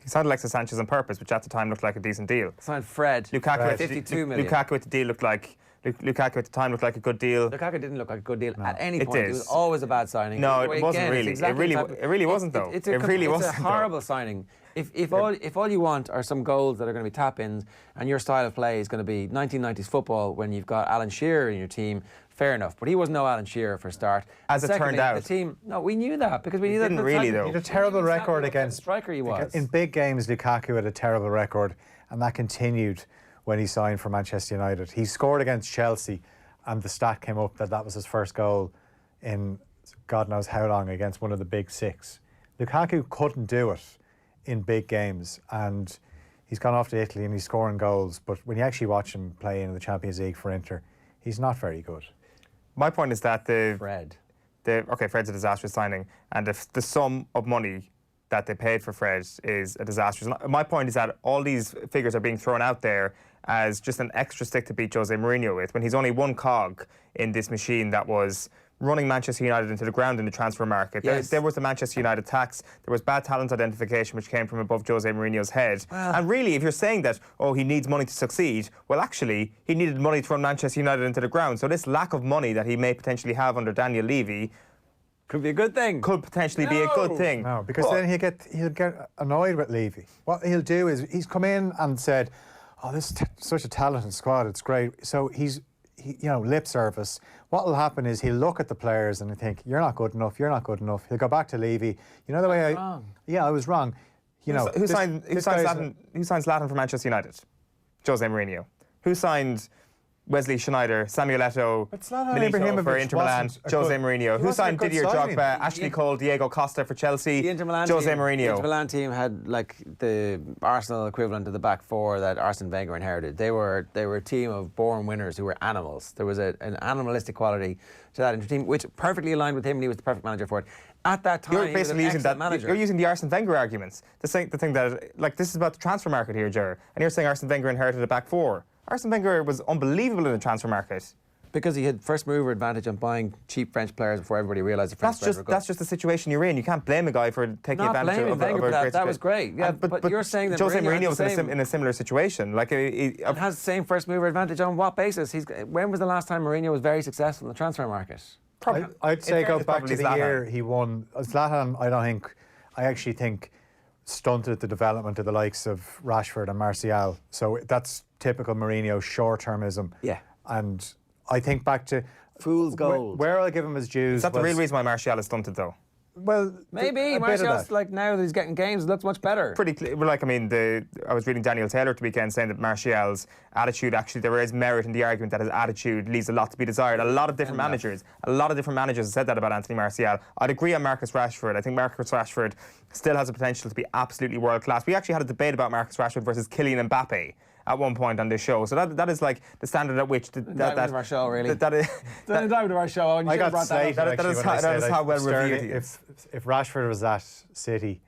He signed Alexis Sanchez on purpose, which at the time looked like a decent deal. Signed Fred. Lukaku for 52 million. Lukaku at the deal looked like. Lukaku at the time looked like a good deal. Lukaku didn't look like a good deal at any point. It did. It was always a bad signing. No, it wasn't really. It really wasn't though. It really wasn't. It's a horrible signing. If all you want are some goals that are going to be tap-ins, and your style of play is going to be 1990s football when you've got Alan Shearer in your team, fair enough. But he was no Alan Shearer for a start. As it turned out, the team. No, we knew that because we knew that. Didn't really though. He had a terrible record against striker. He was in big games. Lukaku had a terrible record, and that continued when he signed for Manchester United. He scored against Chelsea, and the stat came up that was his first goal in God knows how long against one of the big six. Lukaku couldn't do it in big games, and he's gone off to Italy and he's scoring goals. But when you actually watch him play in the Champions League for Inter, he's not very good. My point is that Fred's a disastrous signing, and if the sum of money that they paid for Fred is a disastrous. My point is that all these figures are being thrown out there as just an extra stick to beat Jose Mourinho with, when he's only one cog in this machine that was running Manchester United into the ground in the transfer market. Yes. There was the Manchester United tax, there was bad talent identification which came from above Jose Mourinho's head. And really, if you're saying that, he needs money to succeed, well actually, he needed money to run Manchester United into the ground. So this lack of money that he may potentially have under Daniel Levy could be a good thing. Could potentially be a good thing. No, because then he'll get annoyed with Levy. What he'll do is he's come in and said, this is such a talented squad, it's great. So he lip service. What will happen is he'll look at the players and he'll think, you're not good enough, you're not good enough. He'll go back to Levy. You know the way I was wrong. Who signs Latin for Manchester United? Jose Mourinho. Who signed Wesley Schneider, Samuel Eto'o, Milito for Inter Milan, Jose Mourinho. Who signed Didier Drogba, Ashley Cole, Diego Costa for Chelsea, Jose Mourinho. The Inter Milan team had like the Arsenal equivalent of the back four that Arsene Wenger inherited. They were a team of born winners who were animals. There was an animalistic quality to that Inter team, which perfectly aligned with him, and he was the perfect manager for it. At that time, you're basically using that. Manager. You're using the Arsene Wenger arguments. The thing that, like, this is about the transfer market here, Ger, and you're saying Arsene Wenger inherited a back four. Arsene Wenger was unbelievable in the transfer market. Because he had first mover advantage on buying cheap French players before everybody realised the French players were good. That's just the situation you're in. You can't blame a guy for taking advantage of Wenger for a that was great. Yeah, but you're saying that Jose Mourinho was in a similar situation. Like, and has the same first mover advantage on what basis? When was the last time Mourinho was very successful in the transfer market? I'd say go back to the year he won. Zlatan, I actually think stunted the development of the likes of Rashford and Martial. So that's typical Mourinho short-termism. Yeah. And I think back to fool's gold. Where I'll give him his dues. Is that the real reason why Martial is stunted, though? Well, maybe Martial's like, now that he's getting games, looks much better. Pretty clear. Like, I mean, I was reading Daniel Taylor the weekend saying that Martial's attitude, actually, there is merit in the argument that his attitude leaves a lot to be desired. A lot of different managers have said that about Anthony Martial. I'd agree on Marcus Rashford. I think Marcus Rashford still has the potential to be absolutely world class. We actually had a debate about Marcus Rashford versus Kylian Mbappe at one point on this show. So that is like the standard at which that of our show, really. That is the diamond of our show. I got slated. That is how well reviewed he is. If Rashford was at City,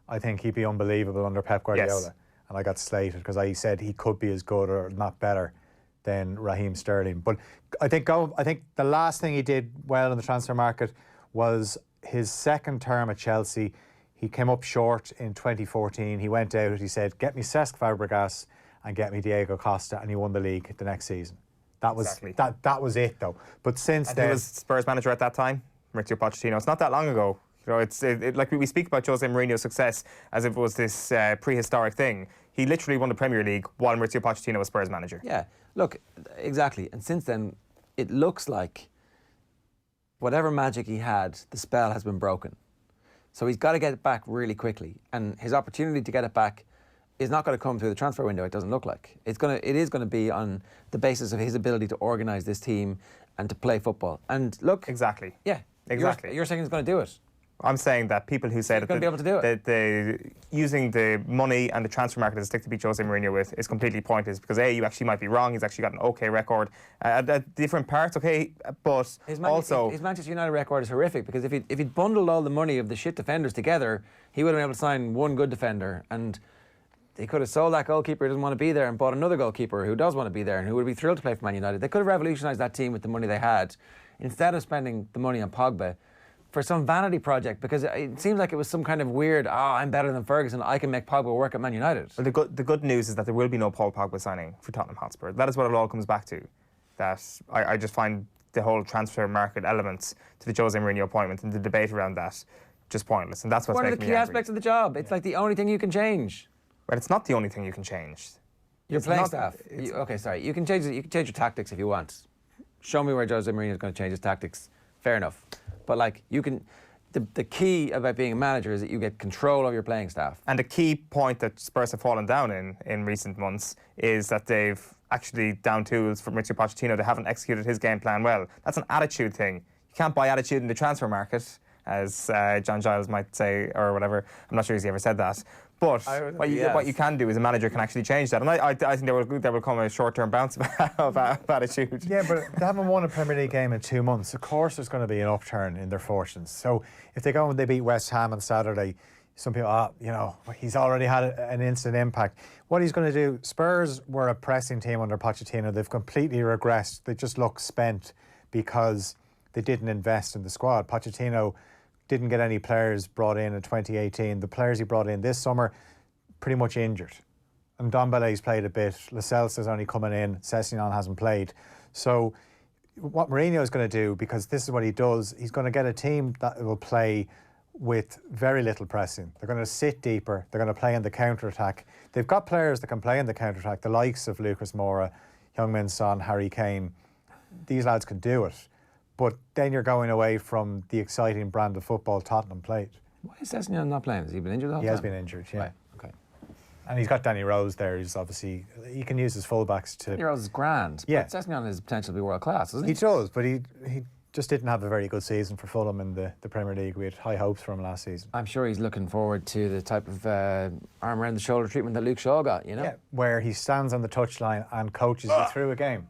I think he'd be unbelievable under Pep Guardiola. Yes. And I got slated because I said he could be as good or not better than Raheem Sterling. But I think the last thing he did well in the transfer market was his second term at Chelsea. He came up short in 2014. He went out. He said, "Get me Cesc Fabregas and get me Diego Costa," and he won the league the next season. That was that was it, though. But since then, he was Spurs manager at that time, Maurizio Pochettino. It's not that long ago. It's like we speak about Jose Mourinho's success as if it was this prehistoric thing. He literally won the Premier League while Maurizio Pochettino was Spurs manager. Yeah, look, exactly. And since then, it looks like whatever magic he had, the spell has been broken. So he's got to get it back really quickly, and his opportunity to get it back is not going to come through the transfer window. It doesn't look like it is going to be on the basis of his ability to organise this team and to play football. And look, exactly. Yeah, exactly. You're saying he's going to do it. I'm saying that people who say that using the money and the transfer market as a stick to beat Jose Mourinho with is completely pointless because you actually might be wrong. He's actually got an okay record at different parts. Okay, but his Manchester United record is horrific because if he'd bundled all the money of the shit defenders together, he would have been able to sign one good defender, and they could have sold that goalkeeper who doesn't want to be there and bought another goalkeeper who does want to be there and who would be thrilled to play for Man United. They could have revolutionised that team with the money they had instead of spending the money on Pogba for some vanity project, because it seems like it was some kind of weird, I'm better than Ferguson, I can make Pogba work at Man United. Well, the good news is that there will be no Paul Pogba signing for Tottenham Hotspur. That is what it all comes back to. That I just find the whole transfer market elements to the Jose Mourinho appointment and the debate around that just pointless. And that's what's making me angry. One of the key aspects of the job. It's like the only thing you can change. But it's not the only thing you can change. Your playing staff. You can change your tactics if you want. Show me where Jose Mourinho is going to change his tactics. Fair enough. But you can. The key about being a manager is that you get control of your playing staff. And the key point that Spurs have fallen down in recent months is that they've actually down tools for Maurizio Pochettino. They haven't executed his game plan well. That's an attitude thing. You can't buy attitude in the transfer market, as John Giles might say, or whatever. I'm not sure he's ever said that. But what you can do is a manager can actually change that. And I think there will come a short-term bounce of attitude. Yeah, but they haven't won a Premier League game in 2 months. Of course there's going to be an upturn in their fortunes. So if they go and they beat West Ham on Saturday, some people, he's already had an instant impact. What he's going to do, Spurs were a pressing team under Pochettino. They've completely regressed. They just look spent because they didn't invest in the squad. Pochettino didn't get any players brought in 2018. The players he brought in this summer, pretty much injured. And Dombele's played a bit. Lascelles is only coming in. Sessegnon hasn't played. So what Mourinho is going to do, because this is what he does, he's going to get a team that will play with very little pressing. They're going to sit deeper. They're going to play in the counter-attack. They've got players that can play in the counter-attack, the likes of Lucas Moura, Heung-min Son, Harry Kane. These lads can do it. But then you're going away from the exciting brand of football Tottenham played. Why is Sessegnon not playing? Has he been injured the whole time? He has been injured, yeah. Right, okay. And he's got Danny Rose there. He's obviously, he can use his fullbacks to... Danny Rose is grand. Yeah. But Sessegnon has potential to be world class, doesn't he? He does, but he just didn't have a very good season for Fulham in the Premier League. We had high hopes for him last season. I'm sure he's looking forward to the type of arm around the shoulder treatment that Luke Shaw got, Yeah, where he stands on the touchline and coaches you through a game.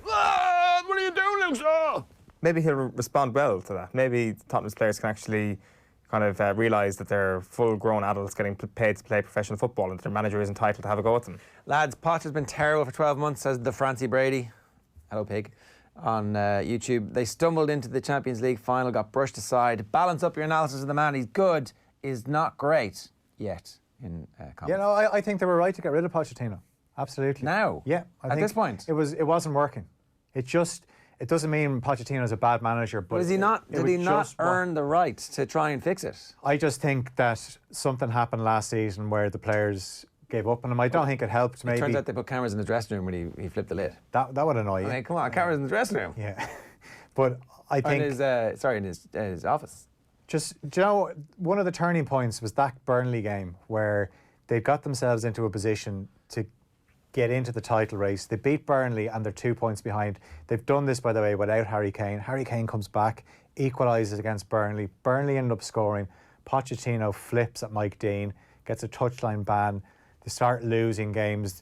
What are you doing, Luke Shaw? Maybe he'll respond well to that. Maybe Tottenham's players can actually kind of realise that they're full-grown adults getting paid to play professional football and that their manager is entitled to have a go at them. Lads, Poch has been terrible for 12 months, says the Francie Brady. Hello, pig. On YouTube. They stumbled into the Champions League final, got brushed aside. Balance up your analysis of the man. He's good, is not great yet in comments. Yeah, no, I think they were right to get rid of Pochettino. Absolutely. Now? Yeah. At this point? It wasn't working. It doesn't mean Pochettino's a bad manager, but did he not earn the right to try and fix it? I just think that something happened last season where the players gave up on him. I don't think it helped. Maybe it turns out they put cameras in the dressing room when he flipped the lid. That would annoy you. I mean, come on, cameras in the dressing room. Yeah, but I think in his office. Just, do you know, one of the turning points was that Burnley game where they got themselves into a position to get into the title race. They beat Burnley and they're 2 points behind. They've done this, by the way, without Harry Kane. Harry Kane comes back, equalises against Burnley. Burnley end up scoring. Pochettino flips at Mike Dean, gets a touchline ban. They start losing games.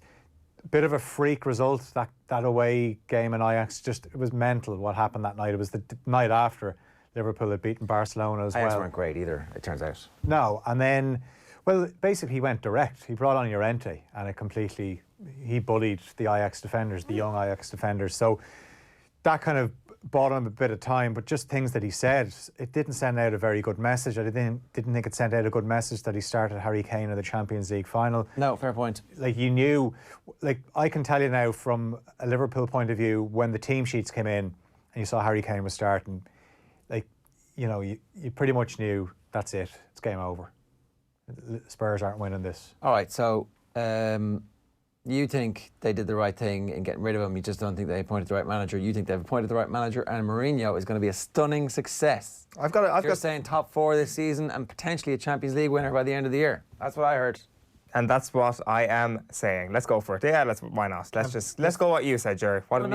Bit of a freak result, that away game in Ajax. It was mental what happened that night. It was the night after Liverpool had beaten Barcelona as well. Ajax weren't great either, it turns out. No, and then, well, basically he went direct. He brought on Llorente and he bullied the Ajax defenders, the young Ajax defenders. So that kind of bought him a bit of time, but just things that he said, it didn't send out a very good message. I didn't think it sent out a good message that he started Harry Kane in the Champions League final. No, fair point. You knew, I can tell you now from a Liverpool point of view, when the team sheets came in and you saw Harry Kane was starting, you pretty much knew that's it, it's game over. Spurs aren't winning this. All right, so you think they did the right thing in getting rid of him. You just don't think they appointed the right manager. You think they've appointed the right manager, and Mourinho is going to be a stunning success. You're saying top 4 this season and potentially a Champions League winner by the end of the year. That's what I heard. And that's what I am saying. Let's go for it. Yeah, why not? Let's go what you said, Jerry. Why don't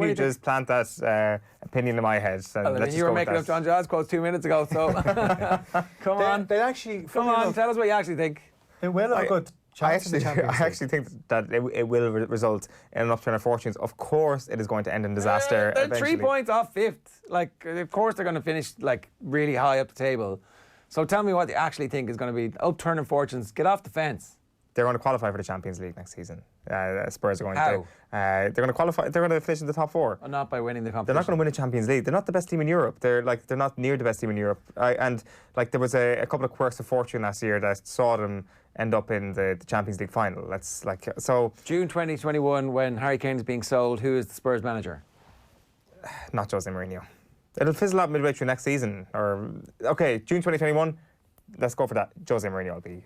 you just plant that opinion in my head? And you were making up John John's quotes 2 minutes ago, so come on. Come on, tell us what you actually think. They will have a good chance in the Champions League. I actually think that it will result in an upturn of fortunes. Of course, it is going to end in disaster. They're 3 points off 5th. Of course, they're going to finish really high up the table. So tell me what you actually think is going to be upturn of fortunes. Get off the fence. They're going to qualify for the Champions League next season. Spurs are going to. They're going to qualify. They're going to finish in the top 4. Well, not by winning the competition. They're not going to win a Champions League. They're not the best team in Europe. They're not near the best team in Europe. There was a couple of quirks of fortune last year that saw them end up in the Champions League final. June 2021, when Harry Kane is being sold, who is the Spurs manager? Not Jose Mourinho. It'll fizzle out midway through next season. June 2021. Let's go for that. Jose Mourinho will be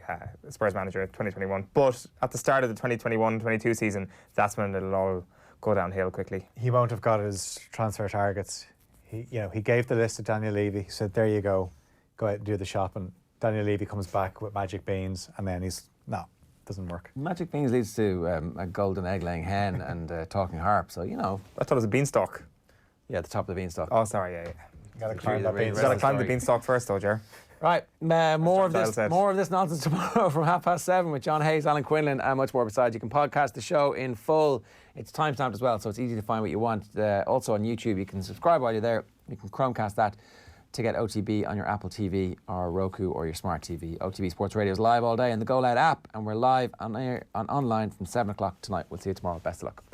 Spurs manager 2021. But at the start of the 2021-22 season, that's when it'll all go downhill quickly. He won't have got his transfer targets. He gave the list to Daniel Levy. He said, there you go out and do the shopping. Daniel Levy comes back with magic beans, and then doesn't work. Magic beans leads to a golden egg-laying hen and a talking harp, so, I thought it was a beanstalk. Yeah, the top of the beanstalk. Oh, sorry, yeah. Got to climb the beanstalk first, though, Ger. Right, more of this nonsense tomorrow from 7:30 with John Hayes, Alan Quinlan, and much more besides. You can podcast the show in full. It's timestamped as well, so it's easy to find what you want. Also on YouTube, you can subscribe while you're there. You can Chromecast that to get OTB on your Apple TV or Roku or your smart TV. OTB Sports Radio is live all day in the Go Loud app, and we're live on online from 7 o'clock tonight. We'll see you tomorrow. Best of luck.